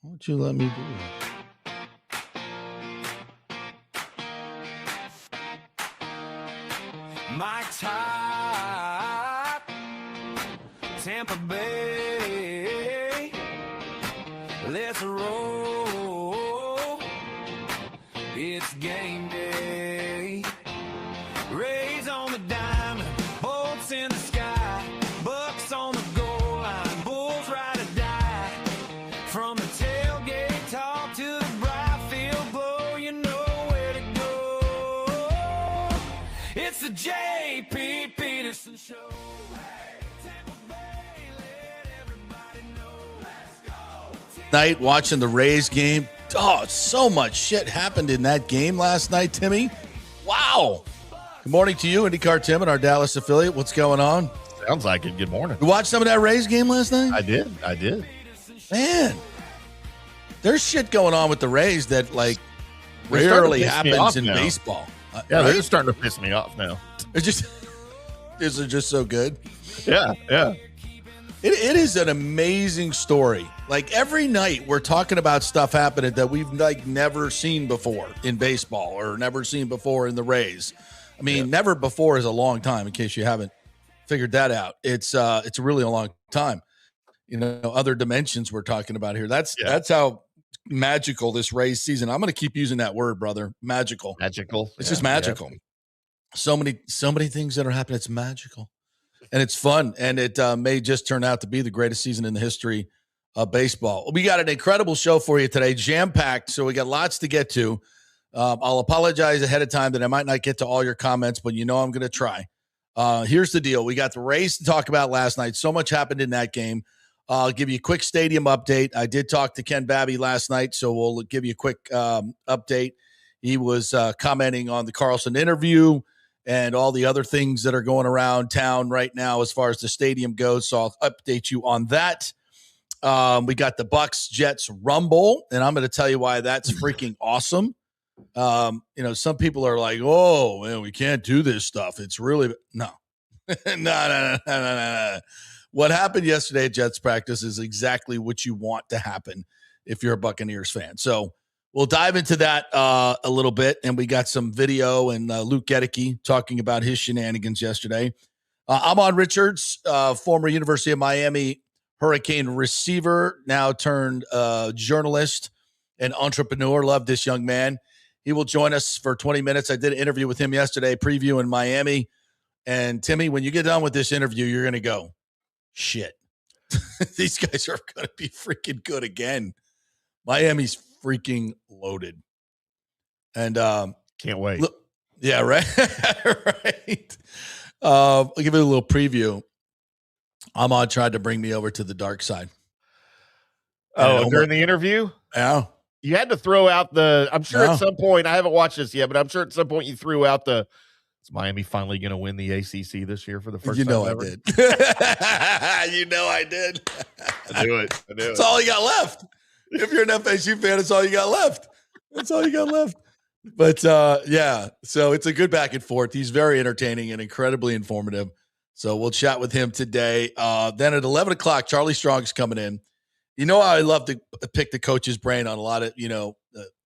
Why don't you let me do that? My top, Tampa Bay, let's roll. It's game day. Rays on the diamond, bolts in the sky, Bucs on the goal line, Bulls ride or die. From the tailgate talk to the bright field glow, you know where to go. It's the JP Peterson Show. Hey, Tampa Bay, let everybody know. Let's go. Night watching the Rays game. Oh, so much shit happened in that game last night, Timmy. Wow. Good morning to you, IndyCar Tim, and our Dallas affiliate. What's going on? Sounds like it. Good morning. You watched some of that Rays game last night? I did. Man, there's shit going on with the Rays that, like, They're starting to rarely piss me happens off in now. baseball. Yeah, right? they're just starting to piss me off now. It's just, these are just so good. Yeah. It is an amazing story. Like, every night we're talking about stuff happening that we've like never seen before in baseball or never seen before in the Rays. I mean, never before is a long time, in case you haven't figured that out. It's really a long time. You know, other dimensions we're talking about here. That's how magical this Rays season. I'm going to keep using that word, brother. Magical. It's just magical. Yeah. So many things that are happening. It's magical. And it's fun, and it may just turn out to be the greatest season in the history of baseball. We got an incredible show for you today, jam-packed, so we got lots to get to. I'll apologize ahead of time that I might not get to all your comments, but you know I'm going to try. Here's the deal. We got the Rays to talk about last night. So much happened in that game. I'll give you a quick stadium update. I did talk to Ken Babby last night, so we'll give you a quick update. He was commenting on the Carlson interview and all the other things that are going around town right now as far as the stadium goes. So I'll update you on that. We got the Bucs-Jets Rumble, and I'm going to tell you why that's freaking awesome. You know, some people are like, oh, man, we can't do this stuff. It's really – no. No. What happened yesterday at Jets practice is exactly what you want to happen if you're a Buccaneers fan. So we'll dive into that a little bit, and we got some video and Luke Gedicke talking about his shenanigans yesterday. Ahmmon Richards, former University of Miami Hurricane receiver, now turned journalist and entrepreneur. Love this young man. He will join us for 20 minutes. I did an interview with him yesterday, previewing Miami. And Timmy, when you get done with this interview, you're going to go, shit, these guys are going to be freaking good again. Miami's freaking loaded. And Can't wait. Look, yeah, right. Right. I'll give you a little preview. Ahmmon tried to bring me over to the dark side. Oh, during the interview? Yeah. You had to throw out I'm sure at some point, I haven't watched this yet, but I'm sure at some point you threw out is Miami finally going to win the ACC this year for the first time ever? I did. You know I did. I do it. That's all you got left. If you're an FSU fan, that's all you got left. But, yeah, so it's a good back and forth. He's very entertaining and incredibly informative. So we'll chat with him today. Then at 11 o'clock, Charlie Strong's coming in. You know, I love to pick the coach's brain on a lot of,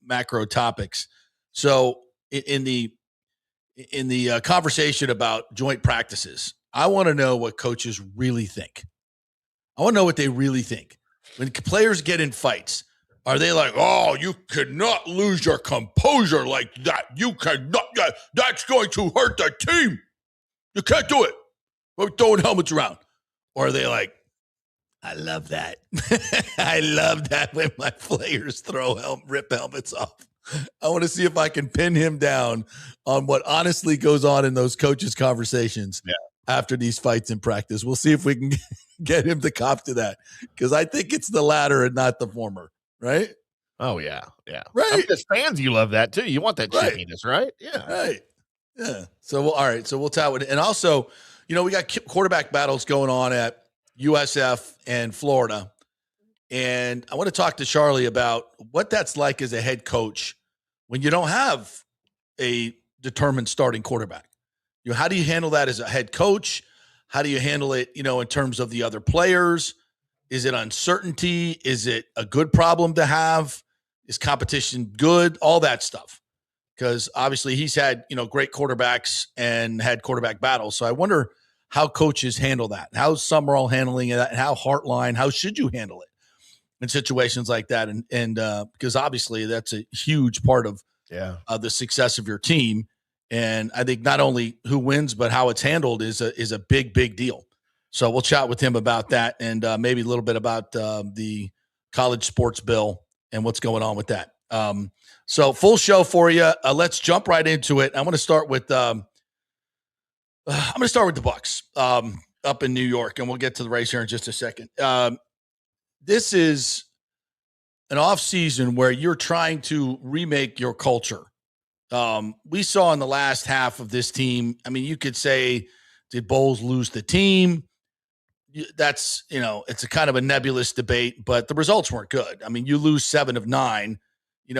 macro topics. So in the conversation about joint practices, I want to know what coaches really think. I want to know what they really think. When players get in fights, are they like, oh, you cannot lose your composure like that. You cannot, that's going to hurt the team. You can't do it. We're throwing helmets around. Or are they like, I love that. I love that when my players rip helmets off. I want to see if I can pin him down on what honestly goes on in those coaches' conversations after these fights in practice. We'll see if we can get him to cop to that, because I think it's the latter and not the former, right? Oh, yeah. Right. I mean, as fans, you love that, too. You want that chippiness, right? Yeah. Right. Yeah. So, all right. So we'll chat with it. And also, we got quarterback battles going on at USF and Florida. And I want to talk to Charlie about what that's like as a head coach when you don't have a determined starting quarterback. How do you handle that as a head coach? How do you handle it, in terms of the other players? Is it uncertainty? Is it a good problem to have? Is competition good? All that stuff. Because obviously he's had, great quarterbacks and had quarterback battles. So I wonder how coaches handle that. How's Summerall handling that? And how Hartline, how should you handle it in situations like that? And because obviously that's a huge part of the success of your team. And I think not only who wins, but how it's handled is a big, big deal. So we'll chat with him about that and maybe a little bit about the college sports bill and what's going on with that. So full show for you. Let's jump right into it. I'm going to start with the Bucs up in New York, and we'll get to the race here in just a second. This is an off season where you're trying to remake your culture. We saw in the last half of this team. I mean, you could say, did Bowles lose the team? That's, it's a kind of a nebulous debate, but the results weren't good. I mean, you lose 7 of 9. You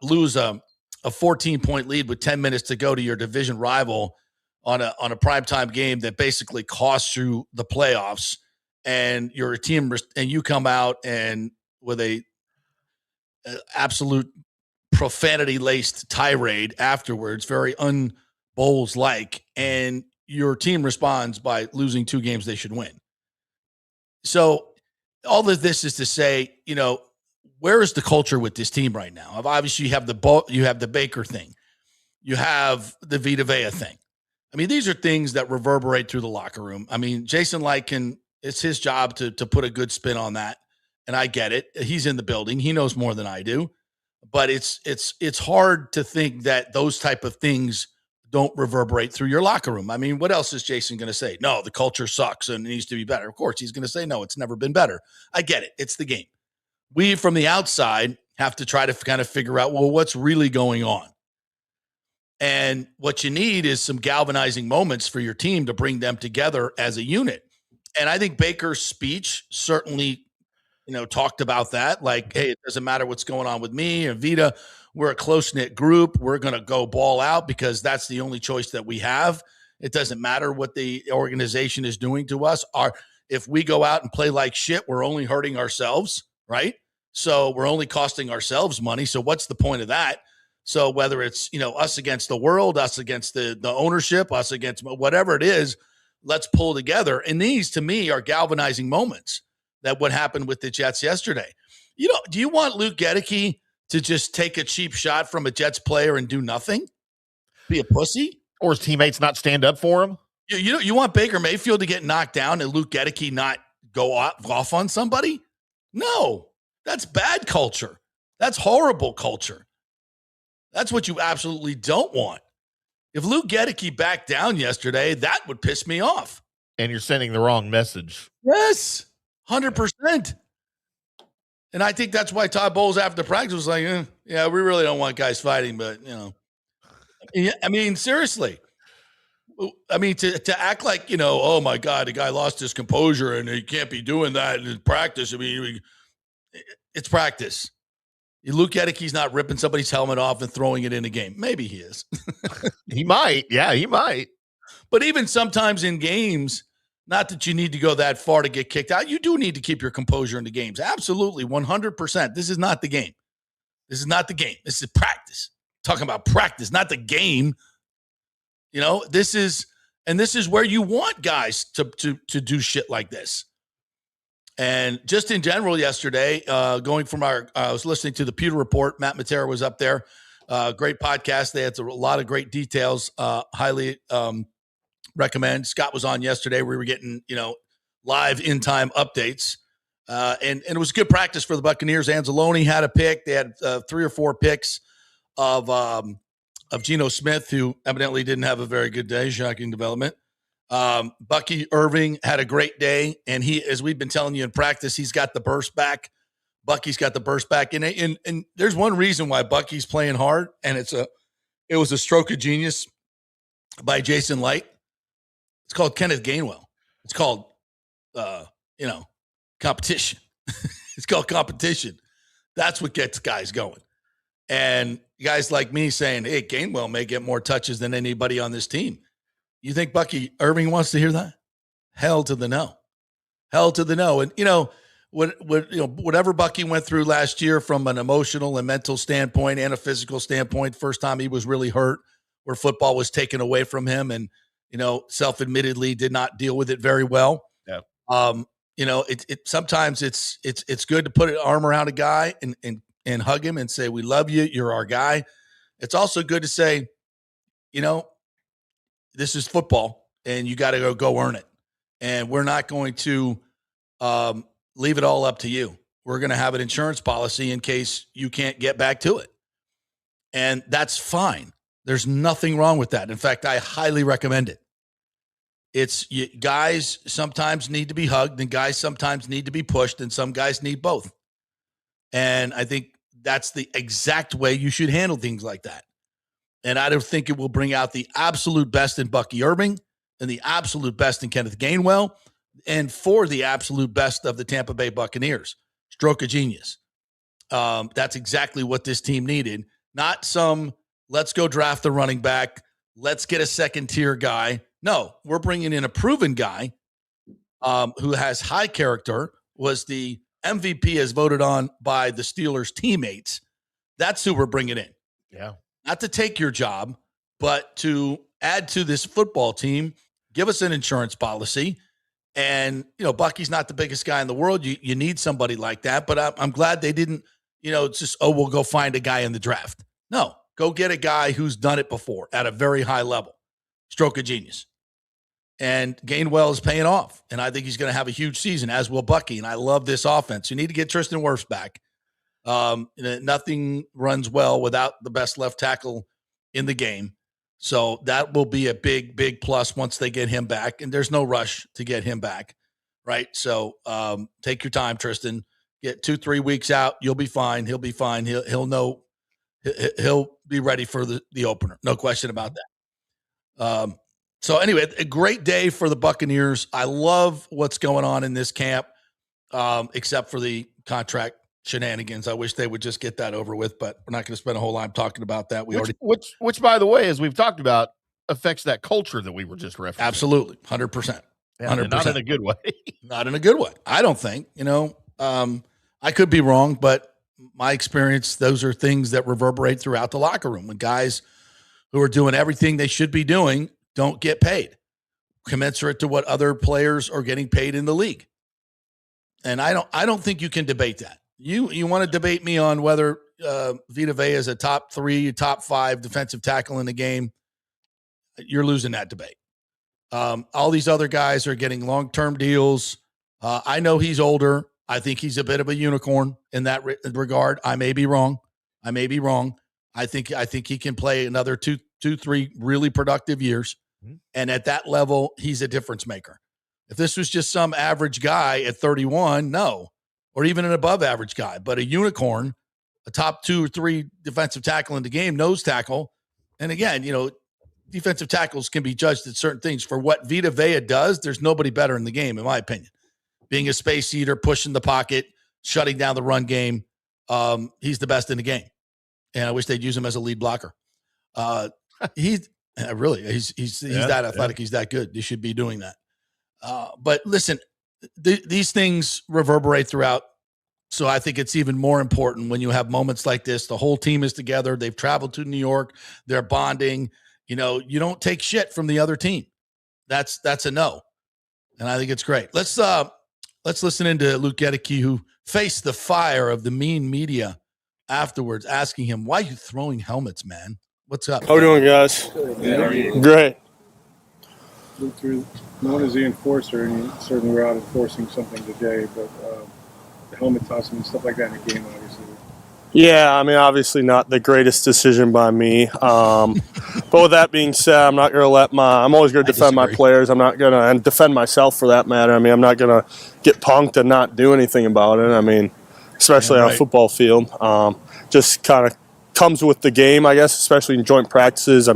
lose a 14-point lead with 10 minutes to go to your division rival on a primetime game that basically costs you the playoffs, and your team and you come out and with a absolute profanity-laced tirade afterwards, very un-Bowles-like, and your team responds by losing 2 games they should win. So all of this is to say, where is the culture with this team right now? Obviously, you have the Baker thing. You have the Vita Vea thing. I mean, these are things that reverberate through the locker room. I mean, Jason Light it's his job to put a good spin on that, and I get it. He's in the building. He knows more than I do. But it's hard to think that those type of things don't reverberate through your locker room. I mean, what else is Jason going to say? No, the culture sucks and it needs to be better. Of course, he's going to say, no, it's never been better. I get it. It's the game. We, from the outside, have to try to kind of figure out, well, what's really going on? And what you need is some galvanizing moments for your team to bring them together as a unit. And I think Baker's speech certainly, talked about that. Like, hey, it doesn't matter what's going on with me and Vita. We're a close-knit group. We're going to go ball out because that's the only choice that we have. It doesn't matter what the organization is doing to us. If we go out and play like shit, we're only hurting ourselves, right? So we're only costing ourselves money. So what's the point of that? So whether it's, us against the world, us against the ownership, us against whatever it is, let's pull together. And these, to me, are galvanizing moments that what happened with the Jets yesterday. Do you want Luke Gedeke to just take a cheap shot from a Jets player and do nothing? Be a pussy? Or his teammates not stand up for him? You want Baker Mayfield to get knocked down and Luke Gedeke not go off on somebody? No, that's bad culture. That's horrible culture. That's what you absolutely don't want. If Luke Gedeke backed down yesterday, that would piss me off. And you're sending the wrong message. Yes, 100%. And I think that's why Todd Bowles after practice was like, yeah, we really don't want guys fighting, but, I mean, seriously. I mean, to act like, oh, my God, the guy lost his composure and he can't be doing that in practice. I mean, it's practice. Luke Gedeke's not ripping somebody's helmet off and throwing it in a game. Maybe he is. He might. Yeah, he might. But even sometimes in games, not that you need to go that far to get kicked out, you do need to keep your composure in the games. Absolutely, 100%. This is not the game. This is not the game. This is practice. Talking about practice, not the game. This is where you want guys to do shit like this. And just in general yesterday, going from I was listening to the Pewter Report. Matt Matera was up there. Great podcast. They had a lot of great details. Highly recommend. Scott was on yesterday. We were getting, live in-time updates. And it was good practice for the Buccaneers. Anzalone had a pick. They had 3 or 4 picks of Geno Smith, who evidently didn't have a very good day. Shocking development. Bucky Irving had a great day, and he, as we've been telling you in practice, he's got the burst back. Bucky's got the burst back, and there's one reason why Bucky's playing hard, and it was a stroke of genius by Jason Light. It's called Kenneth Gainwell. It's called competition. It's called competition. That's what gets guys going, and guys like me saying, "Hey, Gainwell may get more touches than anybody on this team." You think Bucky Irving wants to hear that? Hell to the no. hell to the no. And, whatever Bucky went through last year from an emotional and mental standpoint and a physical standpoint, first time he was really hurt, where football was taken away from him and, self-admittedly did not deal with it very well. Yeah. Sometimes it's good to put an arm around a guy and hug him and say, we love you. You're our guy. It's also good to say, this is football and you got to go earn it. And we're not going to leave it all up to you. We're going to have an insurance policy in case you can't get back to it. And that's fine. There's nothing wrong with that. In fact, I highly recommend it. Guys sometimes need to be hugged and guys sometimes need to be pushed and some guys need both. And I think that's the exact way you should handle things like that. And I don't think it will bring out the absolute best in Bucky Irving and the absolute best in Kenneth Gainwell and for the absolute best of the Tampa Bay Buccaneers. Stroke of genius. That's exactly what this team needed. Not some, let's go draft a running back. Let's get a second tier guy. No, we're bringing in a proven guy who has high character, was the MVP as voted on by the Steelers teammates. That's who we're bringing in. Yeah. Not to take your job, but to add to this football team, give us an insurance policy. And, Bucky's not the biggest guy in the world. You need somebody like that. But I'm glad they didn't, it's just, we'll go find a guy in the draft. No, go get a guy who's done it before at a very high level. Stroke of genius. And Gainwell is paying off. And I think he's going to have a huge season, as will Bucky. And I love this offense. You need to get Tristan Wirfs back. Nothing runs well without the best left tackle in the game. So that will be a big, big plus once they get him back. And there's no rush to get him back, right? So take your time, Tristan. Get 2-3 weeks out. You'll be fine. He'll be fine. He'll know. He'll be ready for the opener. No question about that. So anyway, a great day for the Buccaneers. I love what's going on in this camp, except for the contract shenanigans. I wish they would just get that over with, but we're not going to spend a whole lot talking about that. Which, by the way, as we've talked about, affects that culture that we were just referencing. Absolutely, 100%. 100%. Not in a good way. Not in a good way. I don't think. I could be wrong, but my experience, those are things that reverberate throughout the locker room. When guys who are doing everything they should be doing don't get paid commensurate to what other players are getting paid in the league. And I don't think you can debate that. You want to debate me on whether Vita Vea is a top 3, top 5 defensive tackle in the game. You're losing that debate. All these other guys are getting long-term deals. I know he's older. I think he's a bit of a unicorn in that regard. I may be wrong. I think he can play another 2-3 really productive years. Mm-hmm. And at that level, he's a difference maker. If this was just some average guy at 31, no. Or even an above average guy, but a unicorn, a top 2 or 3 defensive tackle in the game, nose tackle. And again, defensive tackles can be judged at certain things. For what Vita Vea does, there's nobody better in the game, in my opinion. Being a space eater, pushing the pocket, shutting down the run game. He's the best in the game. And I wish they'd use him as a lead blocker. He's that athletic. Yeah. He's that good. They should be doing that. But listen, these things reverberate throughout. So I think it's even more important when you have moments like this. The whole team is together. They've traveled to New York. They're bonding. You don't take shit from the other team. That's a no. And I think it's great. Let's listen into Luke Gedeke, who faced the fire of the mean media afterwards, asking him, why are you throwing helmets, man? What's up? How are we doing, guys? Great. No one is the enforcer, and certainly we're out enforcing something today, but the helmet tossing and stuff like that in the game, obviously. Yeah, obviously not the greatest decision by me. But with that being said, I'm not going to I'm always going to defend my players. I'm not going to, and defend myself for that matter. I'm not going to get punked and not do anything about it. Especially on a football field. Just kind of comes with the game, I guess, especially in joint practices.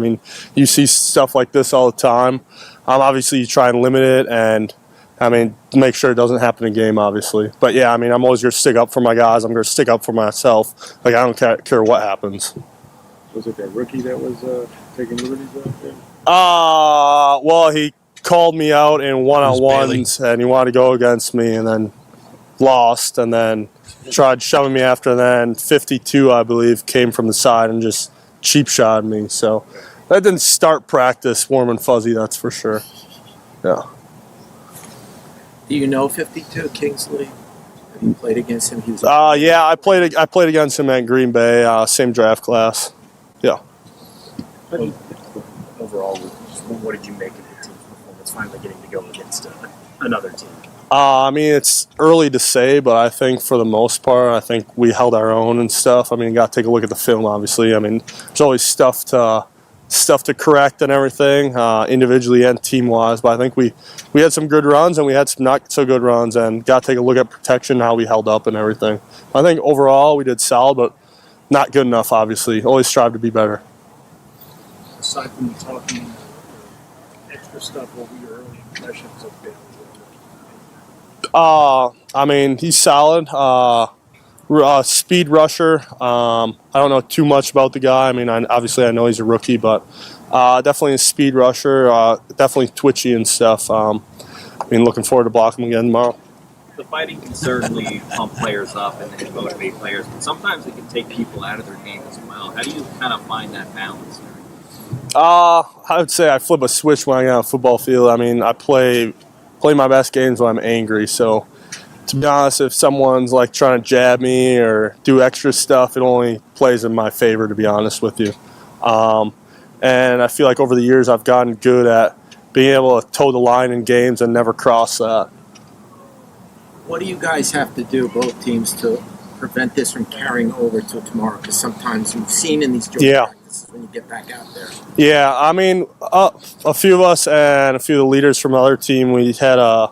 You see stuff like this all the time. Obviously, you try and limit it and, make sure it doesn't happen in game, obviously. But, yeah, I'm always going to stick up for my guys. I'm going to stick up for myself. I don't care what happens. Was it that rookie that was taking liberties out there? Well, he called me out in one-on-ones, and he wanted to go against me, and then lost, and then tried shoving me after. And then 52, I believe, came from the side and just cheap shot me. So that didn't start practice warm and fuzzy, that's for sure. Yeah. Do you know 52 Kingsley? Have you played against him? He was Yeah, I played against him at Green Bay, same draft class. Yeah. Overall, what did you make of the team's performance finally getting to go against another team? I mean, it's early to say, but I think for the most part, I think we held our own and stuff. I mean, you got to take a look at the film, obviously. I mean, there's always stuff to correct and everything, individually and team-wise. But I think we had some good runs and we had some not so good runs, and got to take a look at protection, how we held up and everything. I think overall we did solid, but not good enough, obviously. Always strive to be better. Aside from the talking extra stuff, what were your early impressions of Bailey? I mean, he's solid. Speed rusher. I don't know too much about the guy. I mean, obviously I know he's a rookie, but definitely a speed rusher. Definitely twitchy and stuff. I mean, looking forward to blocking him again tomorrow. The fighting can certainly pump players up and then motivate players, but sometimes it can take people out of their game as well. How do you kind of find that balance? I would say I flip a switch when I get on a football field. I mean, I play my best games when I'm angry. So, to be honest, if someone's like trying to jab me or do extra stuff, it only plays in my favor, to be honest with you. And I feel like over the years I've gotten good at being able to toe the line in games and never cross that. What do you guys have to do, both teams, to prevent this from carrying over to tomorrow? Because sometimes you've seen in these joint practices when you get back out there. Yeah, I mean, a few of us and a few of the leaders from the other team, we had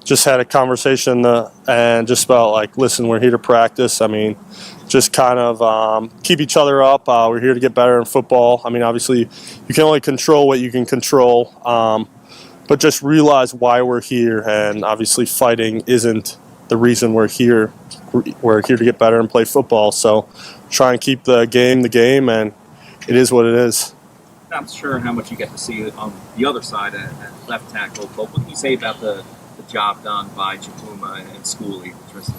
just had a conversation and just about like, listen, we're here to practice. I mean, just kind of keep each other up. We're here to get better in football. I mean, obviously, you can only control what you can control, but just realize why we're here. And obviously, fighting isn't the reason we're here. We're here to get better and play football. So try and keep the game, and it is what it is. I'm not sure how much you get to see on the other side at left tackle, but what can you say about the job done by Chipuma and Schooley, Tristan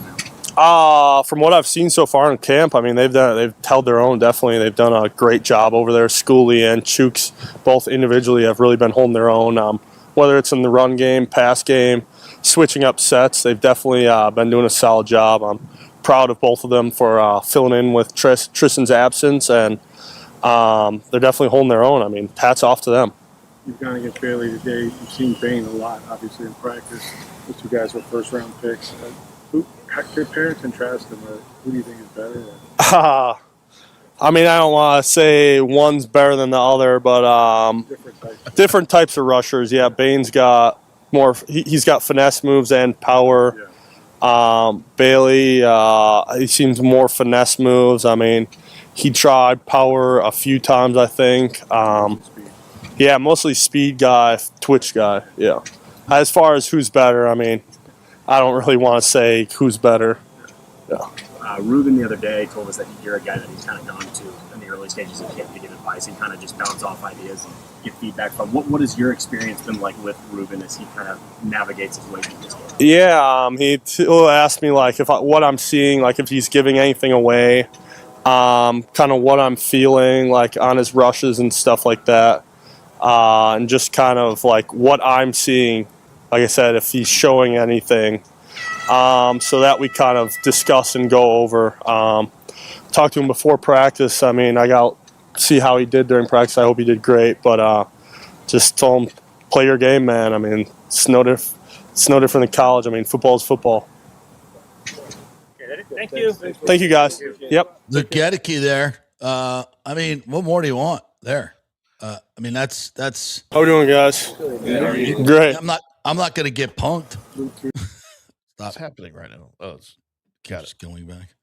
now? From what I've seen so far in camp, I mean, they've held their own, definitely. They've done a great job over there. Schooley and Chooks, both individually, have really been holding their own. Whether it's in the run game, pass game, switching up sets, they've definitely been doing a solid job. I'm proud of both of them for filling in with Tristan's absence, and they're definitely holding their own. I mean, hats off to them. You've gone against Bailey today. You've seen Bain a lot, obviously, in practice. The two guys were first-round picks. Compare and contrast them. Who do you think is better? I mean, I don't want to say one's better than the other, but different types of rushers. Yeah, Bain's got more. He's got finesse moves and power. Yeah. Bailey, he seems more finesse moves. I mean, he tried power a few times, I think. Yeah, mostly speed guy, twitch guy. Yeah. As far as who's better, I mean, I don't really want to say who's better. Yeah. Ruben the other day told us that you're a guy that he's kind of gone to in the early stages of camp to give advice and kind of just bounce off ideas and get feedback from. What has your experience been like with Ruben as he kind of navigates his way through this game? Yeah, he'll ask me like what I'm seeing, like if he's giving anything away, kind of what I'm feeling like on his rushes and stuff like that, and just kind of like what I'm seeing. Like I said, if he's showing anything. So that we kind of discuss and go over. Talked to him before practice. I mean, I got to see how he did during practice. I hope he did great. But just told him, play your game, man. I mean, it's no different than college. I mean, football is football. Thank you. Thank you, guys. Yep. The Gedeke there. I mean, what more do you want there? I mean, that's. How are we doing, guys? Great. I'm not going to get punked. What's happening right now? Oh, it's just going back.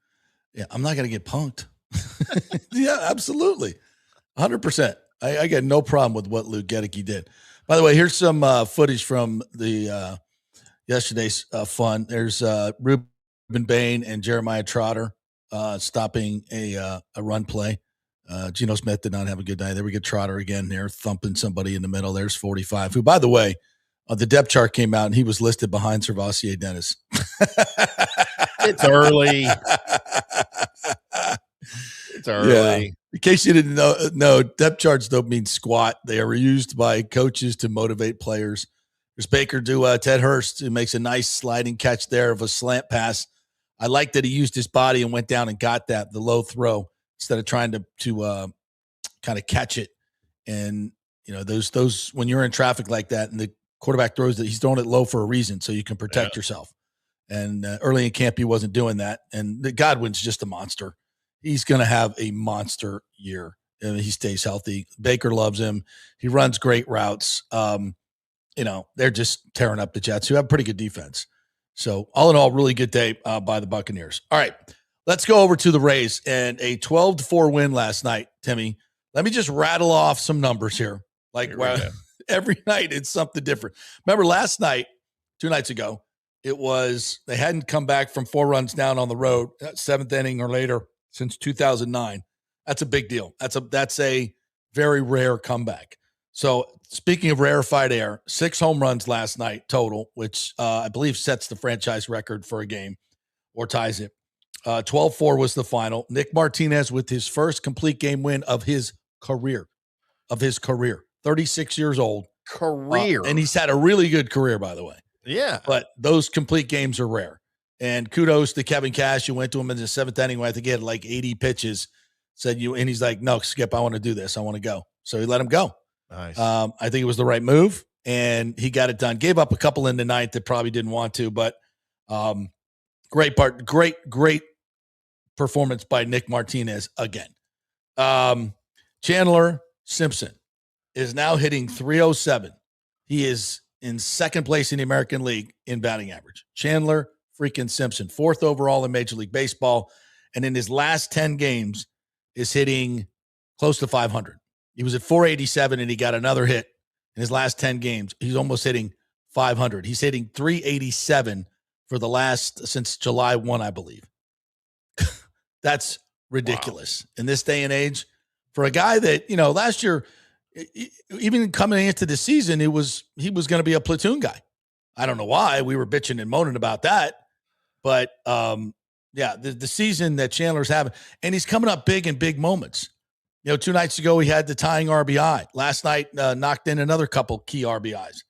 Yeah, I'm not going to get punked. Yeah, absolutely. 100%. I got no problem with what Luke Gedeke did. By the way, here's some footage from the yesterday's fun. There's Ruben Bain and Jeremiah Trotter stopping a run play. Geno Smith did not have a good day. There we get Trotter again there, thumping somebody in the middle. There's 45, who, by the way, The depth chart came out, and he was listed behind Servassier Dennis. It's early. It's early. Yeah. In case you didn't know, no, depth charts don't mean squat. They are used by coaches to motivate players. There's Baker to Ted Hurst, who makes a nice sliding catch there of a slant pass. I like that he used his body and went down and got the low throw, instead of trying to kind of catch it. And, those when you're in traffic like that and the quarterback throws that, he's throwing it low for a reason, so you can protect yourself. And early in camp, he wasn't doing that. And Godwin's just a monster. He's going to have a monster year. And he stays healthy. Baker loves him. He runs great routes. They're just tearing up the Jets, who have a pretty good defense. So all in all, really good day by the Buccaneers. All right, let's go over to the Rays and a 12-4 win last night, Timmy. Let me just rattle off some numbers here. Every night it's something different. Remember last night, 2 nights ago, they hadn't come back from 4 runs down on the road, 7th inning or later, since 2009. That's a big deal. That's a very rare comeback. So speaking of rarefied air, 6 home runs last night total, which I believe sets the franchise record for a game or ties it. 12-4 was the final. Nick Martinez with his first complete game win of his career. 36 years old. And he's had a really good career, by the way. Yeah. But those complete games are rare. And kudos to Kevin Cash, who went to him in the 7th inning when I think he had like 80 pitches. And he's like, no, Skip, I want to do this. I want to go. So he let him go. Nice. I think it was the right move, and he got it done. Gave up a couple in the ninth that probably didn't want to, but great performance by Nick Martinez again. Chandler Simpson is now hitting .307. He is in 2nd place in the American League in batting average. Chandler freaking Simpson, 4th overall in Major League Baseball, and in his last 10 games is hitting close to 500. He was at 487, and he got another hit in his last 10 games. He's almost hitting 500. He's hitting 387 for since July 1, I believe. That's ridiculous. Wow. In this day and age, for a guy that, last year, even coming into the season, he was going to be a platoon guy. I don't know why we were bitching and moaning about that, but the season that Chandler's having, and he's coming up big in big moments. 2 nights ago, he had the tying RBI. Last night, knocked in another couple key RBIs.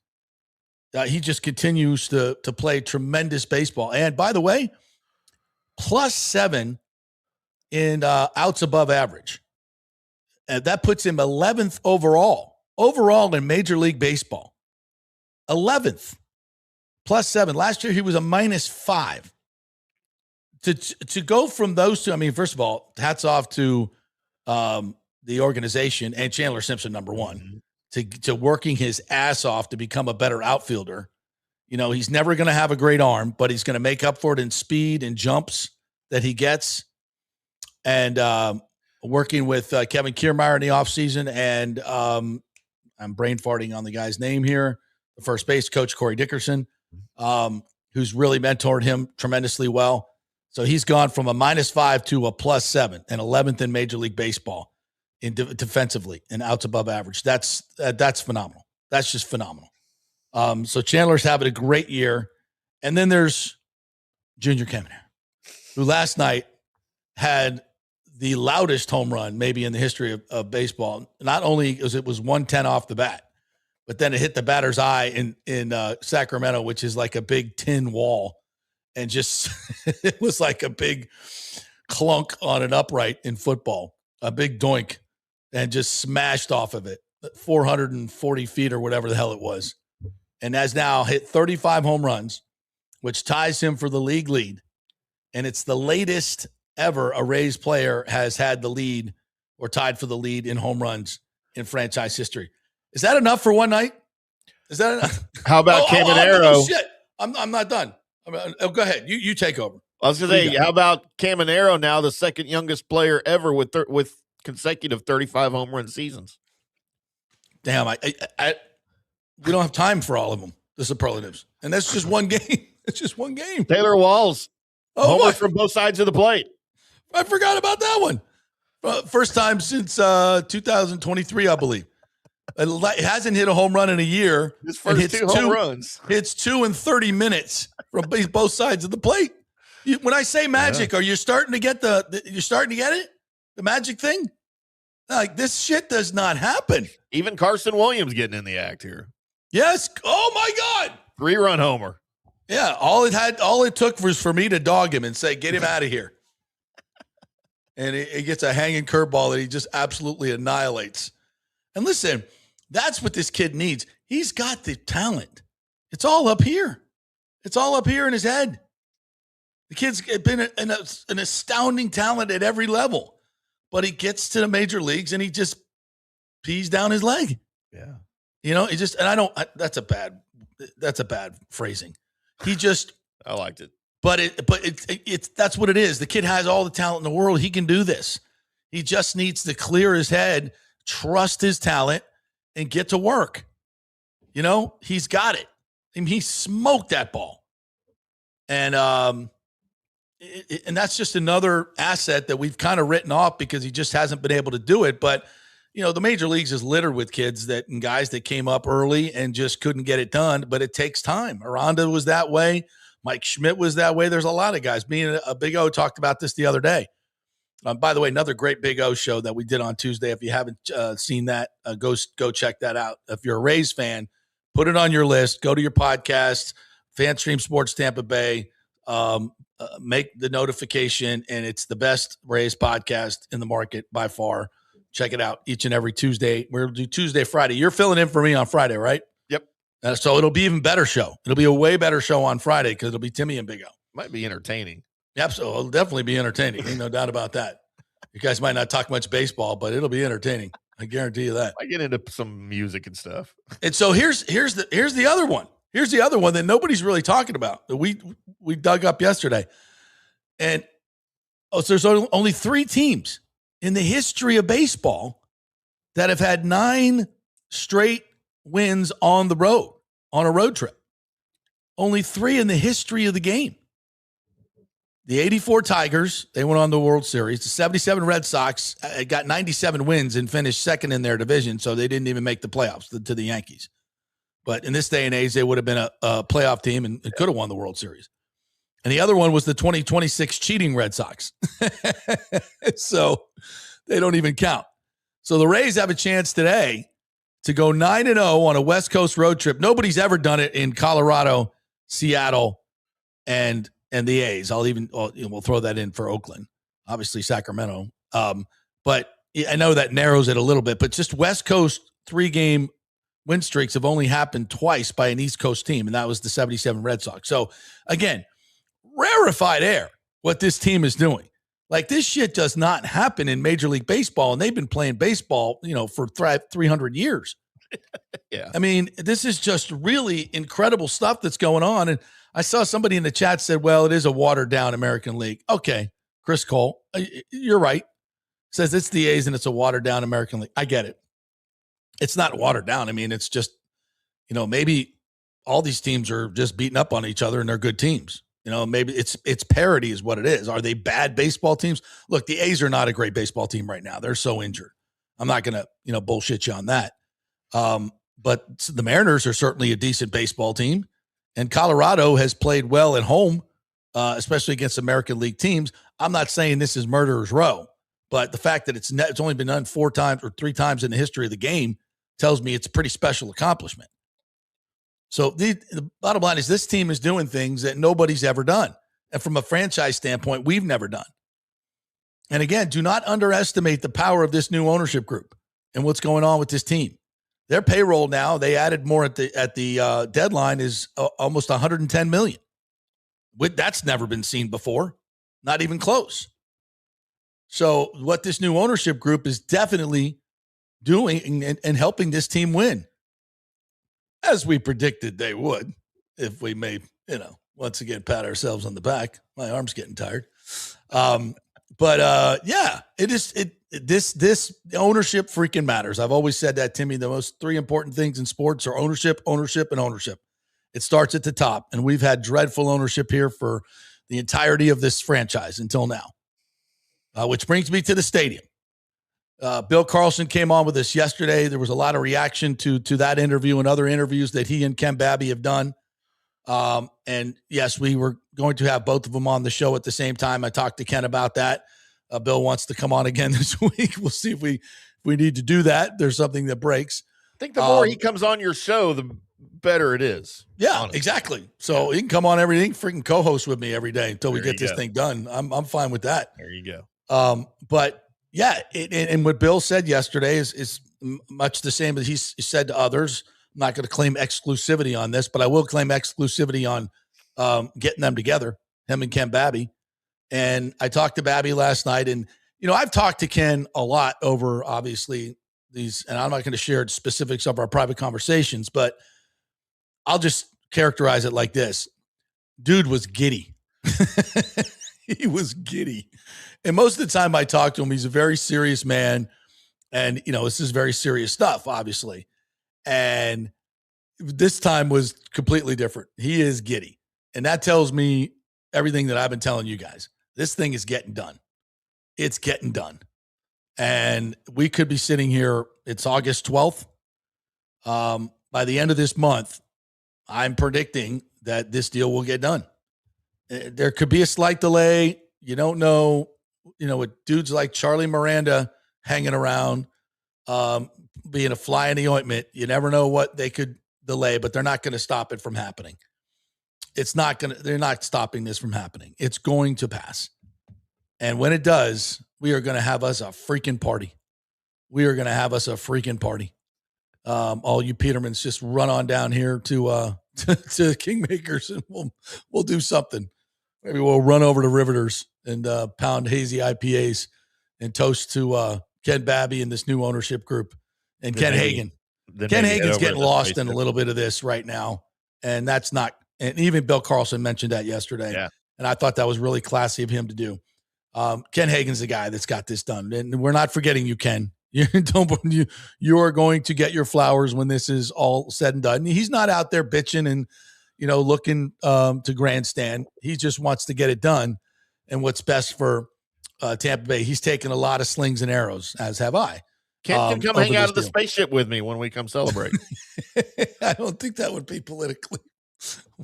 He just continues to play tremendous baseball. And by the way, +7 in outs above average. And that puts him 11th overall in Major League Baseball. 11th, +7. Last year, he was a -5. To go from those two, I mean, first of all, hats off to the organization and Chandler Simpson, number one, to working his ass off to become a better outfielder. He's never going to have a great arm, but he's going to make up for it in speed and jumps that he gets. And working with Kevin Kiermaier in the offseason, and I'm brain farting on the guy's name here, the first base coach, Corey Dickerson, who's really mentored him tremendously well. So he's gone from a -5 to a +7 and 11th in Major League Baseball in defensively and outs above average. That's phenomenal. That's just phenomenal. So Chandler's having a great year. And then there's Junior Kemner, who last night had the loudest home run maybe in the history of baseball. Not only was it 110 off the bat, but then it hit the batter's eye in Sacramento, which is like a big tin wall. And just it was like a big clunk on an upright in football, a big doink, and just smashed off of it, 440 feet or whatever the hell it was. And has now hit 35 home runs, which ties him for the league lead. And it's the latest ever a Rays player has had the lead or tied for the lead in home runs in franchise history. Is that enough for one night? Is that enough? How about Caminero? Shit. I'm not done. Go ahead. You take over. I was going to say, how about Caminero now, the second youngest player ever with consecutive 35 home run seasons? Damn, we don't have time for all of them, the superlatives. And that's just one game. It's just one game. Taylor Walls. Homer from both sides of the plate. I forgot about that one. First time since 2023, I believe. It hasn't hit a home run in a year. His first two home runs. Hits 2 in 30 minutes from both sides of the plate. When I say magic, are you starting to get you're starting to get it? The magic thing? Like, this shit does not happen. Even Carson Williams getting in the act here. Yes. Oh my God. 3-run homer. Yeah. All it took was for me to dog him and say, get him out of here. And it gets a hanging curveball that he just absolutely annihilates. And listen, that's what this kid needs. He's got the talent. It's all up here. It's all up here in his head. The kid's been an astounding talent at every level. But he gets to the major leagues and he just pees down his leg. Yeah. You know, that's a bad phrasing. He just, I liked it. But it's that's what it is. The kid has all the talent in the world. He can do this. He just needs to clear his head, trust his talent, and get to work. You know, he's got it. I mean, he smoked that ball. And that's just another asset that we've kind of written off because he just hasn't been able to do it. But, you know, the major leagues is littered with kids and guys that came up early and just couldn't get it done. But it takes time. Aranda was that way. Mike Schmidt was that way. There's a lot of guys. Me and Big O talked about this the other day. By the way, another great Big O show that we did on Tuesday. If you haven't seen that, go check that out. If you're a Rays fan, put it on your list. Go to your podcast, FanStream Sports Tampa Bay. Make the notification, and it's the best Rays podcast in the market by far. Check it out each and every Tuesday. We'll do Tuesday, Friday. You're filling in for me on Friday, right? Yep. So it'll be even better show. It'll be a way better show on Friday because it'll be Timmy and Big O. Might be entertaining. Absolutely. It'll definitely be entertaining. Ain't no doubt about that. You guys might not talk much baseball, but it'll be entertaining. I guarantee you that. I get into some music and stuff. And so here's the other one. Here's the other one that nobody's really talking about that we dug up yesterday. And so there's only 3 teams in the history of baseball that have had 9 straight wins on the road, on a road trip. Only 3 in the history of the game. The 84 Tigers, they went on the World Series. The 77 Red Sox got 97 wins and finished second in their division, so they didn't even make the playoffs to the Yankees. But in this day and age, they would have been a playoff team and could have won the World Series. And the other one was the 2026 cheating Red Sox. So they don't even count. So the Rays have a chance today to go 9-0 on a West Coast road trip. Nobody's ever done it in Colorado, Seattle, and the A's. We'll throw that in for Oakland, obviously Sacramento. But I know that narrows it a little bit, but just West Coast 3-game win streaks have only happened twice by an East Coast team, and that was the 77 Red Sox. So again, rarefied air what this team is doing. Like, this shit does not happen in Major League Baseball, and they've been playing baseball, for 300 years. Yeah. I mean, this is just really incredible stuff that's going on. And I saw somebody in the chat said, well, it is a watered-down American League. Okay, Chris Cole, you're right. Says it's the A's and it's a watered-down American League. I get it. It's not watered down. I mean, it's just, maybe all these teams are just beating up on each other and they're good teams. Maybe it's parity is what it is. Are they bad baseball teams? Look, the A's are not a great baseball team right now. They're so injured. I'm not going to, bullshit you on that. But the Mariners are certainly a decent baseball team. And Colorado has played well at home, especially against American League teams. I'm not saying this is murderer's row, but the fact that it's only been done 4 times or 3 times in the history of the game tells me it's a pretty special accomplishment. So the bottom line is this team is doing things that nobody's ever done. And from a franchise standpoint, we've never done. And again, do not underestimate the power of this new ownership group and what's going on with this team. Their payroll now, they added more at the deadline, is almost $110 million. That's never been seen before, not even close. So what this new ownership group is definitely doing and helping this team win, as we predicted they would, if we may, once again, pat ourselves on the back. My arm's getting tired. But it is. This ownership freaking matters. I've always said that, Timmy. The most 3 important things in sports are ownership, ownership, and ownership. It starts at the top, and we've had dreadful ownership here for the entirety of this franchise until now. Which brings me to the stadium. Bill Carlson came on with us yesterday. There was a lot of reaction to that interview and other interviews that he and Ken Babby have done. And yes, we were going to have both of them on the show at the same time. I talked to Ken about that. Bill wants to come on again this week. We'll see if we need to do that. There's something that breaks. I think the more he comes on your show, the better it is. Yeah, honestly. exactly. So he can come on everything, freaking co-host with me every day until we get this thing done. I'm fine with that. There you go. But yeah, and what Bill said yesterday is much the same as he said to others. I'm not going to claim exclusivity on this, but I will claim exclusivity on getting them together, him and Ken Babby. And I talked to Babby last night, and I've talked to Ken a lot over obviously these, and I'm not going to share specifics of our private conversations, but I'll just characterize it like this. Dude was giddy. He was giddy. And most of the time I talk to him, he's a very serious man. And, this is very serious stuff, obviously. And this time was completely different. He is giddy. And that tells me everything that I've been telling you guys. This thing is getting done. It's getting done. And we could be sitting here. It's August 12th. By the end of this month, I'm predicting that this deal will get done. There could be a slight delay. You don't know, with dudes like Charlie Miranda hanging around, being a fly in the ointment. You never know what they could delay, but they're not going to stop it from happening. They're not stopping this from happening. It's going to pass. And when it does, we are going to have us a freaking party. We are going to have us a freaking party. All you Petermans just run on down here to Kingmakers, and we'll do something. Maybe we'll run over to Riveters and pound hazy IPAs and toast to Ken Babby and this new ownership group and Ken Hagen. Ken Hagen's getting lost in a little bit of this right now, and that's not. And even Bill Carlson mentioned that yesterday, and I thought that was really classy of him to do. Ken Hagen's the guy that's got this done, and we're not forgetting you, Ken. You are going to get your flowers when this is all said and done. He's not out there bitching and looking to grandstand. He just wants to get it done, and what's best for Tampa Bay. He's taken a lot of slings and arrows, as have I. Ken can come hang out of the spaceship with me when we come celebrate. I don't think that would be politically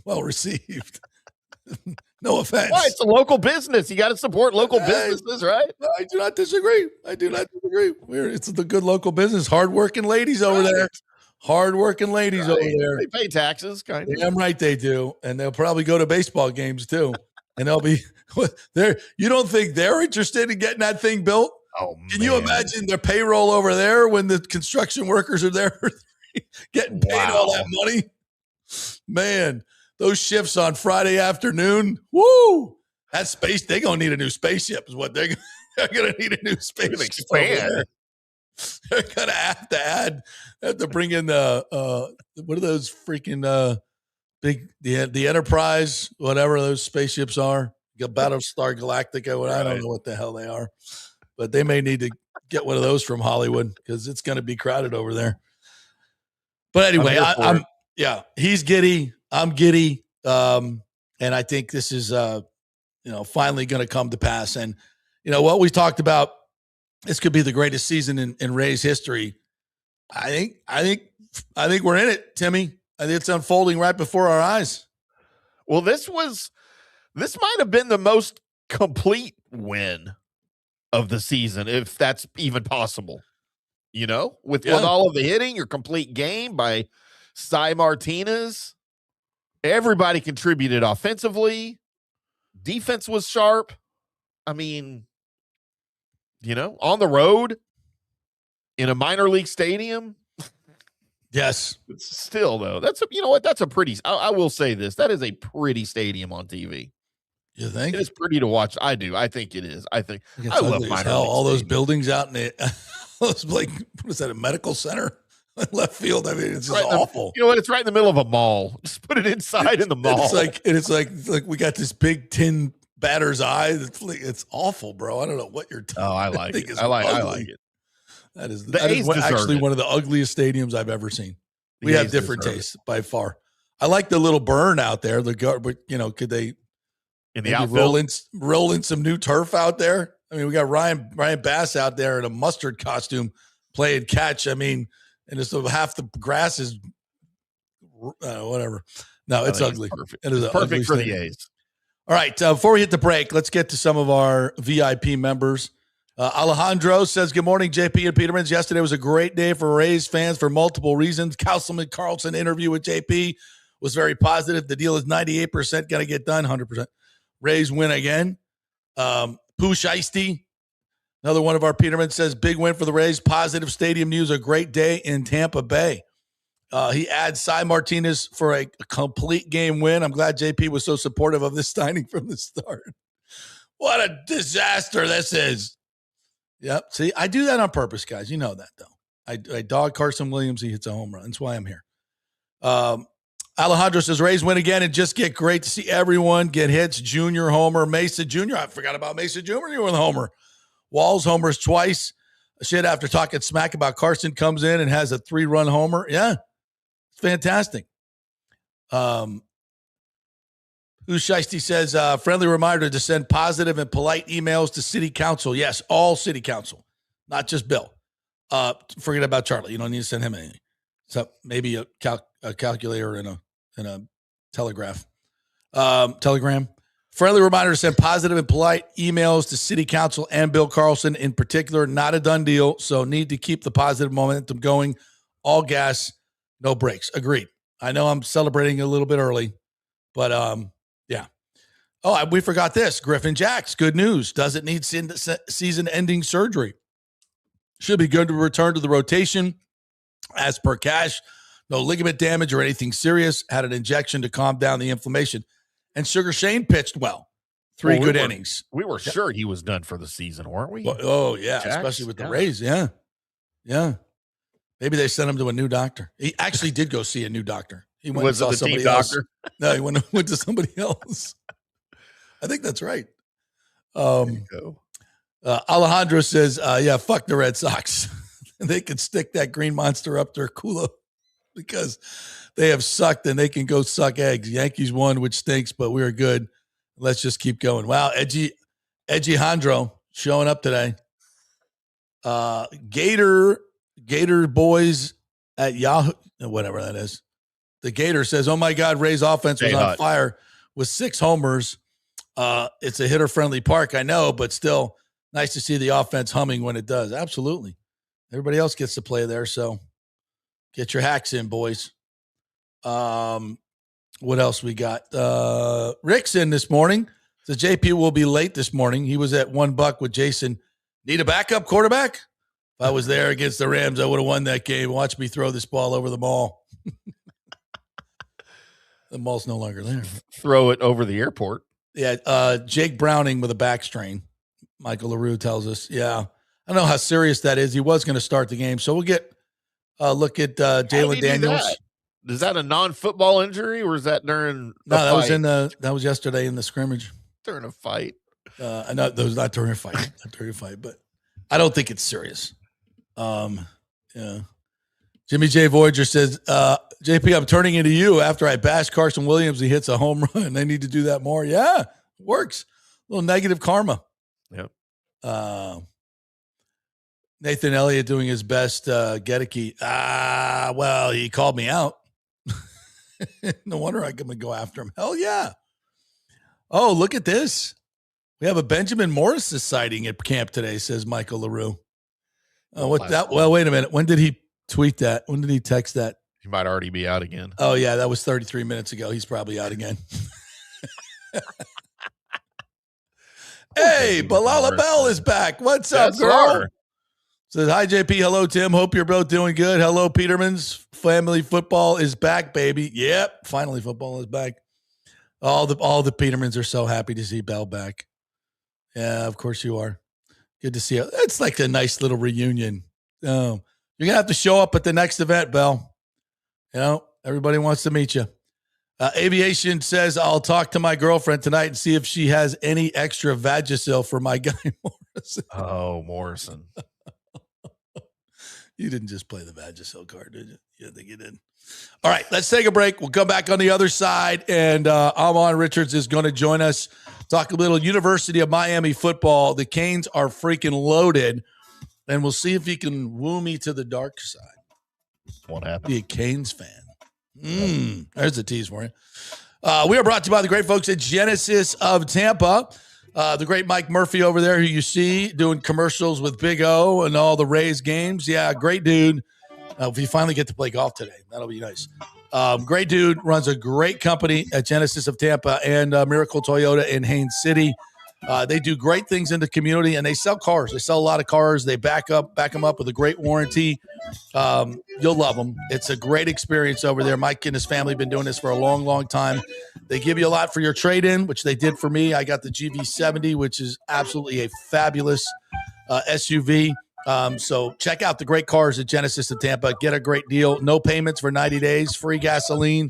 well received. No offense. Why? It's a local business. You got to support local businesses, right? I do not disagree. It's the good local business. Hardworking ladies over there. Hardworking ladies over there. They pay taxes, kind of. Damn right they do. And they'll probably go to baseball games too. And they'll be there. You don't think they're interested in getting that thing built? Oh, Can you imagine their payroll over there when the construction workers are there getting paid all that money? Man, those shifts on Friday afternoon, woo! That space, they're going to need a new spaceship is what they're going to need a new spaceship. Expand. They're going to have to bring in the, what are those freaking big, the Enterprise, whatever those spaceships are, Battlestar Galactica, I don't know what the hell they are, but they may need to get one of those from Hollywood because it's going to be crowded over there. But anyway, he's giddy. I'm giddy. And I think this is, finally going to come to pass. And, what we talked about, this could be the greatest season in Rays history. I think we're in it, Timmy. I think it's unfolding right before our eyes. Well, this might have been the most complete win of the season, if that's even possible. With all of the hitting, your complete game by Cy Martinez. Everybody contributed offensively. Defense was sharp. I mean, on the road in a minor league stadium. Yes. Still, though, that's a pretty, I will say this. That is a pretty stadium on TV. You think? It is pretty to watch. I do. I think it is. I love minor league all those buildings out in it. What is that, a medical center? Left field. I mean, it's just awful. It's right in the middle of a mall. Just put it inside in the mall. It's like we got this big tin batter's eye. It's awful, bro. I don't know what you're talking. Oh, I like it. I like it. That is actually one of the ugliest stadiums I've ever seen. We have different tastes by far. I like the little burn out there. But could they in the outfield roll in some new turf out there? I mean, we got Ryan Bass out there in a mustard costume playing catch. I mean, and just half the grass is whatever. No, it's ugly. Perfect. It is perfect for the A's. All right, before we hit the break, let's get to some of our VIP members. Alejandro says, good morning, JP and Petermans. Yesterday was a great day for Rays fans for multiple reasons. Councilman Carlson interview with JP was very positive. The deal is 98% going to get done, 100%. Rays win again. Pooh Shiesty, another one of our Petermans, says, big win for the Rays. Positive stadium news, a great day in Tampa Bay. He adds Cy Martinez for a complete game win. I'm glad JP was so supportive of this signing from the start. What a disaster this is. Yep. See, I do that on purpose, guys. You know that, though. I dog Carson Williams. He hits a home run. That's why I'm here. Alejandro says, Rays win again and just get great to see everyone get hits. Junior homer. Mesa Jr. I forgot about Mesa Jr. You were the homer. Walls homers twice. Shit, after talking smack about Carson, comes in and has a 3-run homer. Yeah. It's fantastic. Ushiesty says, friendly reminder to send positive and polite emails to city council. Yes, all city council, not just Bill. Forget about Charlie. You don't need to send him anything. So maybe a calculator and a telegram. Friendly reminder to send positive and polite emails to city council and Bill Carlson in particular. Not a done deal, so need to keep the positive momentum going. All gas, no brakes. Agreed. I know I'm celebrating a little bit early, but yeah. Oh, we forgot this. Griffin Jacks, good news. Doesn't need season-ending surgery. Should be good to return to the rotation as per Cash. No ligament damage or anything serious. Had an injection to calm down the inflammation. And Sugar Shane pitched well. Three good innings. We were sure he was done for the season, weren't we? Well, oh, yeah, Jacks, especially with the Rays. Yeah. Yeah. Maybe they sent him to a new doctor. He actually did go see a new doctor. He went and saw somebody else. Doctor? No, he went to somebody else. I think that's right. Alejandro says, yeah, fuck the Red Sox. They can stick that green monster up their culo because they have sucked and they can go suck eggs. Yankees won, which stinks, but we are good. Let's just keep going. Wow, Edgy Hondro showing up today. Gator boys at Yahoo, whatever that is. The Gator says, oh my God, Ray's offense was on fire with 6 homers. It's a hitter-friendly park, I know, but still nice to see the offense humming when it does. Absolutely. Everybody else gets to play there, so get your hacks in, boys. What else we got? Rick's in this morning. So JP will be late this morning. He was at $1 with Jason. Need a backup quarterback? If I was there against the Rams, I would have won that game. Watch me throw this ball over the mall. The mall's no longer there. Throw it over the airport. Yeah, Jake Browning with a back strain. Michael LaRue tells us. Yeah, I don't know how serious that is. He was going to start the game, so we'll get a look at Jalen Daniels. Is that a non-football injury, or is that during? No, that was yesterday in the scrimmage during a fight. I know that was not during a fight, but I don't think it's serious. Yeah. Jimmy J. Voyager says, JP, I'm turning into you after I bash Carson Williams. He hits a home run. They need to do that more. Yeah, it works. A little negative karma. Yep. Nathan Elliott doing his best. Gedeke. Well, he called me out. No wonder I can go after him. Hell yeah. Oh, look at this. We have a Benjamin Morris sighting at camp today, says Michael LaRue. Well, wait a minute. When did he tweet that? When did he text that? He might already be out again. Oh, yeah. That was 33 minutes ago. He's probably out again. Hey, Balala Bell is back. What's up, girl? Says, hi, JP. Hello, Tim. Hope you're both doing good. Hello, Petermans. Family football is back, baby. Yep. Finally, football is back. All the Petermans are so happy to see Bell back. Yeah, of course you are. Good to see you. It's like a nice little reunion. You're going to have to show up at the next event, Bell. You know, everybody wants to meet you. Aviation says, I'll talk to my girlfriend tonight and see if she has any extra Vagisil for my guy, Morrison. Oh, Morrison. You didn't just play the Vagisil card, did you? Yeah, I think you did. All right, let's take a break. We'll come back on the other side, and Ahmmon Richards is going to join us, talk a little University of Miami football. The Canes are freaking loaded, and we'll see if he can woo me to the dark side. What happened? Be a Canes fan. There's the tease for you. We are brought to you by the great folks at Genesis of Tampa. The great Mike Murphy over there, who you see doing commercials with Big O and all the Rays games. Yeah, great dude. If you finally get to play golf today, that'll be nice. Great dude, runs a great company at Genesis of Tampa and Miracle Toyota in Haines City. They do great things in the community, and they sell cars. They sell a lot of cars. They back them up with a great warranty. You'll love them. It's a great experience over there. Mike and his family have been doing this for a long, long time. They give you a lot for your trade-in, which they did for me. I got the GV70, which is absolutely a fabulous SUV. So check out the great cars at Genesis of Tampa. Get a great deal. No payments for 90 days, free gasoline,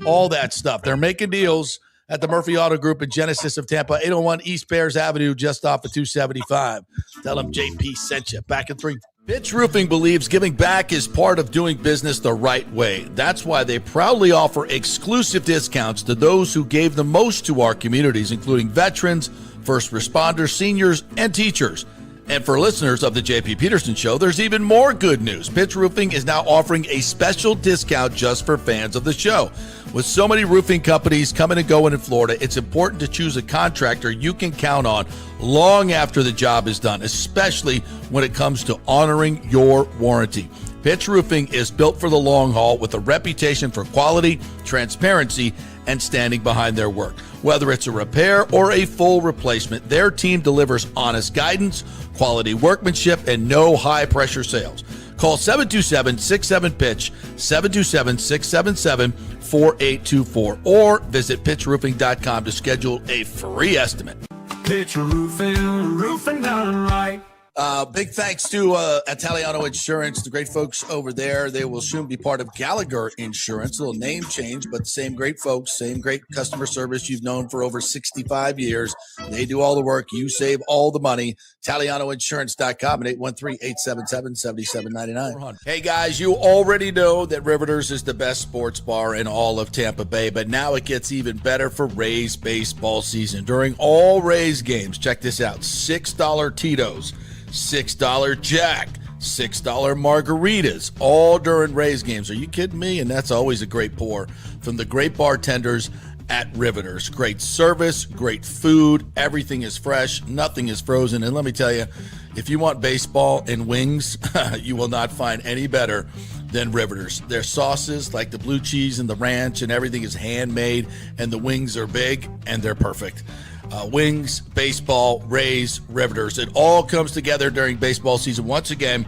all that stuff. They're making deals at the Murphy Auto Group at Genesis of Tampa, 801 East Bears Avenue, just off of 275. Tell them JP sent you. Back in 3. Pitch Roofing believes giving back is part of doing business the right way. That's why they proudly offer exclusive discounts to those who gave the most to our communities, including veterans, first responders, seniors, and teachers. And for listeners of the JP Peterson Show, there's even more good news. Pitch Roofing is now offering a special discount just for fans of the show. With so many roofing companies coming and going in Florida, it's important to choose a contractor you can count on long after the job is done, especially when it comes to honoring your warranty. Pitch Roofing is built for the long haul with a reputation for quality, transparency, and standing behind their work. Whether it's a repair or a full replacement, their team delivers honest guidance, quality workmanship, and no high-pressure sales. Call 727-67-PITCH, 727-677-4824, or visit pitchroofing.com to schedule a free estimate. Pitch roofing done right. Big thanks to Italiano Insurance, the great folks over there. They will soon be part of Gallagher Insurance. A little name change, but same great folks, same great customer service you've known for over 65 years. They do all the work. You save all the money. ItalianoInsurance.com at 813-877-7799. Hey, guys, you already know that Riveters is the best sports bar in all of Tampa Bay, but now it gets even better for Rays baseball season. During all Rays games, check this out, $6 Tito's, $6 Jack, $6 margaritas, all during Rays games. Are you kidding me? And that's always a great pour from the great bartenders at Riveters. Great service, great food, everything is fresh, nothing is frozen. And let me tell you, if you want baseball and wings, you will not find any better than Riveters. Their sauces, like the blue cheese and the ranch and everything, is handmade, and the wings are big and they're perfect. Wings, baseball, Rays, Riveters. It all comes together during baseball season. Once again,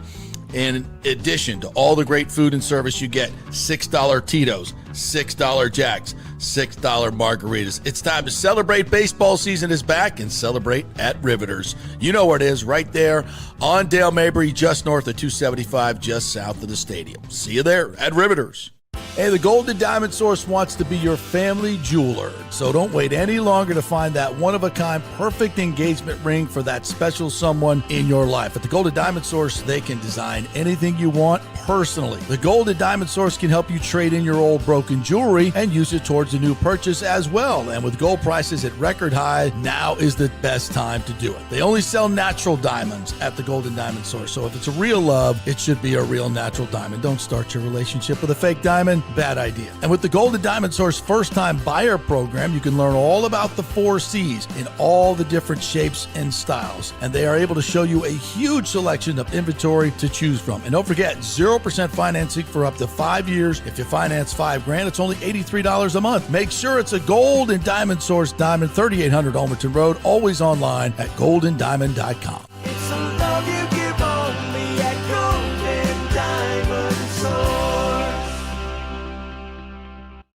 in addition to all the great food and service, you get $6 Tito's, $6 Jacks, $6 margaritas. It's time to celebrate. Baseball season is back, and celebrate at Riveters. You know where it is, right there on Dale Mabry, just north of 275, just south of the stadium. See you there at Riveters. Hey, the Golden Diamond Source wants to be your family jeweler, so don't wait any longer to find that one-of-a-kind perfect engagement ring for that special someone in your life. At the Golden Diamond Source, they can design anything you want personally. The Golden Diamond Source can help you trade in your old broken jewelry and use it towards a new purchase as well. And with gold prices at record high, now is the best time to do it. They only sell natural diamonds at the Golden Diamond Source, so if it's a real love, it should be a real natural diamond. Don't start your relationship with a fake diamond. Bad idea. And with the Golden Diamond Source first-time buyer program, you can learn all about the 4 C's in all the different shapes and styles. And they are able to show you a huge selection of inventory to choose from. And don't forget, 0% financing for up to 5 years. If you finance $5,000, it's only $83 a month. Make sure it's a Golden Diamond Source diamond, 3800 Almerton Road, always online at goldendiamond.com. It's a love you give only at Golden Diamond Source.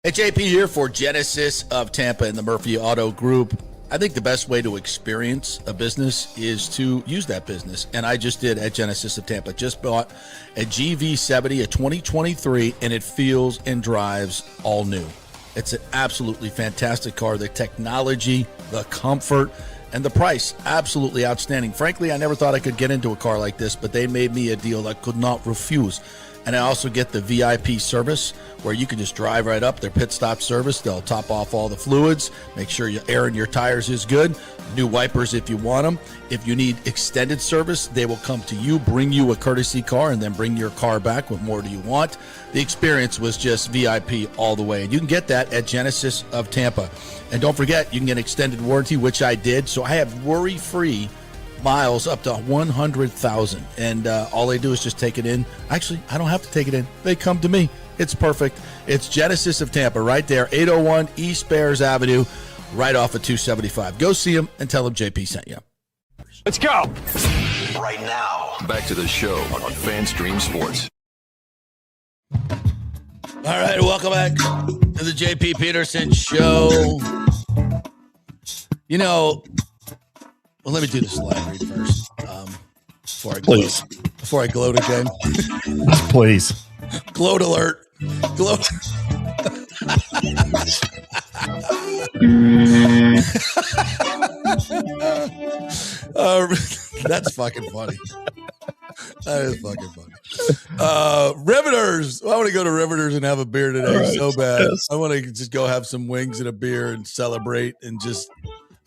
Hey, JP here for Genesis of Tampa and the Murphy Auto Group. I think the best way to experience a business is to use that business. And I just did at Genesis of Tampa. Just bought a GV70, a 2023, and it feels and drives all new. It's an absolutely fantastic car. The technology, the comfort, And the price, absolutely outstanding. Frankly, I never thought I could get into a car like this, but they made me a deal I could not refuse. And I also get the VIP service where you can just drive right up, their pit stop service. They'll top off all the fluids, make sure your air in your tires is good, new wipers if you want them. If you need extended service, they will come to you, bring you a courtesy car, and then bring your car back. What more do you want? The experience was just VIP all the way. And you can get that at Genesis of Tampa. And don't forget, you can get extended warranty, which I did. So I have worry-free miles up to 100,000. And all they do is just take it in. Actually, I don't have to take it in. They come to me. It's perfect. It's Genesis of Tampa right there, 801 East Bears Avenue, right off of 275. Go see them and tell them JP sent you. Let's go. Right now, back to the show on FanStream Sports. All right, welcome back to the JP Peterson Show. You know, well, let me do this live read first before I gloat again. Please. Gloat alert. Gloat. That's fucking funny. That is fucking funny. Riveters. I want to go to Riveters and have a beer today so bad. Yes. I want to just go have some wings and a beer and celebrate and just,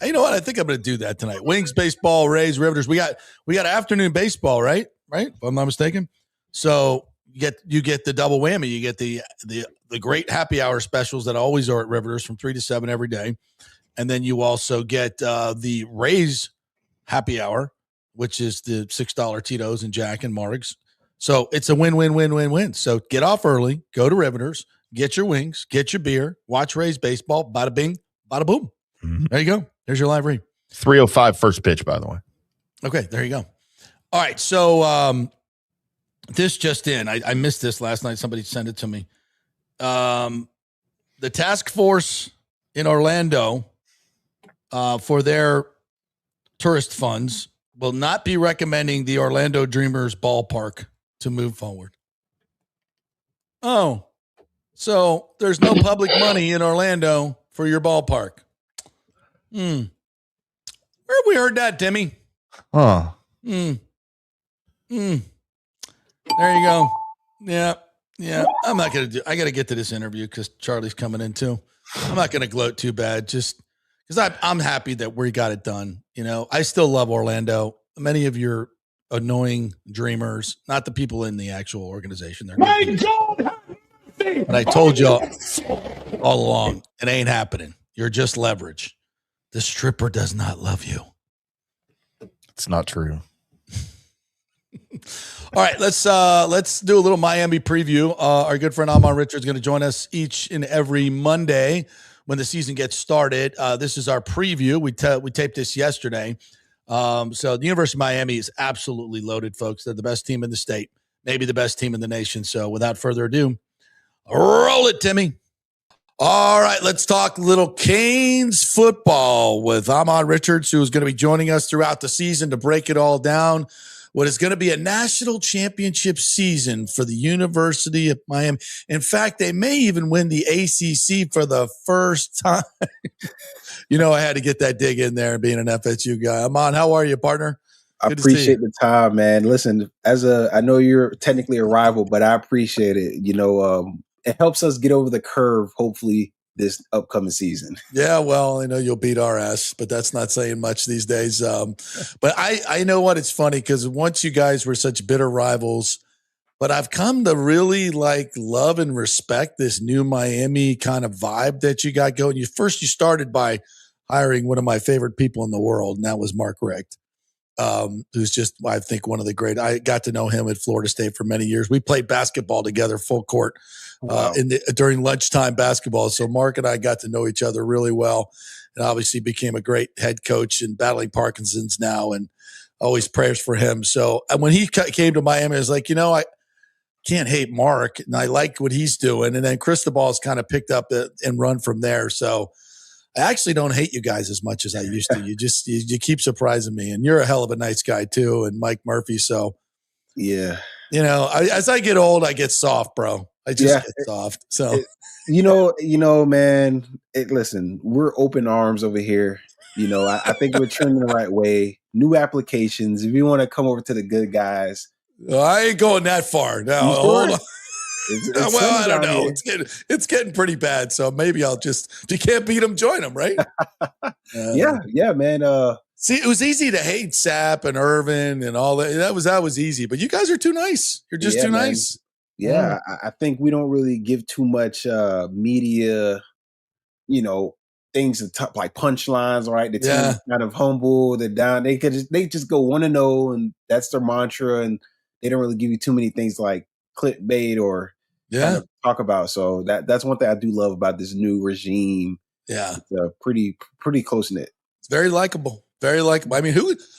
you know what? I think I'm going to do that tonight. Wings, baseball, Rays, Riveters. We got afternoon baseball, right? If I'm not mistaken. So you get the double whammy. You get the great happy hour specials that always are at Riveters from 3 to 7 every day. And then you also get the Rays happy hour, which is the $6 Tito's and Jack and Margs. So it's a win-win-win-win-win. So get off early, go to Riveters, get your wings, get your beer, watch Rays baseball, bada bing, bada boom. Mm-hmm. There you go. There's your live read. 3:05 first pitch, by the way. Okay, there you go. All right, so this just in. I missed this last night. Somebody sent it to me. The task force in Orlando for their tourist funds will not be recommending the Orlando Dreamers ballpark to move forward. Oh, so there's no public money in Orlando for your ballpark. Where have we heard that, Timmy? Huh. There you go. Yeah. I'm not going to I got to get to this interview because Charlie's coming in too. I'm not going to gloat too bad just because I'm happy that we got it done. You know, I still love Orlando. Many of your annoying dreamers, not the people in the actual organization. They're my God. But I told you all along, it ain't happening. You're just leverage. The stripper does not love you. It's not true. All right, let's do a little Miami preview. Our good friend Ahmmon Richards is going to join us each and every Monday when the season gets started. This is our preview. We taped this yesterday. So the University of Miami is absolutely loaded, folks. They're the best team in the state, maybe the best team in the nation. So without further ado, roll it, Timmy. All right, let's talk little Canes football with Ahmmon Richards, who is going to be joining us throughout the season to break it all down. What is going to be a national championship season for the University of Miami. In fact, they may even win the ACC for the first time. You know, I had to get that dig in there being an FSU guy. Ahmmon, how are you, partner? I appreciate the time, man. Listen, I know you're technically a rival, but I appreciate it. You know, it helps us get over the curve, hopefully, this upcoming season. Yeah, well, I know you'll beat our ass, but that's not saying much these days. But I know what, it's funny because once you guys were such bitter rivals, but I've come to really love and respect this new Miami kind of vibe that you got going. You started by hiring one of my favorite people in the world, and that was Mark Richt, who's just, I think, one of the great. I got to know him at Florida State for many years. We played basketball together, full court. Wow. During lunchtime basketball. So Mark and I got to know each other really well, and obviously became a great head coach and battling Parkinson's now, and always prayers for him. So when he came to Miami, I was like, I can't hate Mark, and I like what he's doing. And then Cristobal's kind of picked up and run from there. So I actually don't hate you guys as much as I used to. You keep surprising me, and you're a hell of a nice guy too, and Mike Murphy. So yeah, as I get old, I get soft, bro. I just get soft. So, man, listen, we're open arms over here. I think we're trending the right way. New applications. If you want to come over to the good guys, I ain't going that far. Now, hold on. It's well, I don't know. here. It's getting pretty bad. So maybe I'll just, if you can't beat them, join them, right? Yeah, man. See, it was easy to hate Sapp and Irvin and all that. That was easy. But you guys are too nice. You're just too nice. Yeah, I think we don't really give too much media, things to top, like punchlines, right? The team kind of humble, they're down. They just go 1-0, and that's their mantra, and they don't really give you too many things like clickbait or kind of talk about. So that's one thing I do love about this new regime. Yeah, it's pretty close knit. It's very likable. Very likable. I mean,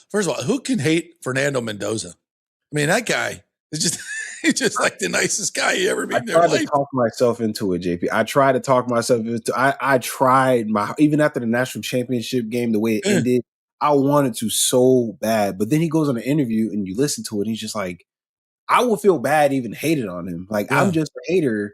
first of all, who can hate Fernando Mendoza? I mean, that guy is just. He's just like the nicest guy you ever meet in your life. I tried to talk myself into it, JP. I tried to talk myself into I tried even after the national championship game, the way it ended, I wanted to so bad. But then he goes on an interview and you listen to it, and he's just like, I would feel bad even hating on him. Like, I'm just a hater,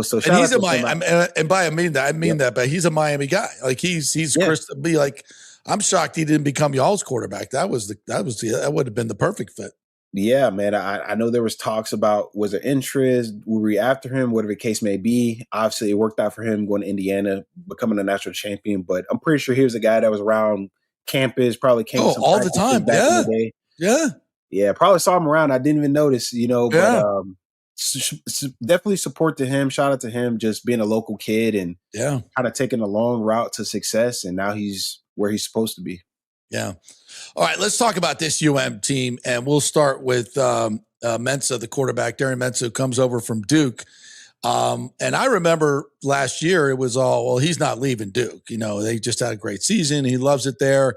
So and he's a Miami, and by I mean that, but he's a Miami guy. Like he's Chris to be like, I'm shocked he didn't become y'all's quarterback. That would have been the perfect fit. Yeah, man. I know there was talks about, was there interest? Were we after him? Whatever the case may be. Obviously, it worked out for him going to Indiana, becoming a national champion. But I'm pretty sure he was a guy that was around campus, probably came all the time. Back in the day. Yeah. Probably saw him around. I didn't even notice, But definitely support to him. Shout out to him, just being a local kid and kind of taking a long route to success. And now he's where he's supposed to be. Yeah. All right, let's talk about this team, and we'll start with Mensah, the quarterback, Darren Mensah, who comes over from Duke. And I remember last year it was all, well, he's not leaving Duke. They just had a great season. He loves it there.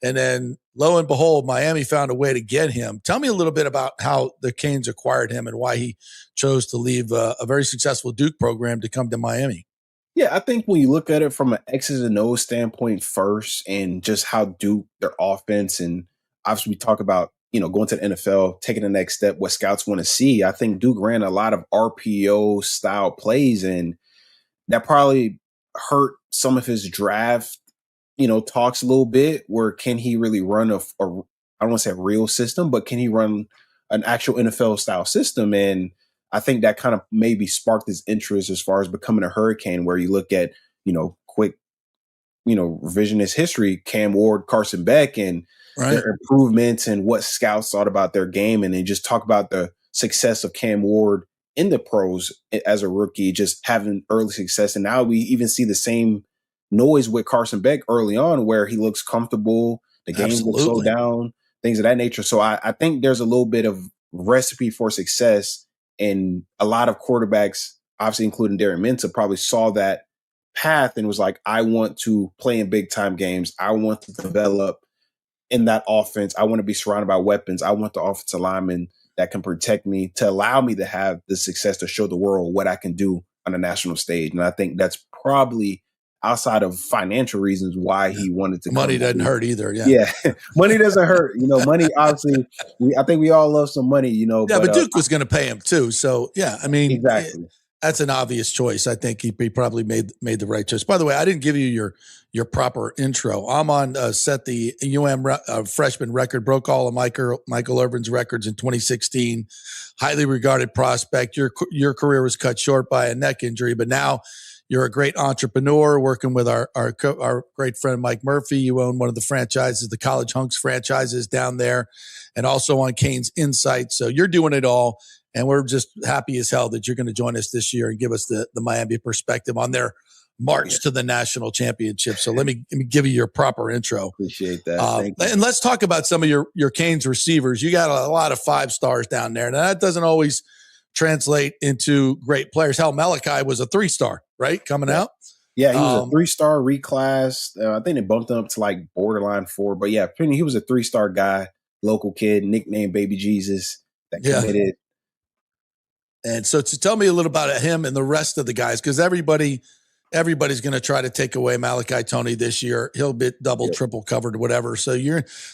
And then lo and behold, Miami found a way to get him. Tell me a little bit about how the Canes acquired him and why he chose to leave a very successful Duke program to come to Miami. Yeah, I think when you look at it from an X's and O's standpoint first, and just how Duke, their offense, and obviously we talk about, going to the NFL, taking the next step, what scouts want to see. I think Duke ran a lot of RPO style plays, and that probably hurt some of his draft, talks a little bit, where can he really run I don't want to say a real system, but can he run an actual NFL style system? And I think that kind of maybe sparked his interest as far as becoming a Hurricane, where you look at, quick, revisionist history, Cam Ward, Carson Beck, and their improvements and what scouts thought about their game. And they just talk about the success of Cam Ward in the pros as a rookie, just having early success. And now we even see the same noise with Carson Beck early on, where he looks comfortable, the game looks slow down, things of that nature. So I think there's a little bit of recipe for success. And a lot of quarterbacks, obviously including Darren Mensah, probably saw that path and was like, I want to play in big time games. I want to develop in that offense. I want to be surrounded by weapons. I want the offensive lineman that can protect me, to allow me to have the success to show the world what I can do on a national stage. And I think that's probably, outside of financial reasons, why he wanted to. Money doesn't hurt either. Yeah. Money doesn't hurt. Money, obviously, I think we all love some money, Yeah, but Duke was going to pay him too. So, yeah, I mean, exactly. That's an obvious choice. I think he probably made the right choice. By the way, I didn't give you your proper intro. Ahmmon set the freshman record, broke all of Michael Irvin's records in 2016. Highly regarded prospect. Your career was cut short by a neck injury, but now you're a great entrepreneur working with our great friend Mike Murphy. You own one of the franchises, the College Hunks franchises down there, and also on Canes Insight. So you're doing it all, and we're just happy as hell that you're going to join us this year and give us the Miami perspective on their march to the national championship. So let me give you your proper intro. Appreciate that. Thank you. And let's talk about some of your Canes receivers. You got a lot of 5 stars down there. Now, that doesn't always translate into great players. Hell, Malachi was a 3-star, right? Coming out. Yeah, he was a 3-star reclass. I think they bumped him up to like borderline 4. But yeah, he was a 3-star guy, local kid, nicknamed Baby Jesus, that committed. And so to tell me a little about him and the rest of the guys, because everybody's going to try to take away Malachi Toney this year. He'll be double, triple covered, whatever. So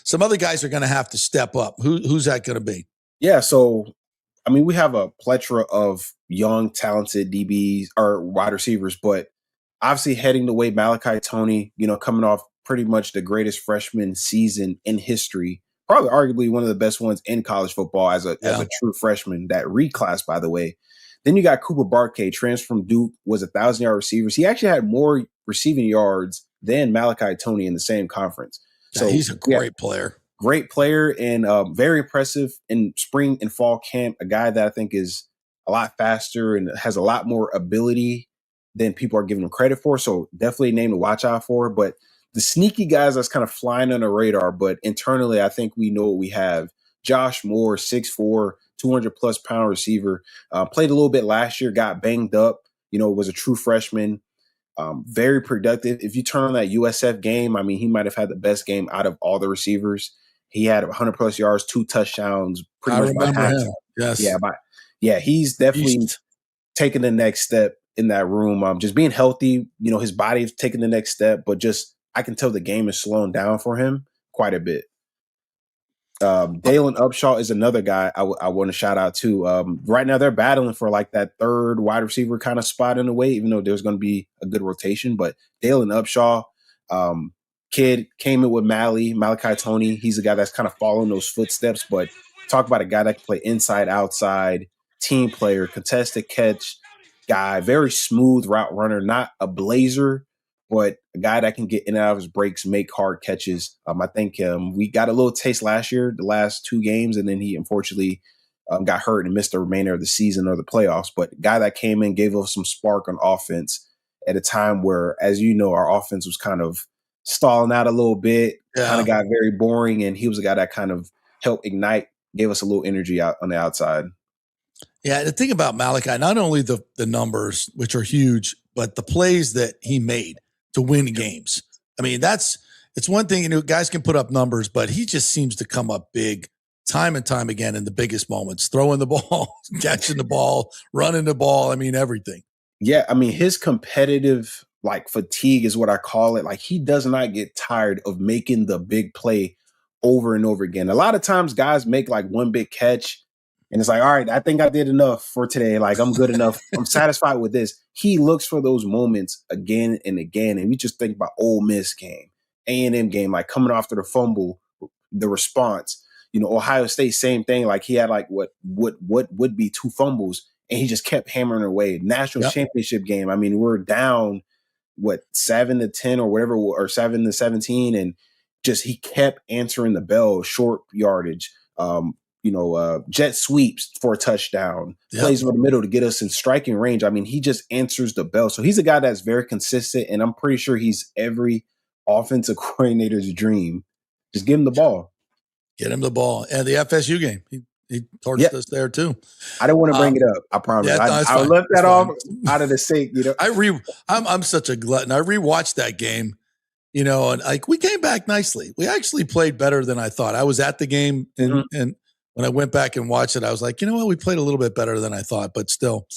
some other guys are going to have to step up. Who's that going to be? Yeah, so I mean, we have a plethora of young, talented DBs or wide receivers, but obviously heading the way Malachi Toney, coming off pretty much the greatest freshman season in history. Probably arguably one of the best ones in college football as a true freshman. That reclass, by the way. Then you got Cooper Barkay, transfer from Duke, was 1,000-yard receiver. He actually had more receiving yards than Malachi Tony in the same conference. So he's a great player. Great player and very impressive in spring and fall camp. A guy that I think is a lot faster and has a lot more ability than people are giving him credit for. So definitely a name to watch out for. But the sneaky guys that's kind of flying on the radar, but internally, I think we know what we have. Josh Moore, 6'4", 200-plus pound receiver. Played a little bit last year, got banged up, was a true freshman. Very productive. If you turn on that USF game, I mean, he might have had the best game out of all the receivers. He had 100-plus yards, 2 touchdowns. I remember him. Yes. Yeah, he's definitely taking the next step in that room. Just being healthy, his body is taking the next step, but just I can tell the game is slowing down for him quite a bit. Dalen Upshaw is another guy I want to shout out to. Right now they're battling for like that third wide receiver kind of spot in a way, even though there's going to be a good rotation. But Dalen Upshaw, kid came in with Malachi Tony. He's a guy that's kind of following those footsteps. But talk about a guy that can play inside, outside, team player, contested catch guy, very smooth route runner, not a blazer, but a guy that can get in and out of his breaks, make hard catches. I think we got a little taste last year, the last 2 games, and then he unfortunately got hurt and missed the remainder of the season or the playoffs. But a guy that came in, gave us some spark on offense at a time where, as you know, our offense was kind of stalling out a little bit, kind of got very boring, and he was a guy that kind of helped ignite, gave us a little energy out on the outside. Yeah, the thing about Malachi, not only the numbers, which are huge, but the plays that he made to win games. I mean, it's one thing, guys can put up numbers, but he just seems to come up big time and time again in the biggest moments, throwing the ball, catching the ball, running the ball. I mean, everything. Yeah, I mean, his competitive fatigue is what I call it. Like, he does not get tired of making the big play over and over again. A lot of times guys make like one big catch and it's like, all right, I think I did enough for today. Like, I'm good enough. I'm satisfied with this. He looks for those moments again and again. And we just think about Ole Miss game, A&M game, like coming after the fumble, the response. Ohio State, same thing. Like, he had like what would be 2 fumbles, and he just kept hammering away. National championship game. I mean, we're down 7-10 or whatever, or 7-17, and just he kept answering the bell, short yardage. Jet sweeps for a touchdown, plays over the middle to get us in striking range. I mean, he just answers the bell. So he's a guy that's very consistent, and I'm pretty sure he's every offensive coordinator's dream. Just give him the ball. Get him the ball. And the FSU game, he torched us there too. I didn't want to bring it up. I promise. Yeah, I left that off out of the sink. I'm such a glutton. I rewatched that game. And like we came back nicely. We actually played better than I thought. I was at the game, and when I went back and watched it, I was like, you know what? We played a little bit better than I thought, but still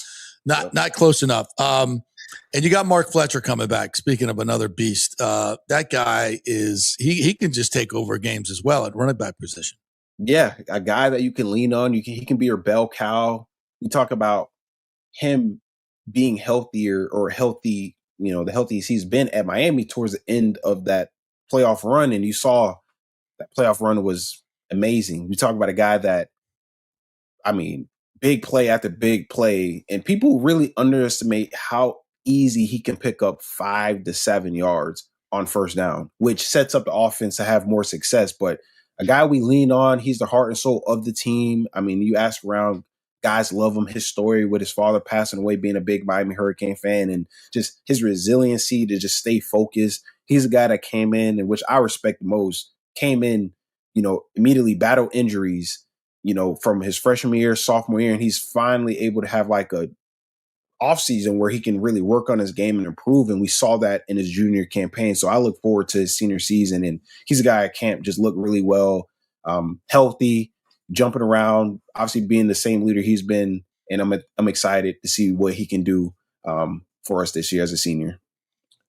not close enough. And you got Mark Fletcher coming back. Speaking of another beast, that guy he can just take over games as well at running back position. Yeah, a guy that you can lean on. He can be your bell cow. We talk about him being healthier or healthy, the healthiest he's been at Miami towards the end of that playoff run. And you saw that playoff run was amazing. We talk about a guy that, I mean, big play after big play, and people really underestimate how easy he can pick up 5 to 7 yards on first down, which sets up the offense to have more success. But a guy we lean on, he's the heart and soul of the team. I mean, you ask around, guys love him. His story with his father passing away, being a big Miami Hurricane fan, and just his resiliency to just stay focused. He's a guy that came in, and which I respect the most, came in, immediately battled injuries, from his freshman year, sophomore year, and he's finally able to have like a offseason where he can really work on his game and improve. And we saw that in his junior campaign. So I look forward to his senior season. And he's a guy at camp just looked really well, healthy, jumping around, obviously being the same leader he's been. And I'm excited to see what he can do for us this year as a senior.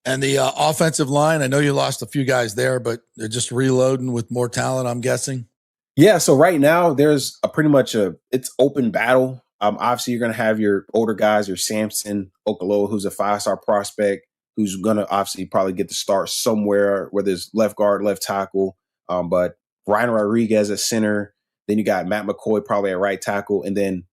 And the offensive line, I know you lost a few guys there, but they're just reloading with more talent, I'm guessing. Yeah, so right now there's it's open battle. Obviously, you're going to have your older guys, your Samson Okolo, who's a 5-star prospect. who's going to obviously probably get the start somewhere, whether it's left guard, left tackle. But Ryan Rodriguez at center. Then you got Matt McCoy probably at right tackle. And then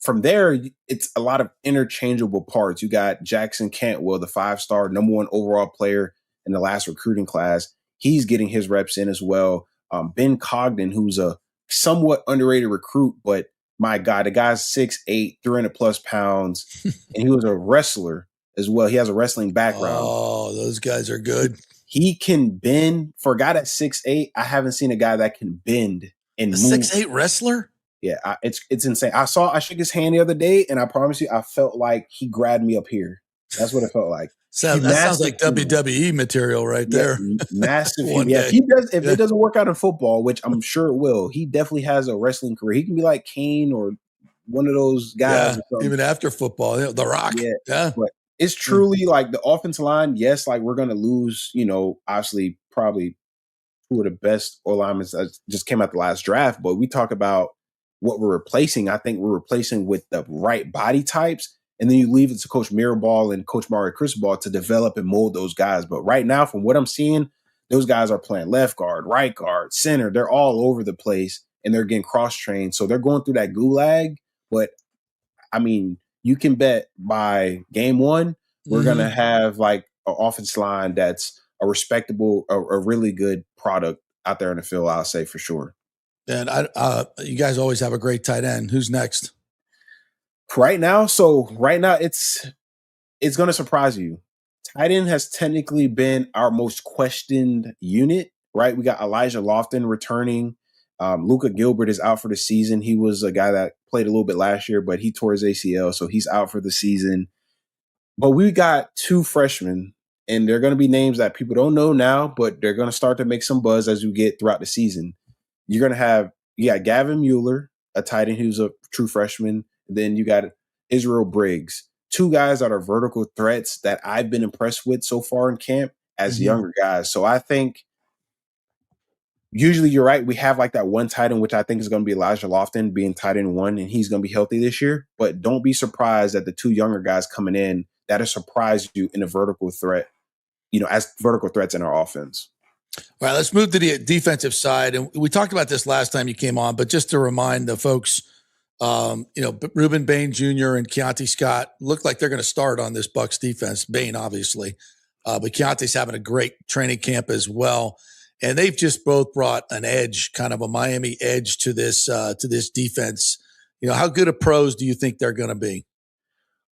from there, it's a lot of interchangeable parts. You got Jackson Cantwell, the 5-star number 1 overall player in the last recruiting class. He's getting his reps in as well. Ben Cogden, who's a somewhat underrated recruit, but my God, the guy's 6'8", 300+ pounds, and he was a wrestler as well. He has a wrestling background. Oh, those guys are good. He can bend. For a guy that's 6'8", I haven't seen a guy that can bend and move. 6'8" wrestler? Yeah, it's insane. I shook his hand the other day, and I promise you, I felt like he grabbed me up here. That's what it felt like. That sounds like WWE material right there. Massive. If it doesn't work out in football, which I'm sure it will, he definitely has a wrestling career. He can be like Kane or one of those guys. Yeah, even after football, The Rock. Yeah. But it's truly like the offensive line. Yes, like we're going to lose, obviously probably two of the best O-linemen that just came out the last draft. But we talk about what we're replacing. I think we're replacing with the right body types. And then you leave it to Coach Mirabal and Coach Mario Cristobal to develop and mold those guys. But right now, from what I'm seeing, those guys are playing left guard, right guard, center. They're all over the place, and they're getting cross-trained. So they're going through that gulag. But, I mean, you can bet by game one, we're going to have, like, an offense line that's a respectable, a really good product out there in the field, I'll say for sure. And you guys always have a great tight end. Who's next? Right now, it's going to surprise you. Tight end has technically been our most questioned unit, right? We got Elijah Lofton returning. Luka Gilbert is out for the season. He was a guy that played a little bit last year, but he tore his ACL, so he's out for the season. But we got two freshmen, and they're going to be names that people don't know now, but they're going to start to make some buzz as we get throughout the season. You're going to have Gavin Mueller, a tight end who's a true freshman. Then you got Israel Briggs, two guys that are vertical threats that I've been impressed with so far in camp as younger guys. So I think usually you're right. We have like that one tight end, which I think is going to be Elijah Lofton being tight end one, and he's going to be healthy this year. But don't be surprised that the two younger guys coming in that have surprised you in a vertical threat, as vertical threats in our offense. All right, let's move to the defensive side. And we talked about this last time you came on, but just to remind the folks, Reuben Bain Jr. and Keontae Scott look like they're going to start on this Bucs defense. Bain, obviously, but Keontae's having a great training camp as well. And they've just both brought an edge, kind of a Miami edge to this defense. How good of pros do you think they're going to be?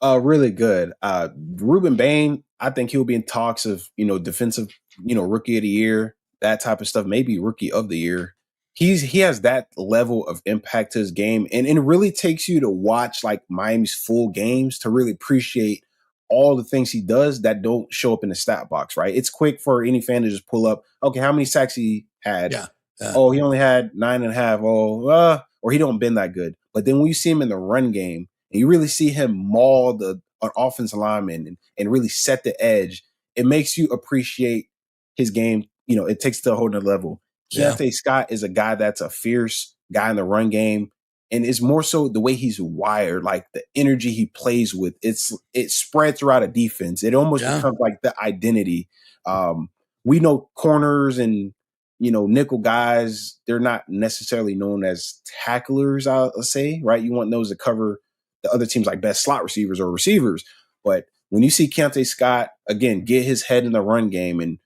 Really good. Reuben Bain, I think he'll be in talks of, defensive, rookie of the year, that type of stuff, maybe rookie of the year. He has that level of impact to his game. And it really takes you to watch like Miami's full games to really appreciate all the things he does that don't show up in the stat box, right? It's quick for any fan to just pull up, okay, how many sacks he had? Yeah. Oh, he only had 9.5. Oh, or he don't bend that good. But then when you see him in the run game and you really see him maul an offensive lineman and really set the edge, it makes you appreciate his game. It takes it to a whole nother level. Keontae Scott is a guy that's a fierce guy in the run game. And it's more so the way he's wired, like the energy he plays with. It spread throughout a defense. It almost becomes like the identity. We know corners and, nickel guys, they're not necessarily known as tacklers, I'll say, right? You want those to cover the other teams like best slot receivers or receivers. But when you see Keontae Scott, again, get his head in the run game and,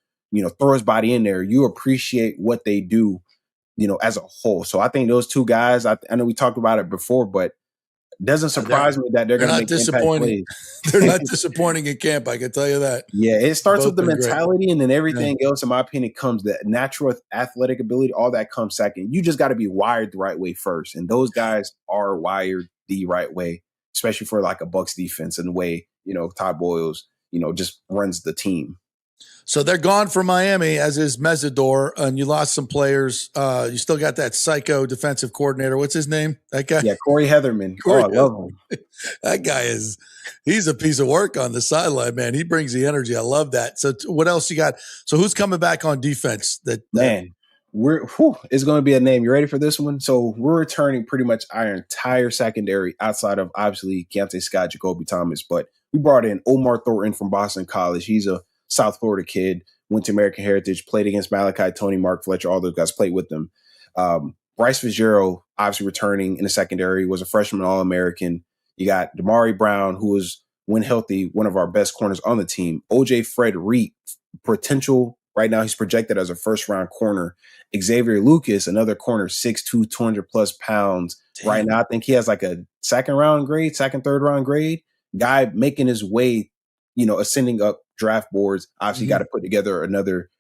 throw his body in there, you appreciate what they do, as a whole. So I think those two guys, I know we talked about it before, but it doesn't surprise me that they're going to make disappointing. They're not disappointing in camp, I can tell you that. Yeah, it starts with the mentality, and then everything else, in my opinion, comes the natural athletic ability. All that comes second. You just got to be wired the right way first, and those guys are wired the right way, especially for like a Bucs defense and the way Todd Boyles just runs the team. So they're gone from Miami, as is Mesidor, and you lost some players. You still got that psycho defensive coordinator. What's his name? That guy? Yeah, Corey Heatherman. I love him. That guy he's a piece of work on the sideline, man. He brings the energy. I love that. So what else you got? So who's coming back on defense? Man, it's going to be a name. You ready for this one? So we're returning pretty much our entire secondary outside of, obviously, Keontae Scott, Jacoby Thomas, but We brought in Omar Thornton from Boston College. He's a South Florida kid, went to American Heritage, played against Malachi, Tony, Mark Fletcher, all those guys played with them. Bryce Fitzgerald, obviously returning in the secondary, was a freshman All-American. You got Damari Brown, who was, when healthy, one of our best corners on the team. OJ Frederick, potential, right now he's projected as a first-round corner. Xavier Lucas, another corner, 6'2", 200-plus pounds. Damn. Right now, I think he has like a third round grade. Guy making his way, ascending up draft boards. Obviously, got to put together another,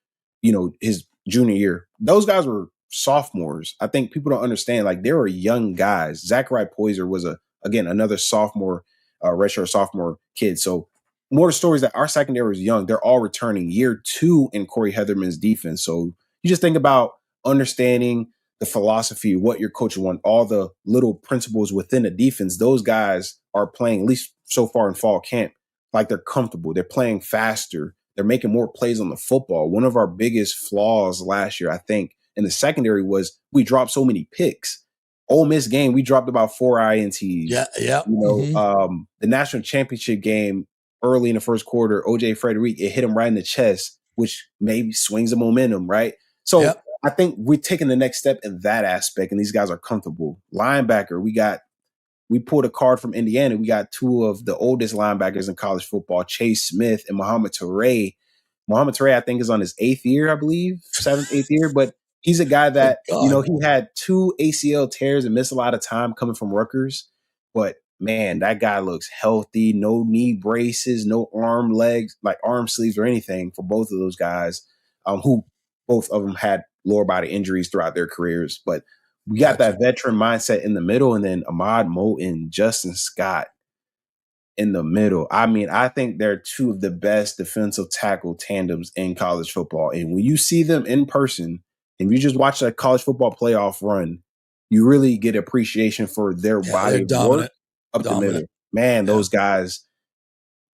his junior year. Those guys were sophomores. I think people don't understand, like, they were young guys. Zachary Poyser was another sophomore, redshirt sophomore kid. So more stories that our secondary is young. They're all returning year 2 in Corey Heatherman's defense. So you just think about understanding the philosophy, what your coach wants, all the little principles within the defense. Those guys are playing, at least so far in fall camp, like they're comfortable. They're playing faster. They're making more plays on the football. One of our biggest flaws last year, I think, in the secondary was we dropped so many picks. Ole Miss game, we dropped about 4 INTs. Yeah. The national championship game early in the first quarter, OJ Frederick, it hit him right in the chest, which maybe swings the momentum, right? So I think we're taking the next step in that aspect, and these guys are comfortable. Linebacker, we pulled a card from Indiana. We got 2 of the oldest linebackers in college football, Chase Smith and Muhammad Toure. Muhammad Toure, I think, is on his 8th year, I believe, 7th, 8th year, but he's a guy that, he had 2 ACL tears and missed a lot of time coming from Rutgers. But, man, that guy looks healthy. No knee braces, no arm sleeves or anything for both of those guys, who both of them had lower body injuries throughout their careers. But we got that veteran mindset in the middle, and then Ahmad Moten, Justin Scott in the middle. I mean, I think they're 2 of the best defensive tackle tandems in college football. And when you see them in person, and you just watch a college football playoff run, you really get appreciation for their body of work up the middle. Man, those guys.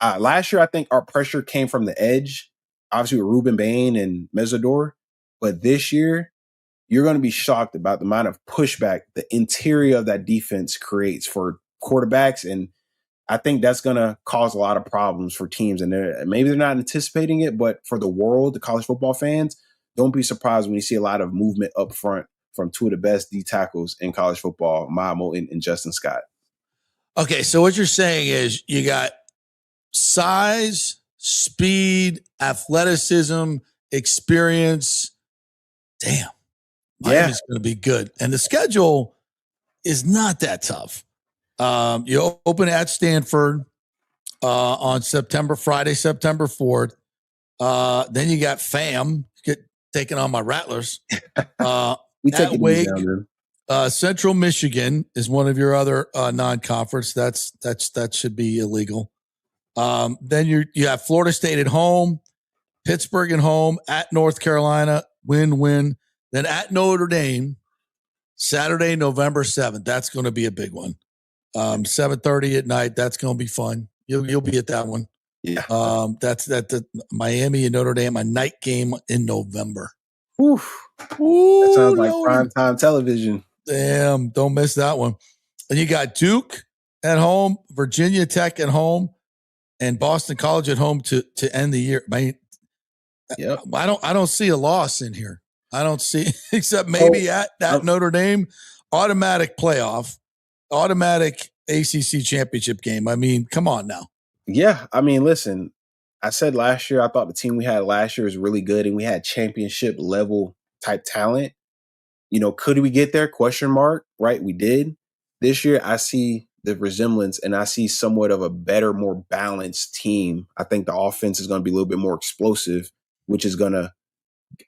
Last year, I think our pressure came from the edge, obviously with Ruben Bain and Mesidor. But this year, you're going to be shocked about the amount of pushback the interior of that defense creates for quarterbacks. And I think that's going to cause a lot of problems for teams. And maybe they're not anticipating it, but for the world, the college football fans, don't be surprised when you see a lot of movement up front from 2 of the best D tackles in college football, Ahmad Moten and Justin Scott. Okay, so what you're saying is you got size, speed, athleticism, experience. Damn. Miami's going to be good. And the schedule is not that tough. You open at Stanford on Friday, September 4th. Then you got FAM taking on my Rattlers. We take at Wake. Central Michigan is one of your other non-conference. That should be illegal. Then you have Florida State at home, Pittsburgh at home, at North Carolina, win. Then at Notre Dame, Saturday, November 7th. That's going to be a big one. 7:30 at night. That's going to be fun. You'll be at that one. Yeah. That's the Miami and Notre Dame, a night game in November. Oof. That sounds like primetime television. Damn, don't miss that one. And you got Duke at home, Virginia Tech at home, and Boston College at home to end the year. I don't see a loss in here. I don't see, except maybe at Notre Dame, automatic playoff, automatic ACC championship game. I mean, come on now. Yeah, I mean, listen, I said last year, I thought the team we had last year was really good, and we had championship level type talent. Could we get there? Question mark, right? We did. This year, I see the resemblance, and I see somewhat of a better, more balanced team. I think the offense is going to be a little bit more explosive, which is going to,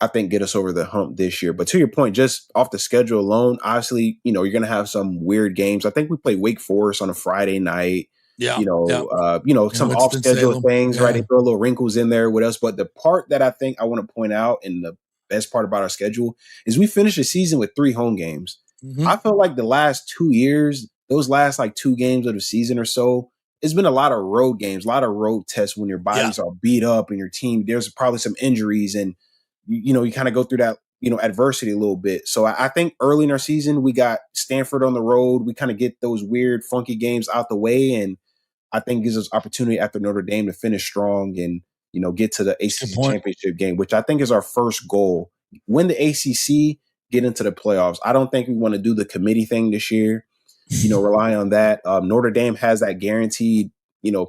I think, get us over the hump this year. But to your point, just off the schedule alone, obviously, you're going to have some weird games. I think we play Wake Forest on a Friday night. Some off schedule things, right? They throw little wrinkles in there. What else? But the part that I think I want to point out, and the best part about our schedule, is we finished the season with 3 home games. Mm-hmm. I feel like the last 2 years, those last 2 games of the season or so, it's been a lot of road games, a lot of road tests when your bodies are beat up and your team, there's probably some injuries, and you kind of go through that, adversity a little bit. So I think early in our season, we got Stanford on the road. We kind of get those weird, funky games out the way, and I think gives us opportunity after Notre Dame to finish strong and, get to the ACC championship game, which I think is our first goal. Win the ACC, get into the playoffs. I don't think we want to do the committee thing this year, rely on that. Notre Dame has that guaranteed,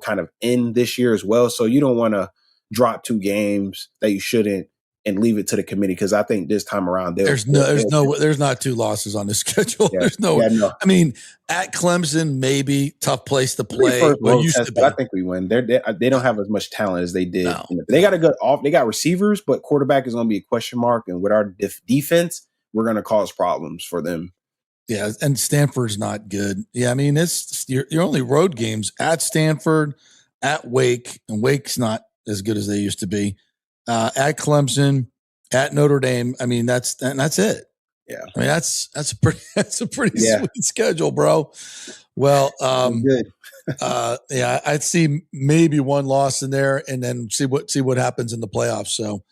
kind of end this year as well. So you don't want to drop 2 games that you shouldn't and leave it to the committee, because I think this time around there's not 2 losses on the schedule. Yeah. There's no. I mean, at Clemson, maybe tough place to play. I think we win. They don't have as much talent as they did. No. They got they got receivers, but quarterback is going to be a question mark. And with our defense, we're going to cause problems for them. Yeah, and Stanford's not good. Yeah, I mean, it's your only road games at Stanford, at Wake, and Wake's not as good as they used to be. At Clemson, at Notre Dame. I mean, that's it. Yeah. I mean, that's a pretty sweet schedule, bro. Well, good. I'd see maybe 1 loss in there, and then see what happens in the playoffs. So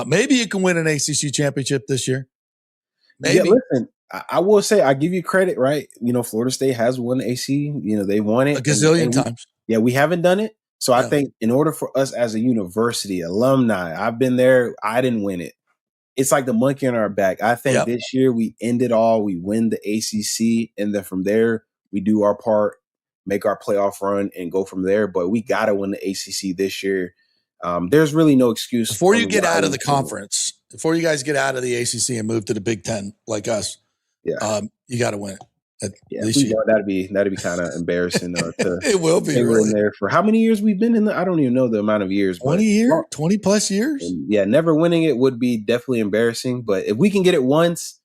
maybe you can win an ACC championship this year. Maybe. Yeah, listen, I will say I give you credit, right? Florida State has won the AC. They won it a gazillion times. Yeah, we haven't done it. So I think in order for us as a university alumni, I've been there, I didn't win it. It's like the monkey on our back. I think this year we end it all. We win the ACC, and then from there we do our part, make our playoff run, and go from there. But we got to win the ACC this year. There's really no excuse. Before you get out of the conference, before you guys get out of the ACC and move to the Big Ten like us, you got to win it. That'd be kind of embarrassing. It will be. Really. In there for how many years we've been in I don't even know the amount of years. 20 plus years. Never winning it would be definitely embarrassing. But if we can get it once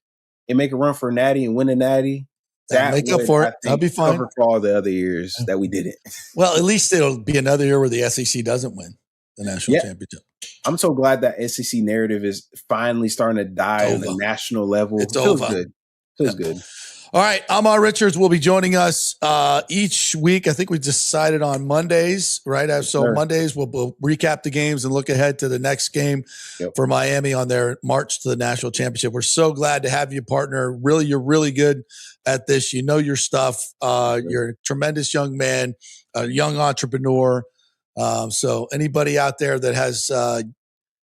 and make a run for a natty and win a natty, that make up for it. That'll be fine. Cover for all the other years that we didn't. Well, at least it'll be another year where the SEC doesn't win the national championship. I'm so glad that SEC narrative is finally starting to die on the national level. It feels good. Feels good. All right, Ahmmon Richards will be joining us each week. I think we decided on Mondays, right? So Mondays we'll recap the games and look ahead to the next game for Miami on their march to the national championship. We're so glad to have you, partner. Really, you're really good at this. You know your stuff. You're a tremendous young man, a young entrepreneur. So anybody out there that has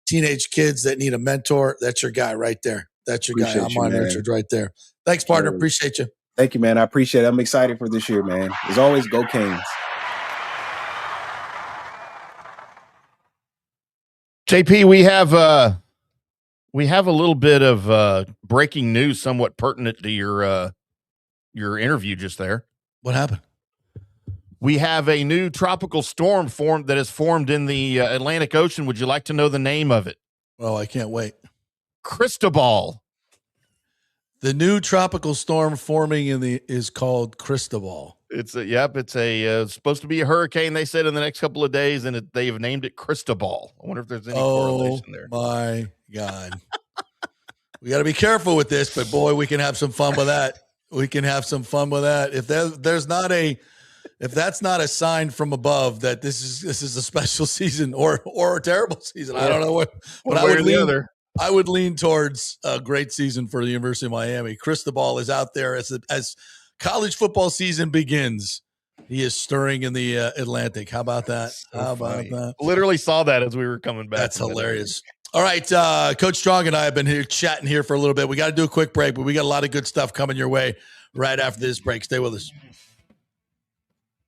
teenage kids that need a mentor, that's your guy right there. That's your guy, Ahmmon Richards, right there. Thanks, partner. Appreciate you. Thank you, man. I appreciate it. I'm excited for this year, man. As always, go Canes. JP, we have a little bit of breaking news, somewhat pertinent to your interview just there. What happened? We have a new tropical storm that has formed in the Atlantic Ocean. Would you like to know the name of it? Oh, I can't wait. Cristobal. The new tropical storm forming is called Cristobal. It's supposed to be a hurricane, they said, in the next couple of days, and they have named it Cristobal. I wonder if there's any correlation there. Oh my God. We got to be careful with this, but boy, we can have some fun with that. If that's not a sign from above that this is a special season or a terrible season, I don't know what I would lean towards a great season for the University of Miami. Cristobal is out there as college football season begins. He is stirring in the Atlantic. How about that? That? Literally saw that as we were coming back. That's hilarious. All right, Coach Strong and I have been here chatting here for a little bit. We got to do a quick break, but we got a lot of good stuff coming your way right after this break. Stay with us.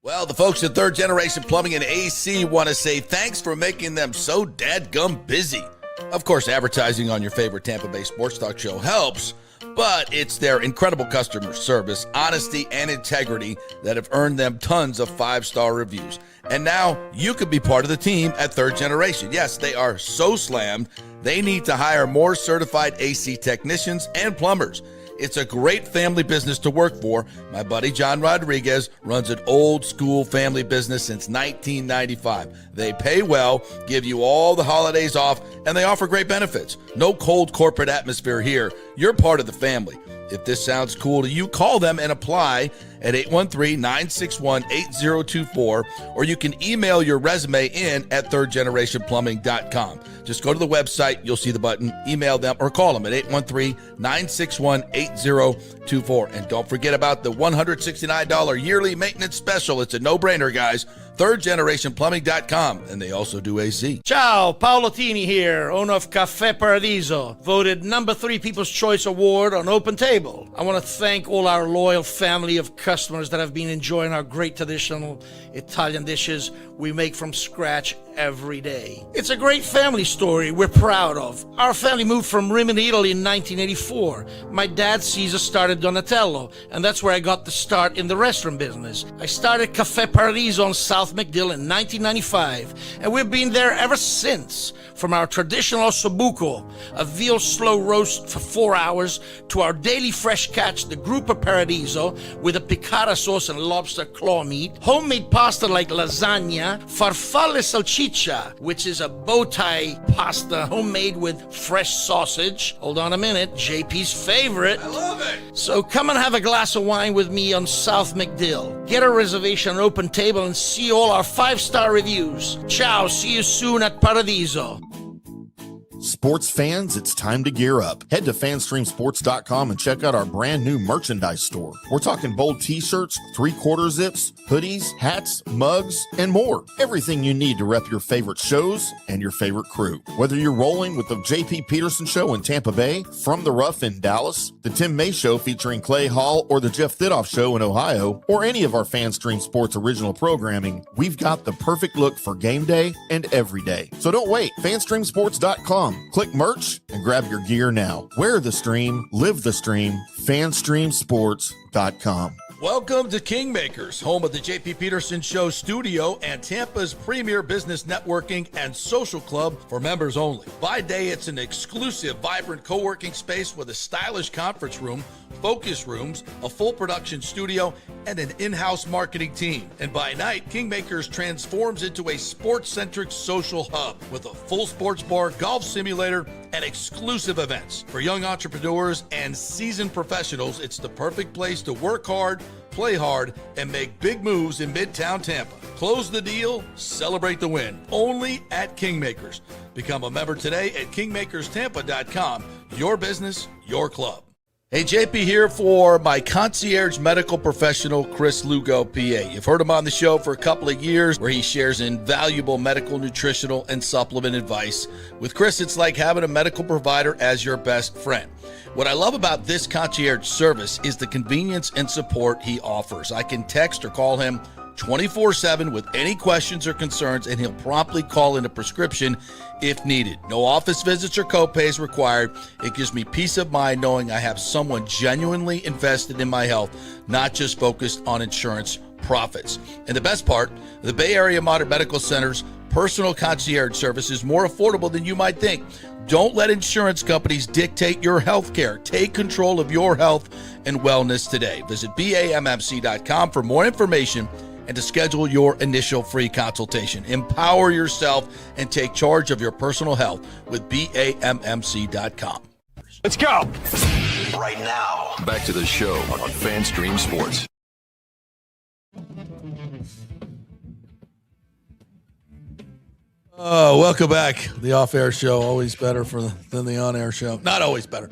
Well, the folks at Third Generation Plumbing and AC want to say thanks for making them so dadgum busy. Of course, advertising on your favorite Tampa Bay sports talk show helps, but it's their incredible customer service, honesty, and integrity that have earned them tons of 5-star reviews. And now you could be part of the team at Third Generation. Yes, they are so slammed, they need to hire more certified AC technicians and plumbers. It's a great family business to work for. My buddy John Rodriguez runs an old school family business since 1995. They pay well, give you all the holidays off, and they offer great benefits. No cold corporate atmosphere here. You're part of the family. If this sounds cool to you, call them and apply at 813-961-8024, or you can email your resume in at thirdgenerationplumbing.com. Just go to the website, you'll see the button, email them, or call them at 813-961-8024. And don't forget about the $169 yearly maintenance special. It's a no-brainer, guys. thirdgenerationplumbing.com, and they also do AC. Ciao, Paolo Tini here, owner of Caffè Paradiso, voted number 3 People's Choice Award on Open Table. I want to thank all our loyal family of customers that have been enjoying our great traditional Italian dishes we make from scratch every day. It's a great family story we're proud of. Our family moved from Rimini, Italy in 1984. My dad, Caesar, started Donatello, and that's where I got the start in the restaurant business. I started Caffè Paradiso on South McDill in 1995, and we've been there ever since. From our traditional ossobuco, a veal slow roast for 4 hours, to our daily fresh catch, the Gruppo Paradiso, with a piccata sauce and lobster claw meat, homemade pasta like lasagna, farfalle salchicha, which is a bow tie pasta homemade with fresh sausage. Hold on a minute, JP's favorite. I love it. So come and have a glass of wine with me on South McDill. Get a reservation on Open Table and see all our 5-star reviews. Ciao, see you soon at Paradiso. Sports fans, it's time to gear up. Head to fanstreamsports.com and check out our brand new merchandise store. We're talking bold t-shirts, 3/4 zips, hoodies, hats, mugs, and more. Everything you need to rep your favorite shows and your favorite crew. Whether you're rolling with the JP Peterson Show in Tampa Bay, From the Rough in Dallas, the Tim May Show featuring Clay Hall, or the Jeff Thidoff Show in Ohio, or any of our FanStream Sports original programming, we've got the perfect look for game day and every day. So don't wait. fanstreamsports.com. Click merch and grab your gear now. Wear the stream, live the stream, fanstreamsports.com. Welcome to Kingmakers, home of the JP Peterson Show studio and Tampa's premier business networking and social club for members only. By day, it's an exclusive, vibrant co-working space with a stylish conference room, focus rooms, a full production studio, and an in-house marketing team. And by night, Kingmakers transforms into a sports-centric social hub with a full sports bar, golf simulator, and exclusive events. For young entrepreneurs and seasoned professionals, it's the perfect place to work hard, play hard, and make big moves in Midtown Tampa. Close the deal, celebrate the win. Only at Kingmakers. Become a member today at kingmakerstampa.com. Your business, your club. Hey, JP here for my concierge medical professional, Chris Lugo, PA. You've heard him on the show for a couple of years where he shares invaluable medical, nutritional, and supplement advice. With Chris, it's like having a medical provider as your best friend. What I love about this concierge service is the convenience and support he offers. I can text or call him 24/7 with any questions or concerns, and he'll promptly call in a prescription if needed. No office visits or copays required. It gives me peace of mind knowing I have someone genuinely invested in my health, not just focused on insurance profits. And the best part, the Bay Area Modern Medical Center's personal concierge service is more affordable than you might think. Don't let insurance companies dictate your health care. Take control of your health and wellness today. Visit BAMMC.com for more information and to schedule your initial free consultation. Empower yourself and take charge of your personal health with BAMMC.com. Let's go. Right now, back to the show on FanStream Sports. Welcome back. The off-air show, always better than the on-air show. Not always better.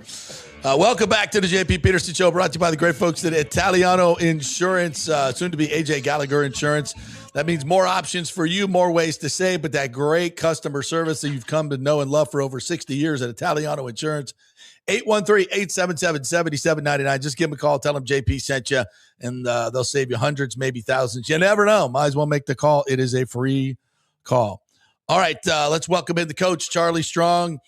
Welcome back to the JP Peterson Show, brought to you by the great folks at Italiano Insurance, soon to be AJ Gallagher Insurance. That means more options for you, more ways to save, but that great customer service that you've come to know and love for over 60 years at Italiano Insurance. 813-877-7799. Just give them a call. Tell them JP sent you, and they'll save you hundreds, maybe thousands. You never know. Might as well make the call. It is a free call. All right, let's welcome in the coach, Charlie Strong,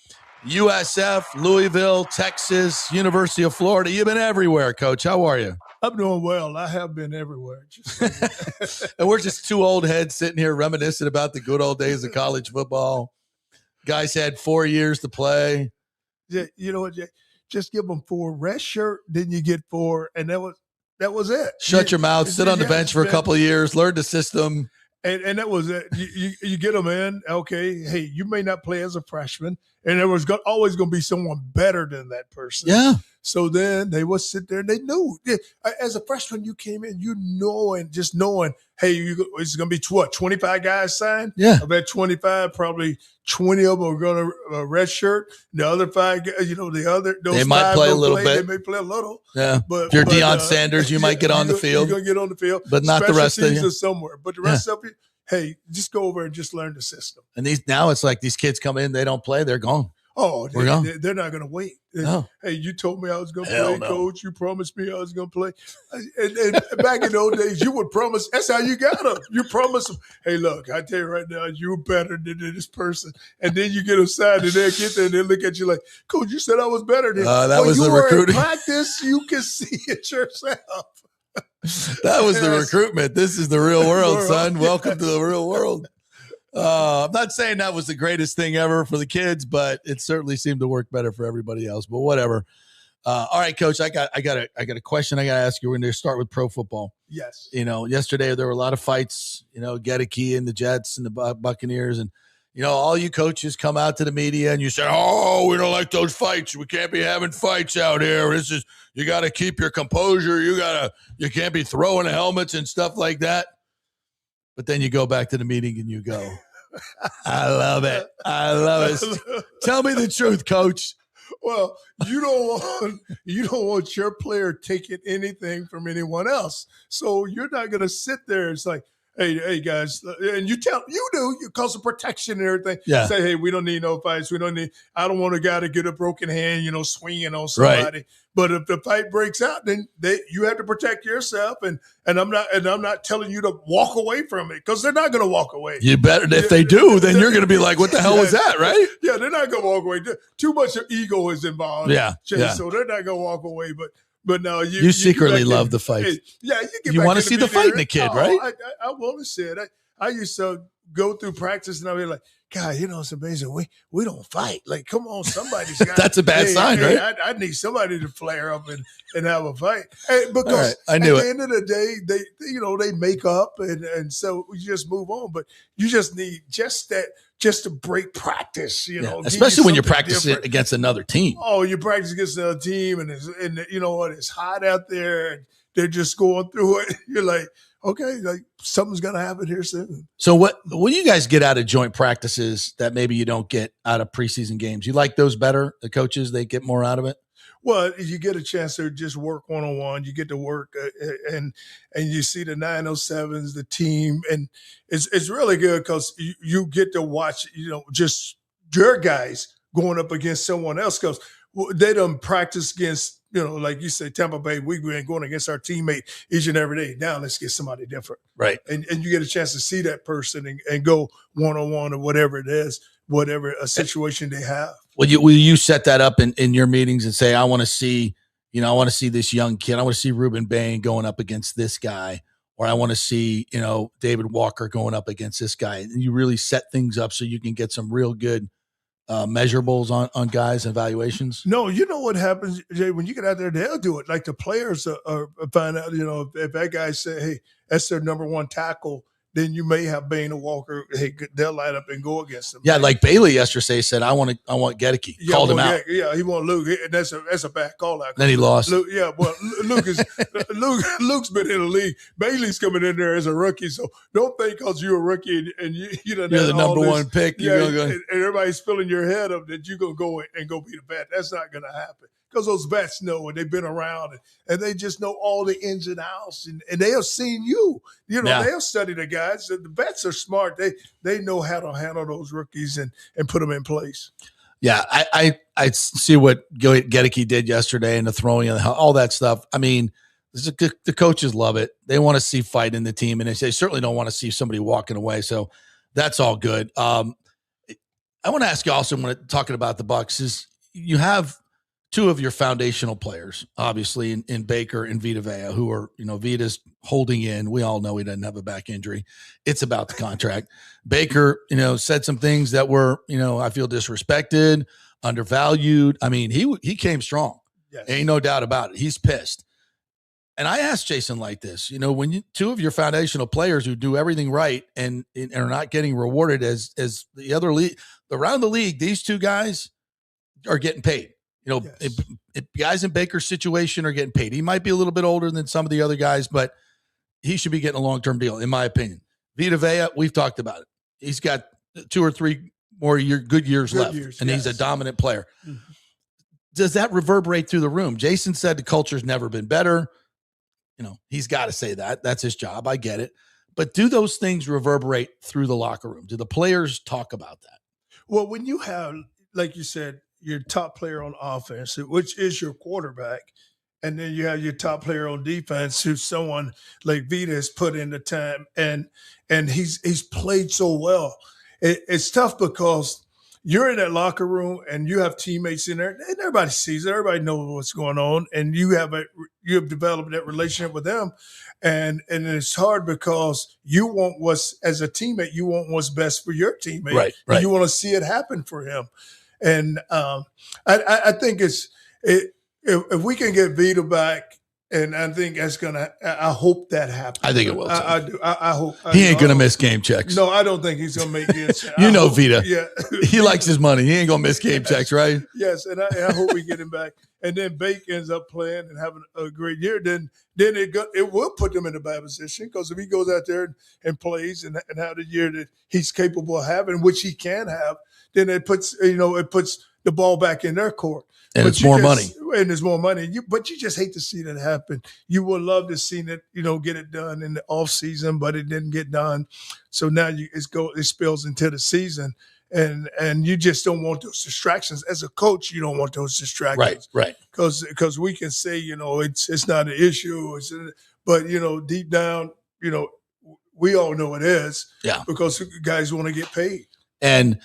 USF, Louisville, Texas, University of Florida. You've been everywhere, Coach. How are you? I'm doing well. I have been everywhere. And we're just two old heads sitting here reminiscing about the good old days of college football. Guys had 4 years to play. Yeah, you know what? Just give them 4 red shirt, then you get 4, and that was it. Shut your mouth. Sit on the bench for a couple of years. Learn the system. And that was it. You get them in. Okay, hey, you may not play as a freshman, and there was always going to be someone better than that person. Yeah. So then they would sit there and they knew. As a freshman, you came in, knowing, hey, it's going to be 25 guys signed? Yeah. I bet 25, probably 20 of them are going to redshirt. The other 5 guys, they might play a little bit. They may play a little. Yeah. But if you're Deion Sanders, you might get on the field. You're going to get on the field. But not the rest of you. Somewhere. But the rest of you, hey, just go over and just learn the system. And now it's like these kids come in, they don't play, they're gone. Oh, We're gone. They're not going to wait. No. Hey, you told me I was going to Hell play, no. Coach. You promised me I was going to play. And back in those days, you would promise. That's how you got them. You promise them, hey, look, I tell you right now, you're better than this person. And then you get them signed, and they'll get there, and they'll look at you like, Coach, you said I was better than that was the recruiting. In practice, you can see it yourself. That was the recruitment. This is the real world, son. Welcome to the real world. I'm not saying that was the greatest thing ever for the kids, but it certainly seemed to work better for everybody else. But whatever. All right, Coach, I got a question I got to ask you. We're going to start with pro football. Yes. Yesterday there were a lot of fights. Gedeke and the Jets and the Buccaneers, and all you coaches come out to the media and you say, "Oh, we don't like those fights. We can't be having fights out here. You got to keep your composure. You can't be throwing helmets and stuff like that." But then you go back to the meeting and you go, I love it. I love it. Tell me the truth, Coach. Well, you don't want your player taking anything from anyone else. So you're not going to sit there. It's like, hey guys, and you cause of protection and everything. Yeah. Say, hey, we don't need no fights. I don't want a guy to get a broken hand, swinging on somebody. Right. But if the fight breaks out, then you have to protect yourself. And I'm not telling you to walk away from it, because they're not going to walk away. You better. If they do, then you're going to be like, what the hell was that, right? Yeah, they're not going to walk away. Too much of ego is involved. Yeah. So they're not going to walk away. But no, you secretly love the fight. You want to see the fight in the kid, right? I want to see it. I used to go through practice and I'd be like, God, it's amazing. We don't fight. Like, come on, somebody's got. That's a bad sign, right? I need somebody to flare up and have a fight. Because I knew at the end of the day, they make up and so you just move on. But you just need just to break practice, especially when you're practicing against another team. Oh, you practice against another team, and it's hot out there, and they're just going through it. You're like, okay, like something's gonna happen here soon. So what you guys get out of joint practices that maybe you don't get out of preseason games? You like those better? The coaches, they get more out of it? Well, you get a chance to just work one-on-one. You get to work and you see the 907s, the team, and it's really good because you get to watch, just your guys going up against someone else, because they don't practice against, like you say, Tampa Bay, we've been going against our teammate each and every day. Now let's get somebody different. Right. And you get a chance to see that person and go one-on-one or whatever it is, whatever a situation they have. Will you set that up in your meetings and say, I want to see this young kid. I want to see Ruben Bain going up against this guy, or I want to see, David Walker going up against this guy. And you really set things up so you can get some real good measurables on guys and evaluations? No, you know what happens, Jay, when you get out there, they'll do it. Like the players are find out, if that guy say, hey, that's their number one tackle, then you may have Bain or Walker. Hey, they'll line up and go against them. Yeah, like Bailey yesterday said, I want Gedeke. Called him out. Yeah, he want Luke. That's a bad call out. Then he lost. Luke, Luke's been in the league. Bailey's coming in there as a rookie, so don't think because you're a rookie and you're the number one pick. And everybody's filling your head up that you're gonna go and go be the vet. That's not gonna happen. Because those vets know, and they've been around, and they just know all the ins and outs, and they have seen you. They have studied the guys. The vets are smart. They know how to handle those rookies and put them in place. Yeah, I see what Gedeke did yesterday and the throwing and all that stuff. I mean, the coaches love it. They want to see fight in the team, and they certainly don't want to see somebody walking away. So that's all good. I want to ask you also, when talking about the Bucs, is you have two of your foundational players, obviously, in Baker and Vita Vea, who are, Vita's holding in. We all know he doesn't have a back injury. It's about the contract. Baker, said some things that were, I feel disrespected, undervalued. I mean, he came strong. Yes. Ain't no doubt about it. He's pissed. And I asked Jason like this, when two of your foundational players who do everything right and are not getting rewarded as the other league, around the league, these two guys are getting paid. Guys in Baker's situation are getting paid. He might be a little bit older than some of the other guys, but he should be getting a long-term deal, in my opinion. Vita Vea, we've talked about it. He's got 2 or 3 more good years left, and he's a dominant player. Mm-hmm. Does that reverberate through the room? Jason said the culture's never been better. He's got to say that. That's his job. I get it. But do those things reverberate through the locker room? Do the players talk about that? Well, when you have, like you said, your top player on offense, which is your quarterback, and then you have your top player on defense, who's someone like Vita has put in the time, and he's played so well. It's tough because you're in that locker room and you have teammates in there, and everybody sees it. Everybody knows what's going on, and you have developed that relationship with them, and it's hard because you want as a teammate, you want what's best for your teammate, right? And you want to see it happen for him, and I think if we can get Vita back. And I think that's I hope that happens. I think it will. I do. I hope. He ain't going to miss game checks. No, I don't think he's going to make it. Vita. Yeah. He likes his money. He ain't going to miss game checks, right? Yes, and I hope we get him back. And then Bake ends up playing and having a great year. Then it will put them in a bad position, because if he goes out there and plays and have the year that he's capable of having, which he can have, then it puts the ball back in their court. And it's more money. And there's more money. But you just hate to see that happen. You would love to see it, get it done in the off season, but it didn't get done. So now it spills into the season, and you just don't want those distractions. As a coach, you don't want those distractions. Right. Because we can say, it's not an issue, but deep down, we all know it is. Yeah. Because guys want to get paid. And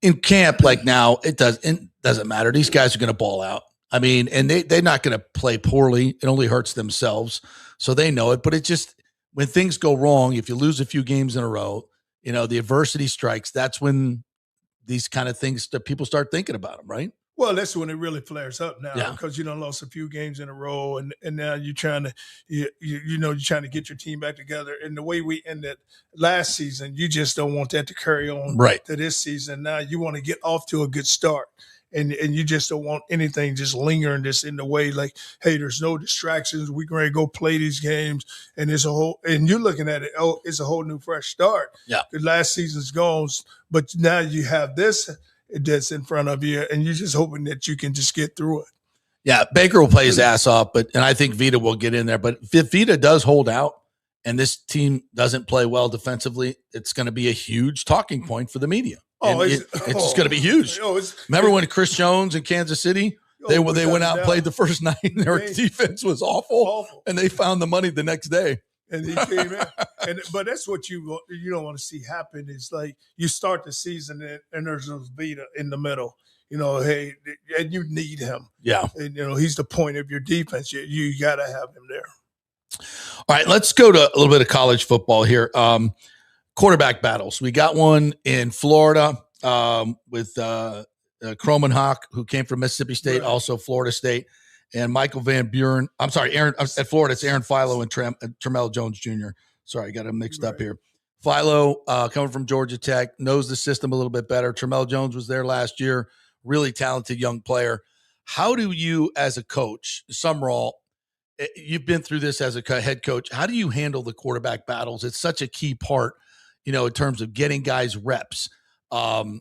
in camp, like now, it doesn't matter. These guys are going to ball out. I mean, and they're not going to play poorly. It only hurts themselves. So they know it. But it just, when things go wrong, if you lose a few games in a row, the adversity strikes. That's when these kind of things that people start thinking about them, right? Well, that's when it really flares up now, because Yeah. Lost a few games in a row, and now you're trying to you're trying to get your team back together. And the way we ended last season, you just don't want that to carry on to this season. Now you want to get off to a good start, and you just don't want anything just lingering just in the way. Like, hey, there's no distractions. We're going to go play these games, and and you're looking at it. Oh, it's a whole new fresh start. Yeah, the last season's gone, but now you have this that's in front of you, and you're just hoping that you can just get through it. Yeah, Baker will play his ass off, and I think Vita will get in there. But if Vita does hold out and this team doesn't play well defensively, it's going to be a huge talking point for the media. It's just going to be huge. Remember when Chris Jones in Kansas City, they went out and played the first night, and their defense was awful, and they found the money the next day. And he came in, but that's what you don't want to see happen. Is like you start the season and there's a Vita in the middle. Hey, and you need him. Yeah, and he's the point of your defense. You got to have him there. All right, let's go to a little bit of college football here. Quarterback battles. We got one in Florida with Croman Hawk, who came from Mississippi State, also Florida State. And Michael Van Buren. I'm sorry, Aaron at Florida. It's Aaron Philo and Tramell Jones Jr. Sorry, I got them mixed up here. Philo, coming from Georgia Tech, knows the system a little bit better. Tramell Jones was there last year. Really talented young player. How do you, as a coach, Sumrall, you've been through this as a head coach. How do you handle the quarterback battles? It's such a key part, in terms of getting guys reps. The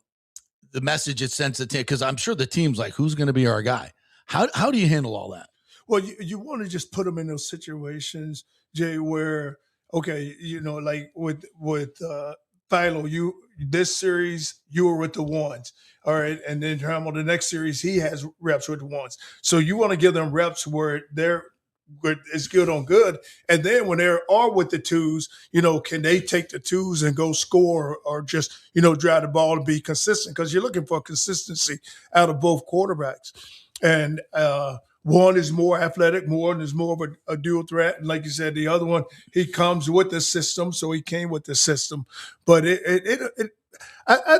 message it sends to the team, because I'm sure the team's like, who's going to be our guy? How do you handle all that? Well, you want to just put them in those situations, Jay, where, okay, like with Philo, this series, you were with the ones. All right. And then Trammell, the next series, he has reps with the ones. So you want to give them reps where it's good on good. And then when they are with the twos, can they take the twos and go score, or just, drive the ball to be consistent? Because you're looking for consistency out of both quarterbacks. And one is more athletic, one is more of a dual threat. And like you said, the other one, he comes with the system, so he came with the system. But I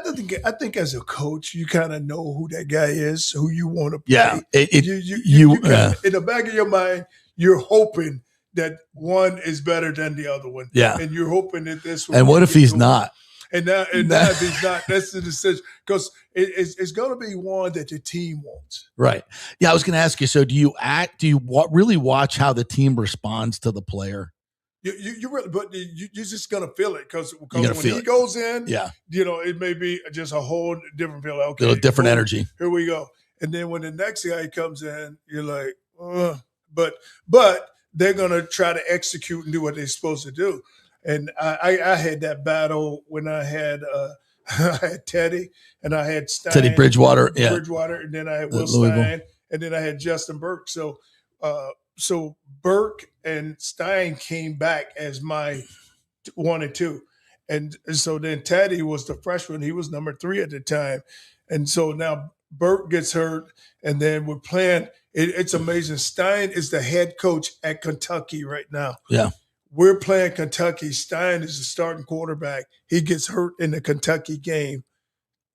think as a coach, you kind of know who that guy is, who you want to play. Yeah, you in the back of your mind, you're hoping that one is better than the other one. Yeah. And you're hoping that this one. And what if he's not? And now if he's not, that's the decision. Because it's going to be one that the team wants. Right. Yeah, I was going to ask you, so do you really watch how the team responds to the player? You really, but you're just gonna feel it because when he goes in, it may be just a whole different feel. Okay, a different energy. Here we go. And then when the next guy comes in, you're like, but they're gonna try to execute and do what they're supposed to do. And I had that battle when I had I had Teddy and I had Stein, Teddy Bridgewater, and then I had Will Stein, and then I had Justin Burke. So Burke and Stein came back as my 1 and 2. And so then Teddy was the freshman. He was number 3 at the time. And so now Burke gets hurt, and then we're playing. It's amazing. Stein is the head coach at Kentucky right now. Yeah. We're playing Kentucky. Stein is the starting quarterback. He gets hurt in the Kentucky game.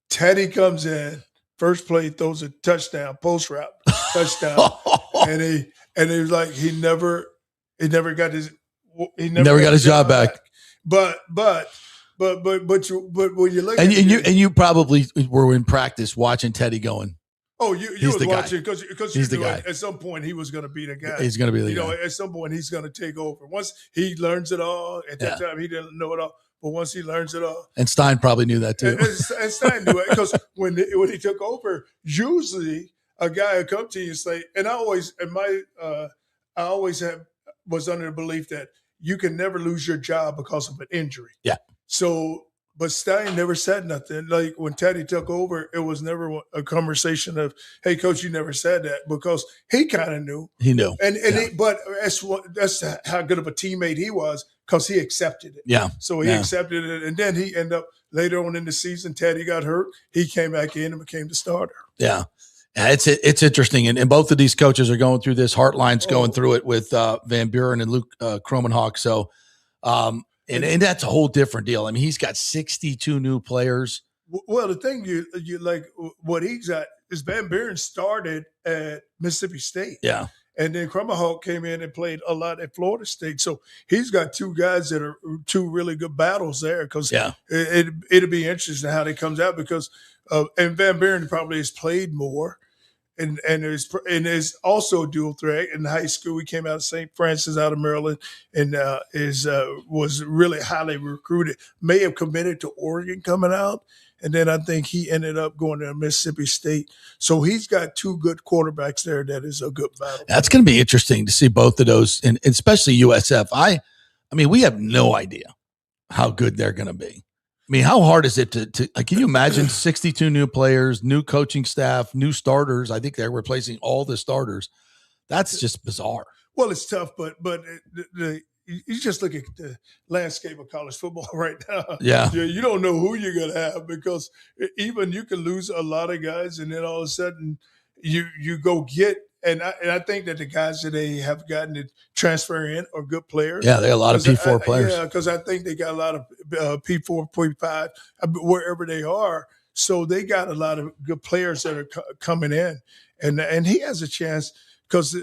Teddy comes in, first play, throws a touchdown, post route, touchdown. And he was like, he never got his job back. But when you look and you probably were in practice watching Teddy going. Oh, you was watching because he's the guy. At some point he was going to be the guy. He's going to be the guy. At some point he's going to take over. Once he learns it all. At that time he didn't know it all. But once he learns it all, and Stein probably knew that too. And Stein knew it because when he took over, usually a guy would come to you and say, and I always was under the belief that you can never lose your job because of an injury. Yeah. So, but Stein never said nothing. Like when Teddy took over, it was never a conversation of, "Hey, coach, you never said that," because he kind of knew. He knew. But that's how good of a teammate he was because he accepted it. Yeah. So he accepted it, and then he ended up later on in the season. Teddy got hurt. He came back in and became the starter. Yeah. It's interesting, and both of these coaches are going through this. Hartline's going through it with Van Buren and Luke Kromenhoek. So, and that's a whole different deal. I mean, he's got 62 new players. Well, the thing you like what he's got is Van Buren started at Mississippi State. Yeah. And then Kromenhoek came in and played a lot at Florida State. So he's got 2 guys that are 2 really good battles there because it'll be interesting how they comes out because and Van Buren probably has played more and is also a dual threat. In high school, he came out of St. Francis out of Maryland and was really highly recruited, may have committed to Oregon coming out. And then I think he ended up going to Mississippi State. So he's got 2 good quarterbacks there. That is a good battle. That's going to be interesting to see both of those, and especially USF. I mean, we have no idea how good they're going to be. I mean, how hard is it to can you imagine 62 new players, new coaching staff, new starters? I think they're replacing all the starters. That's just bizarre. Well, it's tough, but you just look at the landscape of college football right now. Yeah. You don't know who you're going to have because even you can lose a lot of guys and then all of a sudden you go get and I think that the guys that they have gotten to transfer in are good players. Yeah, they got a lot of P4 players. Yeah, because I think they got a lot of P4, P5, wherever they are. So they got a lot of good players that are coming in. And he has a chance because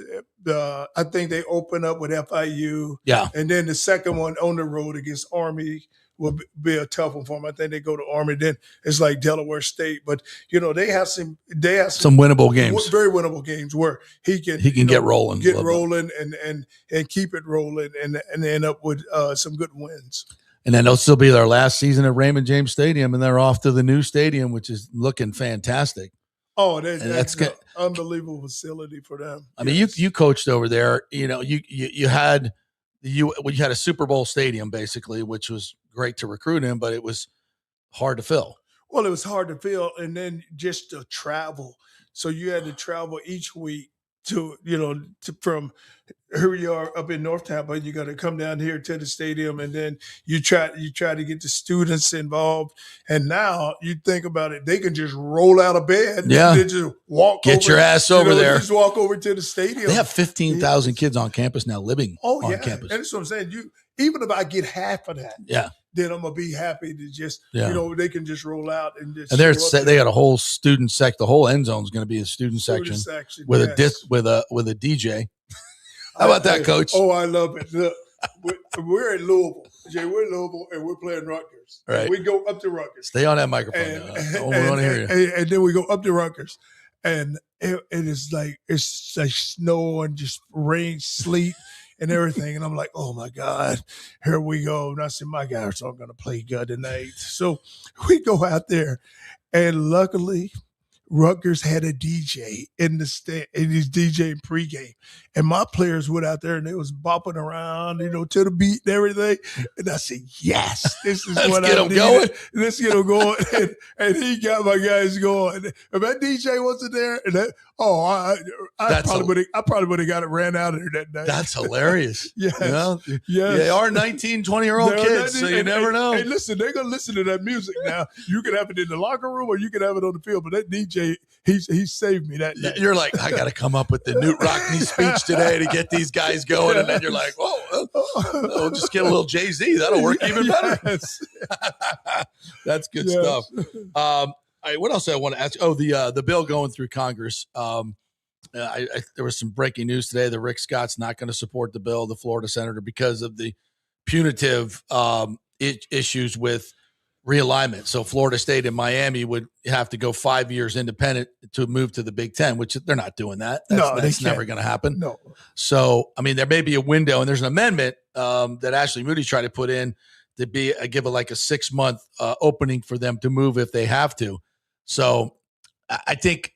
I think they open up with FIU. Yeah. And then the second one on the road against Army will be a tough one for them. I think they go to Army. Then it's like Delaware State. But, they have some winnable games. Very winnable games where he can get rolling. Get rolling and keep it rolling and end up with some good wins. And then it'll still be their last season at Raymond James Stadium, and they're off to the new stadium, which is looking fantastic. Oh, that's an unbelievable facility for them. I mean, you coached over there. You had a Super Bowl stadium basically, which was great to recruit in, but it was hard to fill. Well, it was hard to fill, and then just to travel. So you had to travel each week from here you are up in North Tampa. You got to come down here to the stadium, and then you try to get the students involved. And now you think about it, they can just roll out of bed. Yeah, and just walk. Get your ass over there. Just walk over to the stadium. They have 15,000 kids on campus now living on campus. And that's what I'm saying. Even if I get half of that, then I'm gonna be happy to just they can just roll out and just. And they got a whole student section. The whole end zone is going to be a student section with a DJ. How about that, Coach? Oh, I love it. Look, we're in Louisville. Jay, we're in Louisville, and we're playing Rutgers. Right. And we go up to Rutgers. Stay on that microphone. We want to hear you. And then we go up to Rutgers, and it is like it's like snow and just rain, sleet, and everything. And I'm like, oh my God, here we go. And I said, my guys are going to play good tonight. So we go out there, and luckily, Rutgers had a DJ in the stand, and he's DJing pregame, and my players went out there and they was bopping around, to the beat and everything. And I said, "Yes, this is what I need. Going. Let's get them going." And he got my guys going. If that DJ wasn't there, I probably would have got it ran out of there that night. That's hilarious. Yes. Yes. They are 19, 20-year-old kids, so you never know. Hey, listen, they're gonna listen to that music now. You can have it in the locker room or you can have it on the field, but that DJ, he saved me that night. You're like, I got to come up with the Newt Rockney speech today to get these guys going, and then you're like, we'll just get a little Jay-Z. That'll work even better. That's good stuff. All right, what else I want to ask? Oh, the bill going through Congress. There was some breaking news today that Rick Scott's not going to support the bill, the Florida senator, because of the punitive issues with realignment. So Florida State and Miami would have to go 5 years independent to move to the Big Ten, which they're not doing that. That's never going to happen. No. So, I mean, there may be a window, and there's an amendment that Ashley Moody tried to put in to give it like a 6-month opening for them to move if they have to. So I think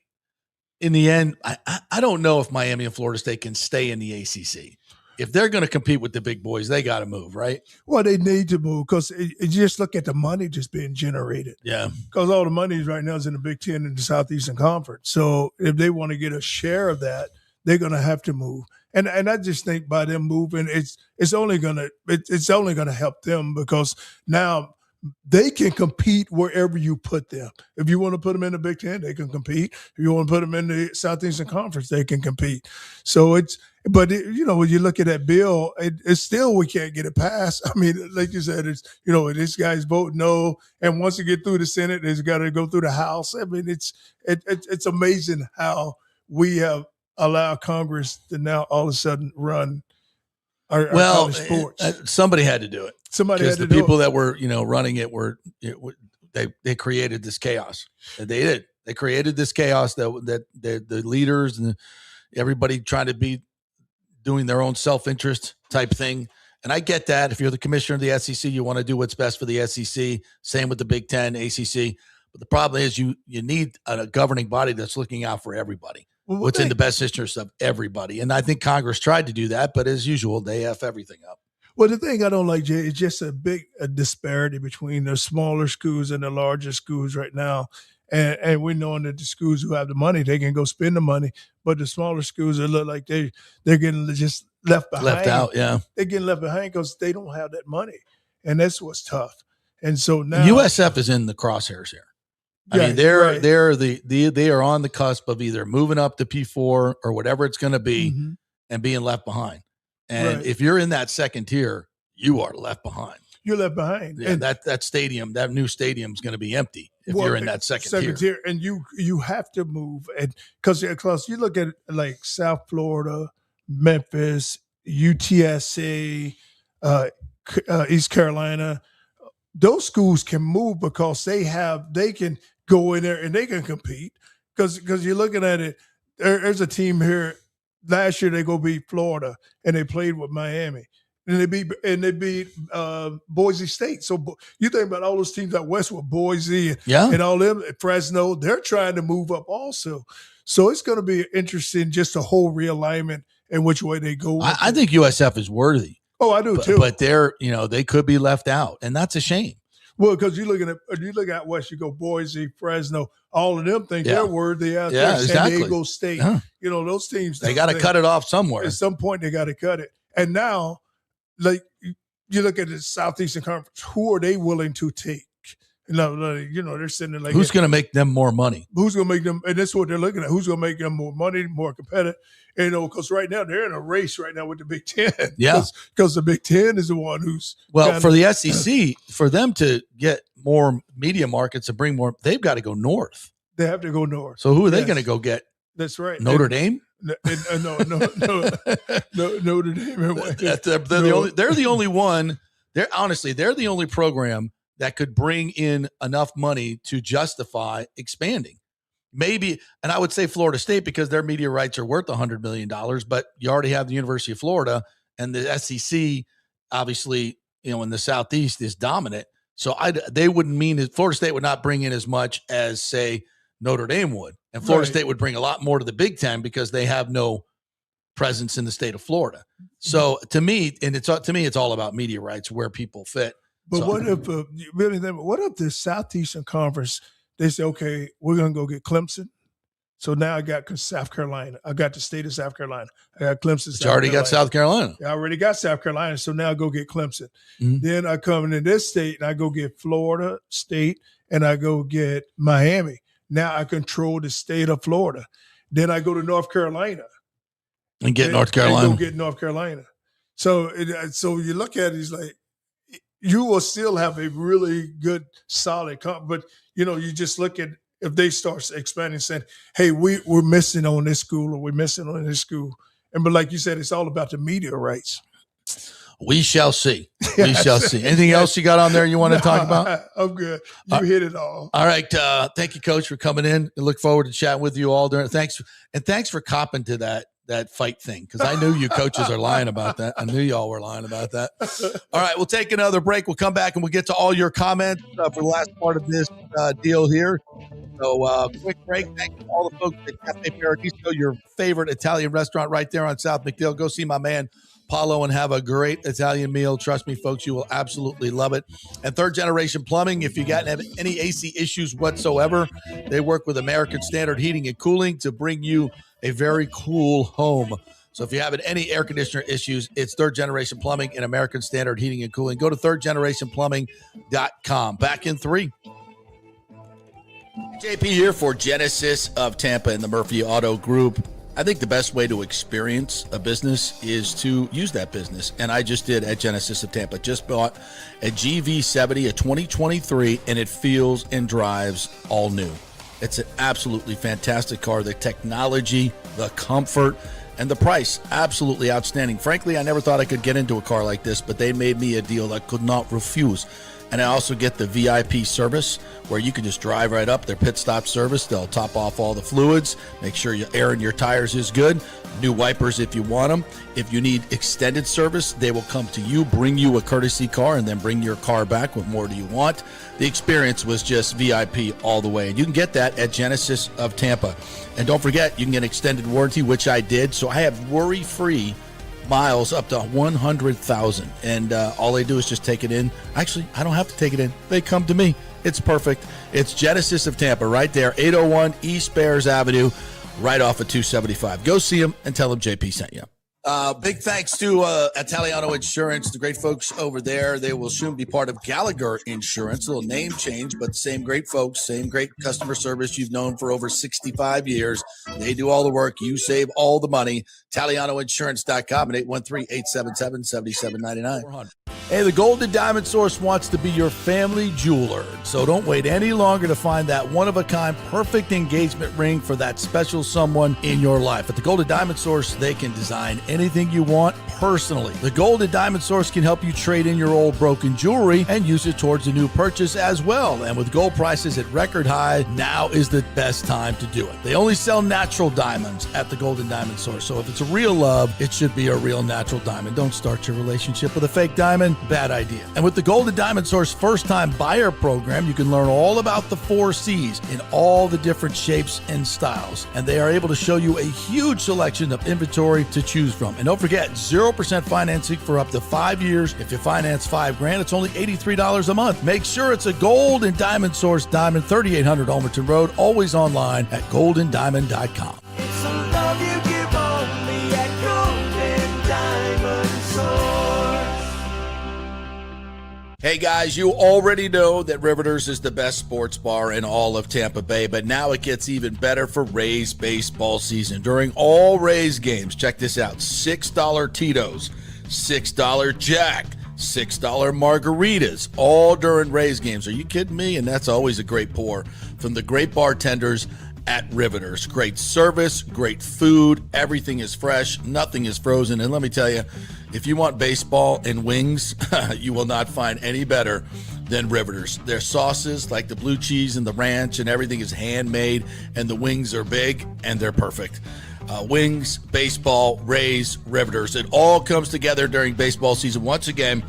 in the end, I don't know if Miami and Florida State can stay in the ACC. If they're going to compete with the big boys, they got to move, right? Well, they need to move because you just look at the money just being generated. Yeah. Because all the money right now is in the Big Ten and the Southeastern Conference. So if they want to get a share of that, they're going to have to move. And I just think by them moving, it's only going to help them because now they can compete wherever you put them. If you want to put them in the Big Ten, they can compete. If you want to put them in the Southeastern Conference, they can compete. So when you look at that bill, it's still, we can't get it passed. I mean, like you said, this guy's vote no. And once you get through the Senate, it's got to go through the House. I mean, it's amazing how we have allowed Congress to now all of a sudden run our college sports. Somebody had to do it. Somebody had to do it. The people that were, running it they created this chaos. They did. They created this chaos that the leaders and everybody trying to be doing their own self-interest type thing. And I get that. If you're the commissioner of the SEC, you want to do what's best for the SEC. Same with the Big Ten, ACC. But the problem is you need a governing body that's looking out for everybody. What's in the best interest of everybody. And I think Congress tried to do that, but as usual, they F everything up. Well, the thing I don't like, Jay, is just a big disparity between the smaller schools and the larger schools right now. And we're knowing that the schools who have the money, they can go spend the money. But the smaller schools, it look like they're getting just left behind. Left out, yeah. They're getting left behind because they don't have that money. And that's what's tough. And so now USF is in the crosshairs here. I mean, they are on the cusp of either moving up to P4 or whatever it's going to be and being left behind. And if you're in that second tier, you are left behind. You're left behind. Yeah, and that stadium, that new stadium is going to be empty if you're in that second tier. And you have to move. And because you look at like South Florida, Memphis, UTSA, East Carolina, those schools can move because they can go in there and they can compete because you're looking at it. There's a team here last year. They go beat Florida and they played with Miami and they beat Boise State. So you think about all those teams out west with Boise and all them, Fresno. They're trying to move up also. So it's going to be interesting just a whole realignment and which way they go. I think USF is worthy. Oh, I do too. But they're they could be left out, and that's a shame. Well, because you look at west, you go Boise, Fresno, all of them think they're worthy out there. San Diego State, those teams. They got to cut it off somewhere. At some point, they got to cut it. And now, like you look at the Southeastern Conference, who are they willing to take? They're sitting there like, who's going to make them more money? Who's going to make them? And that's what they're looking at. Who's going to make them more money, more competitive? Because right now they're in a race right now with the Big Ten. Yeah, because the Big Ten is the one who's for the SEC, for them to get more media markets and bring more, they've got to go north. They have to go north. So who are they going to go get? That's right. Notre Dame. Notre Dame. They're the only one. They're the only program that could bring in enough money to justify expanding. Maybe, and I would say Florida State because their media rights are worth $100 million, but you already have the University of Florida and the SEC, obviously, in the Southeast is dominant. So they wouldn't mean that Florida State would not bring in as much as, say, Notre Dame would. And Florida State would bring a lot more to the Big Ten because they have no presence in the state of Florida. So to me, it's all about media rights, where people fit. But what if the Southeastern Conference, they say, okay, we're going to go get Clemson. So now I got South Carolina. I got the state of South Carolina. I got Clemson. You already got South Carolina. I already got South Carolina. So now I go get Clemson. Mm-hmm. Then I come into this state and I go get Florida State and I go get Miami. Now I control the state of Florida. Then I go to North Carolina. And get North Carolina. And go get North Carolina. So you look at it, it's like, you will still have a really good, solid but you just look at if they start expanding, saying, hey, we're missing on this school or we're missing on this school. But like you said, it's all about the media rights. We shall see. We shall see. Anything else you got on there you want to talk about? I'm good. You hit it all. All right. Thank you, Coach, for coming in. I look forward to chatting with you all during. Thanks for copping to that fight thing, because I knew you coaches are lying about that. I knew y'all were lying about that. All right, we'll take another break. We'll come back and we'll get to all your comments for the last part of this deal here. So quick break. Thank you to all the folks at Cafe Paradiso, your favorite Italian restaurant right there on South McDill. Go see my man Paulo and have a great Italian meal. Trust me, folks, you will absolutely love it. And Third Generation Plumbing, if you got any AC issues whatsoever, they work with American Standard Heating and Cooling to bring you a very cool home. So if you have any air conditioner issues, it's Third Generation Plumbing and American Standard Heating and Cooling. Go to thirdgenerationplumbing.com. Back in 3. JP here for Genesis of Tampa and the Murphy Auto Group. I think the best way to experience a business is to use that business. And I just did at Genesis of Tampa. Just bought a GV70, a 2023, and it feels and drives all new. It's an absolutely fantastic car. The technology, the comfort, and the price, absolutely outstanding. Frankly, I never thought I could get into a car like this, but they made me a deal I could not refuse. And I also get the VIP service where you can just drive right up, their pit stop service. They'll top off all the fluids, make sure your air in your tires is good, new wipers if you want them. If you need extended service, they will come to you, bring you a courtesy car, and then bring your car back. What more do you want? The experience was just VIP all the way. And you can get that at Genesis of Tampa. And don't forget, you can get extended warranty, which I did. So I have worry-free miles up to 100,000. And all they do is just take it in. Actually, I don't have to take it in. They come to me. It's perfect. It's Genesis of Tampa right there, 801 East Bears Avenue, right off of 275. Go see them and tell them JP sent you. Big thanks to Italiano Insurance, the great folks over there. They will soon be part of Gallagher Insurance. A little name change, but same great folks, same great customer service you've known for over 65 years. They do all the work. You save all the money. ItalianoInsurance.com at 813-877-7799. Hey, the Golden Diamond Source wants to be your family jeweler. So don't wait any longer to find that one-of-a-kind perfect engagement ring for that special someone in your life. At the Golden Diamond Source, they can design anything you want personally. The Golden Diamond Source can help you trade in your old broken jewelry and use it towards a new purchase as well. And with gold prices at record high, now is the best time to do it. They only sell natural diamonds at the Golden Diamond Source. So if it's a real love, it should be a real natural diamond. Don't start your relationship with a fake diamond. Bad idea. And with the Golden Diamond Source first-time buyer program, you can learn all about the 4 C's in all the different shapes and styles. And they are able to show you a huge selection of inventory to choose from. And don't forget, 0% financing for up to 5 years. If you finance $5,000, it's only $83 a month. Make sure it's a Golden Diamond Source Diamond, 3800 Almerton Road, always online at goldendiamond.com. It's a love you give only at Golden Diamond Source. Hey guys, you already know that Riveters is the best sports bar in all of Tampa Bay, but now it gets even better for Rays baseball season. During all Rays games, check this out, $6 Tito's, $6 Jack, $6 margaritas, all during Rays games. Are you kidding me? And that's always a great pour from the great bartenders at Riveters. Great service, great food, everything is fresh, nothing is frozen. And let me tell you, if you want baseball and wings, you will not find any better than Riveters. Their sauces, like the blue cheese and the ranch and everything, is handmade, and the wings are big and they're perfect. Wings, baseball, Rays, Riveters. It all comes together during baseball season. Once again,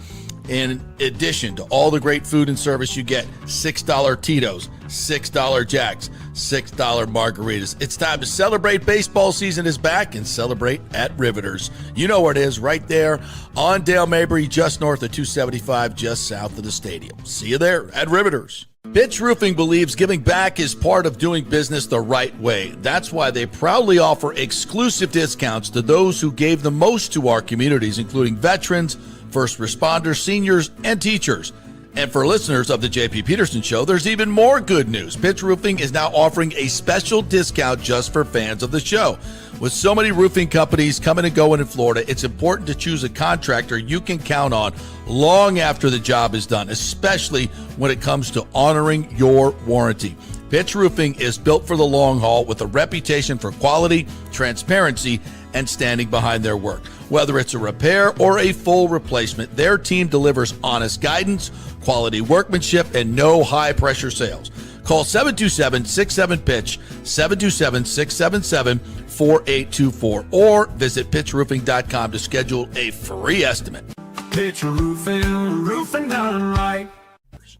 in addition to all the great food and service, you get $6 Tito's, $6 Jacks, $6 margaritas. It's time to celebrate. Baseball season is back, and celebrate at Riveters. You know where it is, right there on Dale Mabry, just north of 275, just south of the stadium. See you there at Riveters. Pitch Roofing believes giving back is part of doing business the right way. That's why they proudly offer exclusive discounts to those who gave the most to our communities, including veterans, first responders, seniors, and teachers. And for listeners of the JP Peterson Show, there's even more good news. Pitch Roofing is now offering a special discount just for fans of the show. With so many roofing companies coming and going in Florida, it's important to choose a contractor you can count on long after the job is done, especially when it comes to honoring your warranty. Pitch Roofing is built for the long haul with a reputation for quality, transparency, and standing behind their work. Whether it's a repair or a full replacement, their team delivers honest guidance, quality workmanship, and no high-pressure sales. Call 727-67-PITCH, 727-677-4824, or visit pitchroofing.com to schedule a free estimate. Pitch Roofing, roofing done right.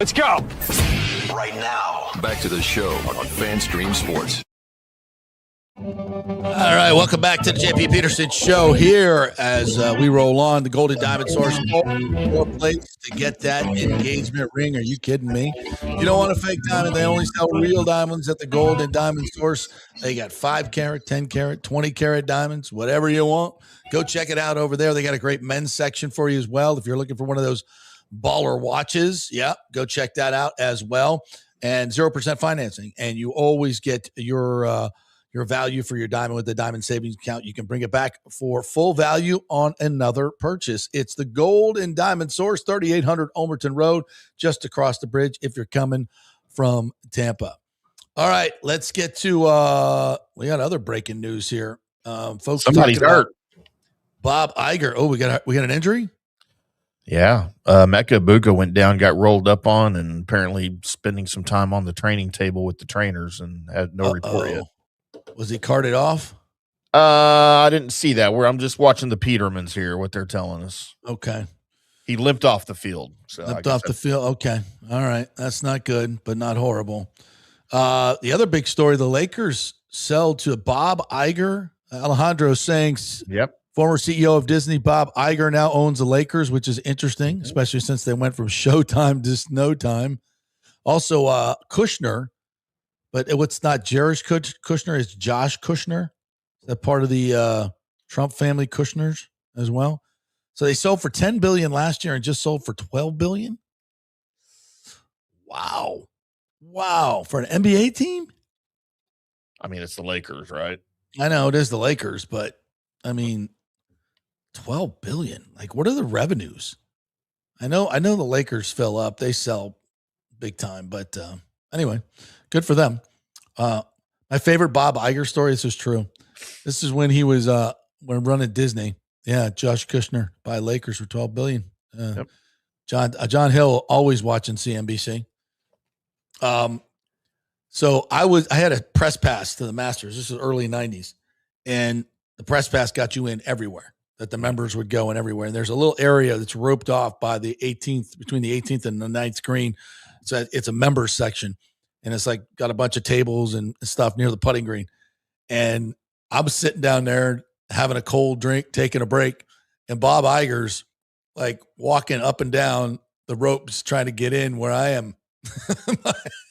Let's go. Right now, back to the show on FanStream Sports. All right, welcome back to the JP Peterson Show here as we roll on. The Golden Diamond Source, your place to get that engagement ring. Are you kidding me? You don't want a fake diamond. They only sell real diamonds at the Golden Diamond Source. They got 5 carat, 10 carat, 20 carat diamonds, whatever you want. Go check it out over there. They got a great men's section for you as well. If you're looking for one of those baller watches, yeah, go check that out as well. And 0% financing. And you always get your value for your diamond with the Diamond Savings Account. You can bring it back for full value on another purchase. It's the Gold and Diamond Source, 3800 Ulmerton Road, just across the bridge if you're coming from Tampa. All right, let's get to we got other breaking news here. Folks, somebody's hurt. Bob Iger. Oh, we got an injury? Yeah. Mecca Ibuka went down, got rolled up on, and apparently spending some time on the training table with the trainers and had no report yet. Was he carted off? I didn't see that. I'm just watching the Petermans here, what they're telling us. Okay. He limped off the field. Limped off the field. Okay. All right. That's not good, but not horrible. The other big story, the Lakers sell to Bob Iger. Alejandro saying, yep. Former CEO of Disney, Bob Iger, now owns the Lakers, which is interesting, especially since they went from Showtime to No Time. Also, Kushner. But it's not Jared Kushner, it's Josh Kushner. Is that part of the Trump family Kushners as well? So they sold for $10 billion last year and just sold for $12 billion? Wow. For an NBA team? I mean, it's the Lakers, right? I know it is the Lakers, but I mean, $12 billion. Like, what are the revenues? I know the Lakers fill up. They sell big time, but anyway, good for them. My favorite Bob Iger story, this is true. This is when he was when running Disney. Yeah, Josh Kushner by Lakers for $12 billion. Yep. John Hill always watching CNBC. So I had a press pass to the Masters. This is early 90s. And the press pass got you in everywhere that the members would go and everywhere. And there's a little area that's roped off by the 18th, between the 18th and the 9th green. So it's a members section. And it's like got a bunch of tables and stuff near the putting green. And I was sitting down there having a cold drink, taking a break. And Bob Iger's like walking up and down the ropes trying to get in where I am.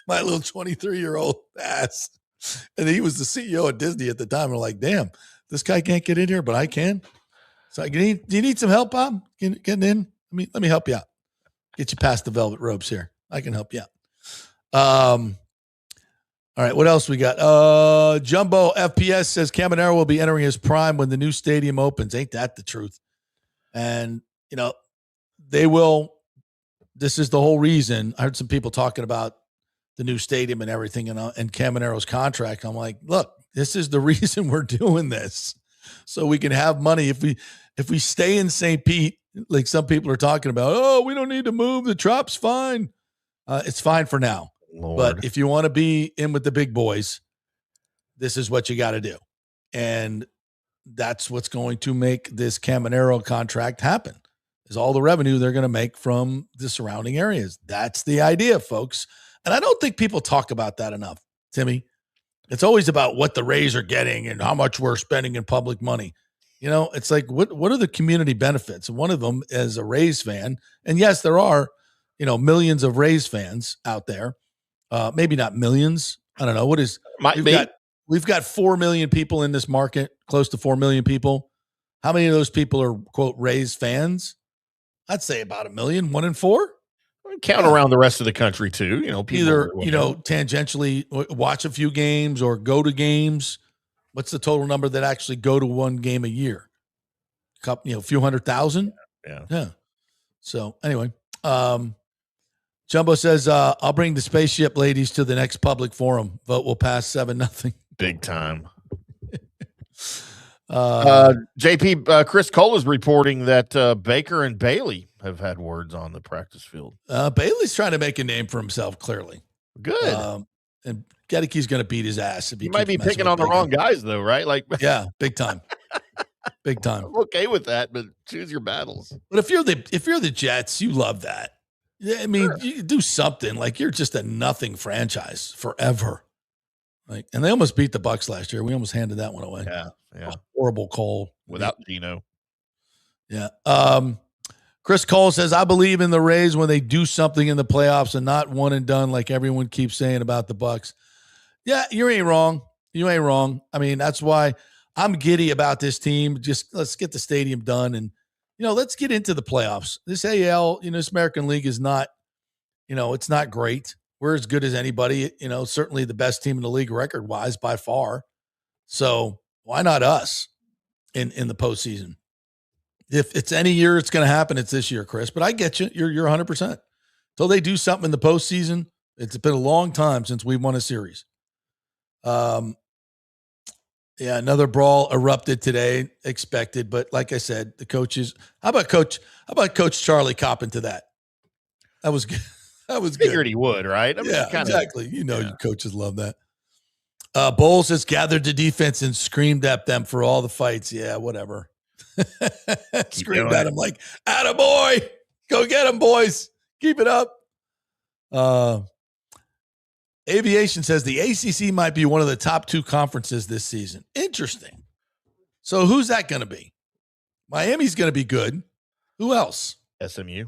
my little 23-year-old ass. And he was the CEO of Disney at the time. We're like, damn, this guy can't get in here, but I can. So do you need some help, Bob? Getting in? Let me help you out. Get you past the velvet ropes here. I can help you out. All right, what else we got? Jumbo FPS says Caminero will be entering his prime when the new stadium opens. Ain't that the truth? And, they will. This is the whole reason. I heard some people talking about the new stadium and everything and Camaro's contract. I'm like, look, this is the reason we're doing this, so we can have money. If we stay in St. Pete, like some people are talking about, oh, we don't need to move. The Trop's fine. It's fine for now. Lord. But if you want to be in with the big boys, this is what you got to do. And that's what's going to make this Caminero contract happen, is all the revenue they're going to make from the surrounding areas. That's the idea, folks. And I don't think people talk about that enough, Timmy. It's always about what the Rays are getting and how much we're spending in public money. You know, it's like, what are the community benefits? And one of them as a Rays fan, and yes, there are, you know, millions of Rays fans out there. Maybe not millions. I don't know. What is, we've got 4 million people in this market, close to 4 million people. How many of those people are, quote, Rays fans? I'd say about 1 million, 1 in 4. Count around the rest of the country too. You know, people either, you know, tangentially watch a few games or go to games. What's the total number that actually go to one game a year? Couple, you know, a few 100,000. Yeah. So anyway, Jumbo says, I'll bring the spaceship ladies to the next public forum. Vote will pass 7-0. Big time. JP, Chris Cole is reporting that Baker and Bailey have had words on the practice field. Bailey's trying to make a name for himself, clearly. Good. And Gedeke's going to beat his ass. If he might be picking on the wrong guys, though, right? Like, yeah, big time. Big time. I'm okay with that, but choose your battles. But if you're the Jets, you love that. I mean, you do something like you're just a nothing franchise forever. Like, and they almost beat the Bucs last year. We almost handed that one away. Yeah. Horrible Cole without Gino. Yeah. Chris Cole says, I believe in the Rays when they do something in the playoffs and not one and done like everyone keeps saying about the Bucs. Yeah, you ain't wrong. You ain't wrong. I mean, that's why I'm giddy about this team. Just let's get the stadium done and, you know, let's get into the playoffs. This AL, you know, this American League is not, you know, it's not great. We're as good as anybody, you know, certainly the best team in the league record-wise by far. So why not us in the postseason? If it's any year it's going to happen, it's this year, Chris. But I get you. You're 100%. Until they do something in the postseason, it's been a long time since we've won a series. Yeah, another brawl erupted today, expected. But like I said, the coaches. How about Coach Charlie copping to that? That was good. That was good. Figured he would, right? I mean, yeah, exactly. You know, you coaches love that. Bowles has gathered the defense and screamed at them for all the fights. Yeah, whatever. Screamed at him like, attaboy, go get him, boys. Keep it up. Aviation says the ACC might be one of the top 2 conferences this season. Interesting. So who's that going to be? Miami's going to be good. Who else? SMU.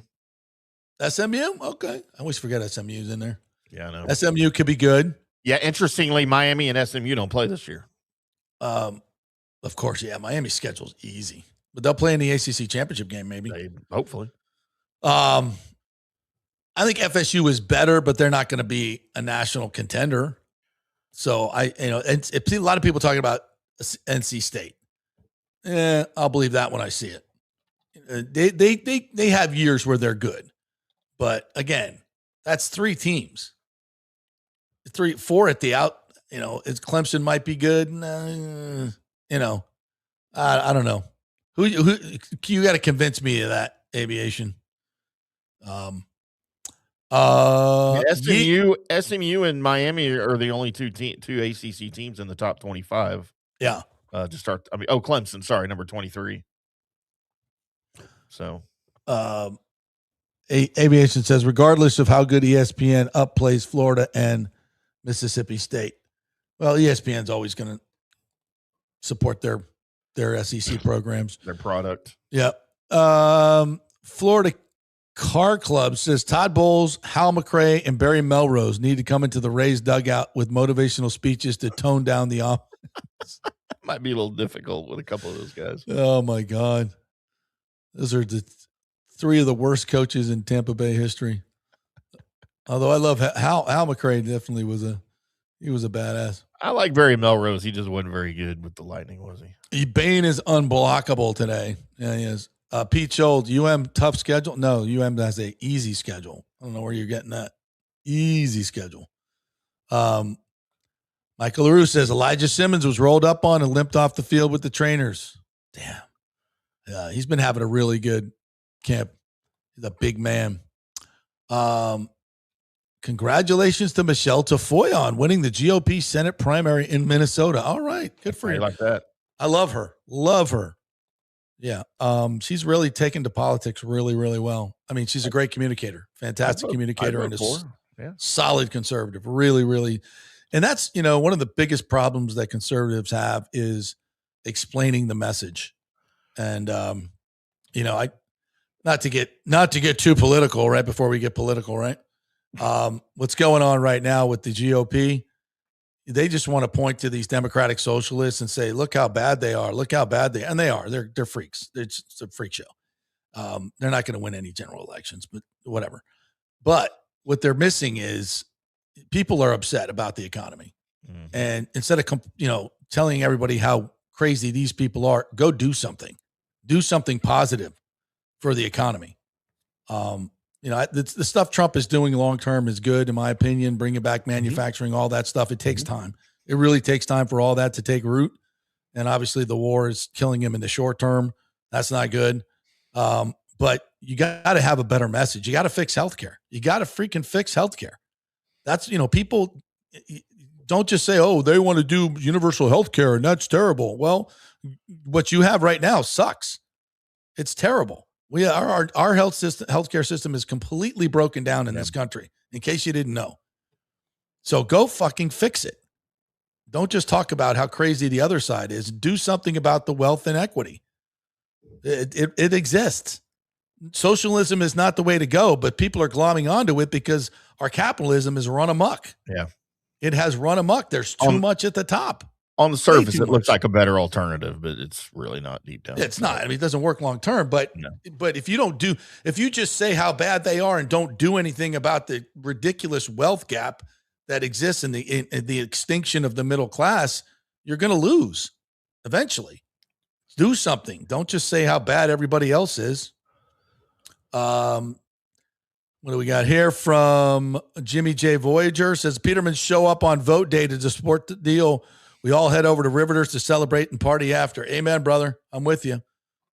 Okay. I always forget SMU's in there. Yeah, I know. SMU could be good. Yeah, interestingly, Miami and SMU don't play this year. Of course, yeah. Miami's schedule's easy. But they'll play in the ACC championship game, maybe. Hopefully. I think FSU is better, but they're not going to be a national contender. So and a lot of people talking about NC State. I'll believe that when I see it. They have years where they're good, but again, that's 3 teams. 4 at the out. You know, Clemson might be good. You know, I don't know. Who you got to convince me of that, Aviation. SMU and Miami are the only two ACC teams in the top 25. Yeah. To start. I mean, Clemson. Sorry, number 23. So, Aviation says, regardless of how good ESPN upplays Florida and Mississippi State, well, ESPN's always going to support their SEC programs, their product. Yeah. Florida Car Club says Todd Bowles, Hal McRae, and Barry Melrose need to come into the Rays dugout with motivational speeches to tone down the offense. Might be a little difficult with a couple of those guys. Oh my God. Those are the 3 of the worst coaches in Tampa Bay history. Although I love Hal McRae definitely was a badass. I like Barry Melrose. He just wasn't very good with the Lightning, was he? Bane is unblockable today. Yeah, he is. Pete Scholz, UM tough schedule? No, UM has a easy schedule. I don't know where you're getting that. Easy schedule. Michael LaRue says Elijah Simmons was rolled up on and limped off the field with the trainers. Damn. He's been having a really good camp. He's a big man. Congratulations to Michelle Tafoya on winning the GOP Senate primary in Minnesota. All right. Good for you. Like that. I love her. Love her. Yeah. She's really taken to politics really, really well. I mean, she's a great communicator, fantastic communicator, and a solid conservative. Really, really. And that's, one of the biggest problems that conservatives have is explaining the message. And, I not to get too political right before we get political, right? What's going on right now with the GOP? They just want to point to these Democratic socialists and say, look how bad they are. Look how bad and they are. They're freaks. It's a freak show. They're not going to win any general elections, but whatever. But what they're missing is people are upset about the economy. Mm-hmm. And instead of, telling everybody how crazy these people are, go do something. Do something positive for the economy. The stuff Trump is doing long-term is good, in my opinion, bringing back manufacturing, all that stuff. It takes time. It really takes time for all that to take root. And obviously the war is killing him in the short term. That's not good. But you got to have a better message. You got to fix healthcare. You got to freaking fix healthcare. That's, people don't just say, oh, they want to do universal healthcare and that's terrible. Well, what you have right now sucks. It's terrible. Our healthcare system is completely broken down in this country, in case you didn't know. So go fucking fix it. Don't just talk about how crazy the other side is. Do something about the wealth inequity. It exists. Socialism is not the way to go, but people are glomming onto it because our capitalism is run amok. Yeah. It has run amok. There's too much at the top. On the surface, it looks like a better alternative, but it's really not deep down. It's not. I mean, it doesn't work long term, but if you just say how bad they are and don't do anything about the ridiculous wealth gap that exists in the extinction of the middle class, you're going to lose eventually. Do something. Don't just say how bad everybody else is. What do we got here from Jimmy J. Voyager? Says Peterman show up on vote day to support the deal. We all head over to Riveters to celebrate and party after. Amen, brother. I'm with you.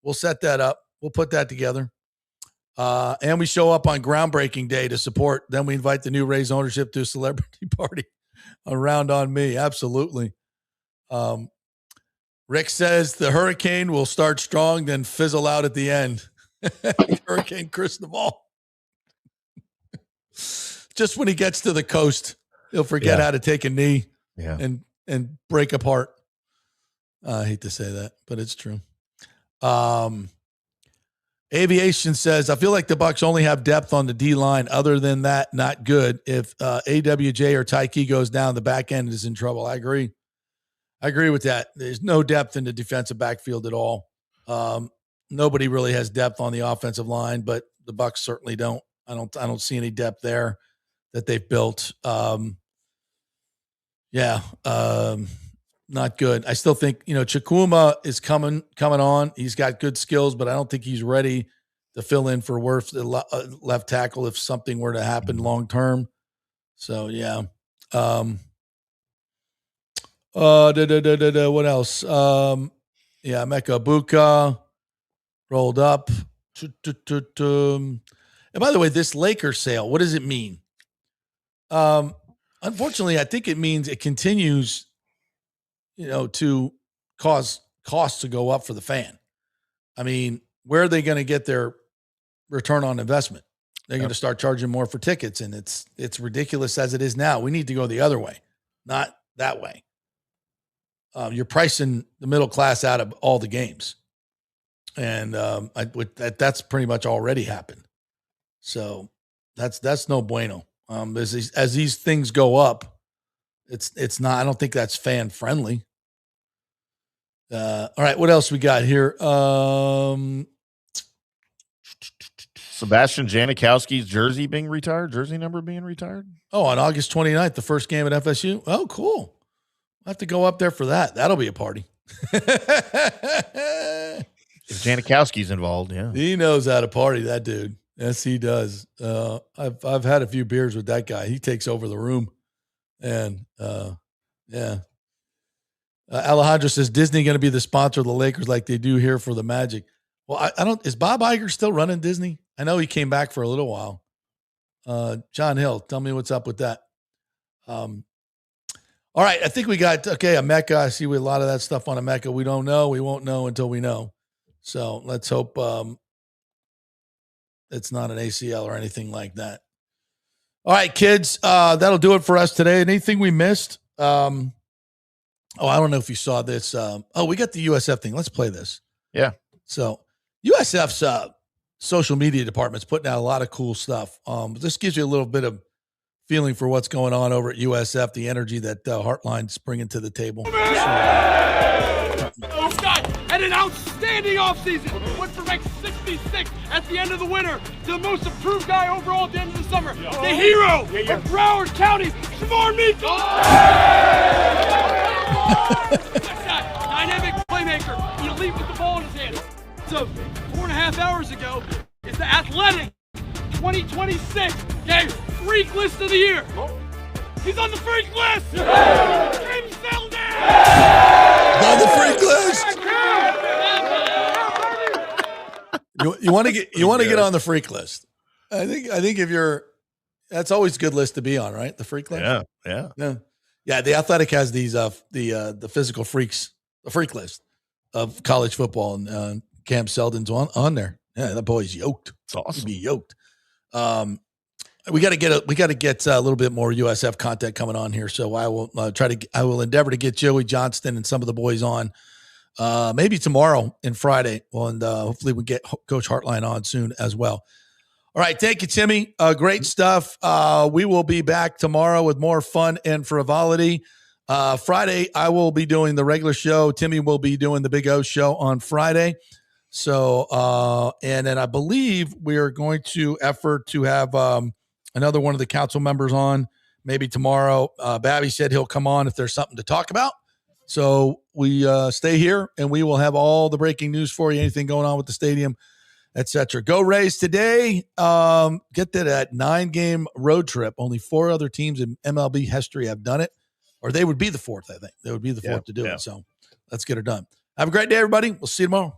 We'll set that up. We'll put that together. And we show up on groundbreaking day to support. Then we invite the new Rays ownership to a celebrity party. Around on me. Absolutely. Rick says the hurricane will start strong, then fizzle out at the end. Hurricane Cristobal. Just when he gets to the coast, he'll forget how to take a knee and break apart. I hate to say that, but it's true. Aviation says, I feel like the Bucs only have depth on the D line. Other than that, not good. If AWJ or Tyke goes down, the back end is in trouble. I agree with that. There's no depth in the defensive backfield at all. Nobody really has depth on the offensive line, but the Bucs certainly don't. I don't see any depth there that they've built. Not good. I still think, Chukwuma is coming on. He's got good skills, but I don't think he's ready to fill in for Wirfs, the left tackle, if something were to happen long term. So, yeah. What else? Mecca Buka rolled up. And by the way, this Lakers sale, what does it mean? Unfortunately, I think it means it continues, to cause costs to go up for the fan. I mean, where are they going to get their return on investment? They're going to start charging more for tickets, and it's ridiculous as it is now. We need to go the other way, not that way. You're pricing the middle class out of all the games, and that's pretty much already happened. So that's no bueno. As these things go up, it's not. I don't think that's fan friendly. All right, what else we got here? Sebastian Janikowski's jersey number being retired. Oh, on August 29th, the first game at FSU. Oh, cool. I'll have to go up there for that. That'll be a party. If Janikowski's involved, yeah. He knows how to party, that dude. Yes, he does. I've had a few beers with that guy. He takes over the room. And yeah. Alejandro says Disney going to be the sponsor of the Lakers like they do here for the Magic. Well, I don't. Is Bob Iger still running Disney? I know he came back for a little while. John Hill, tell me what's up with that. All right, I think we got Emeka. I see a lot of that stuff on Emeka. We don't know. We won't know until we know. So let's hope it's not an ACL or anything like that. All right, kids, that'll do it for us today. Anything we missed? I don't know if you saw this. We got the USF thing. Let's play this. Yeah. So USF's social media department's putting out a lot of cool stuff. This gives you a little bit of feeling for what's going on over at USF, the energy that Heartline's bringing to the table. This guy had an outstanding offseason. Went from rank 66 at the end of the winter to the most improved guy overall at the end of the summer. The hero of Broward County, Shamar Miko. This guy, dynamic playmaker, elite with the ball in his hand. So 4.5 hours ago is the Athletic 2026 Freak List of the Year. He's on the freak list. James Selden. On the freak list. You want to get on the freak list. I think if you're, that's always a good list to be on, right? The freak list. Yeah. The Athletic has these the physical freaks, the freak list of college football, and Cam Selden's on there. Yeah, that boy's yoked. It's awesome. He'd be yoked. We got to get a little bit more USF content coming on here. So I will I will endeavor to get Joey Johnston and some of the boys on maybe tomorrow and Friday. And hopefully we get Coach Hartline on soon as well. All right. Thank you, Timmy. Great stuff. We will be back tomorrow with more fun and frivolity. Friday, I will be doing the regular show. Timmy will be doing the Big O show on Friday. So, and then I believe we are going to effort to have another one of the council members on maybe tomorrow. Babby said he'll come on if there's something to talk about. So we stay here and we will have all the breaking news for you, anything going on with the stadium, etc. Go Rays today. Get that 9-game road trip. Only 4 other teams in MLB history have done it, or they would be the 4th, I think. They would be the 4th to do it. So let's get it done. Have a great day, everybody. We'll see you tomorrow.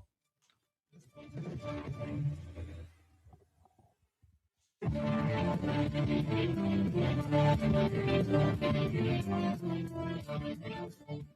Thank you.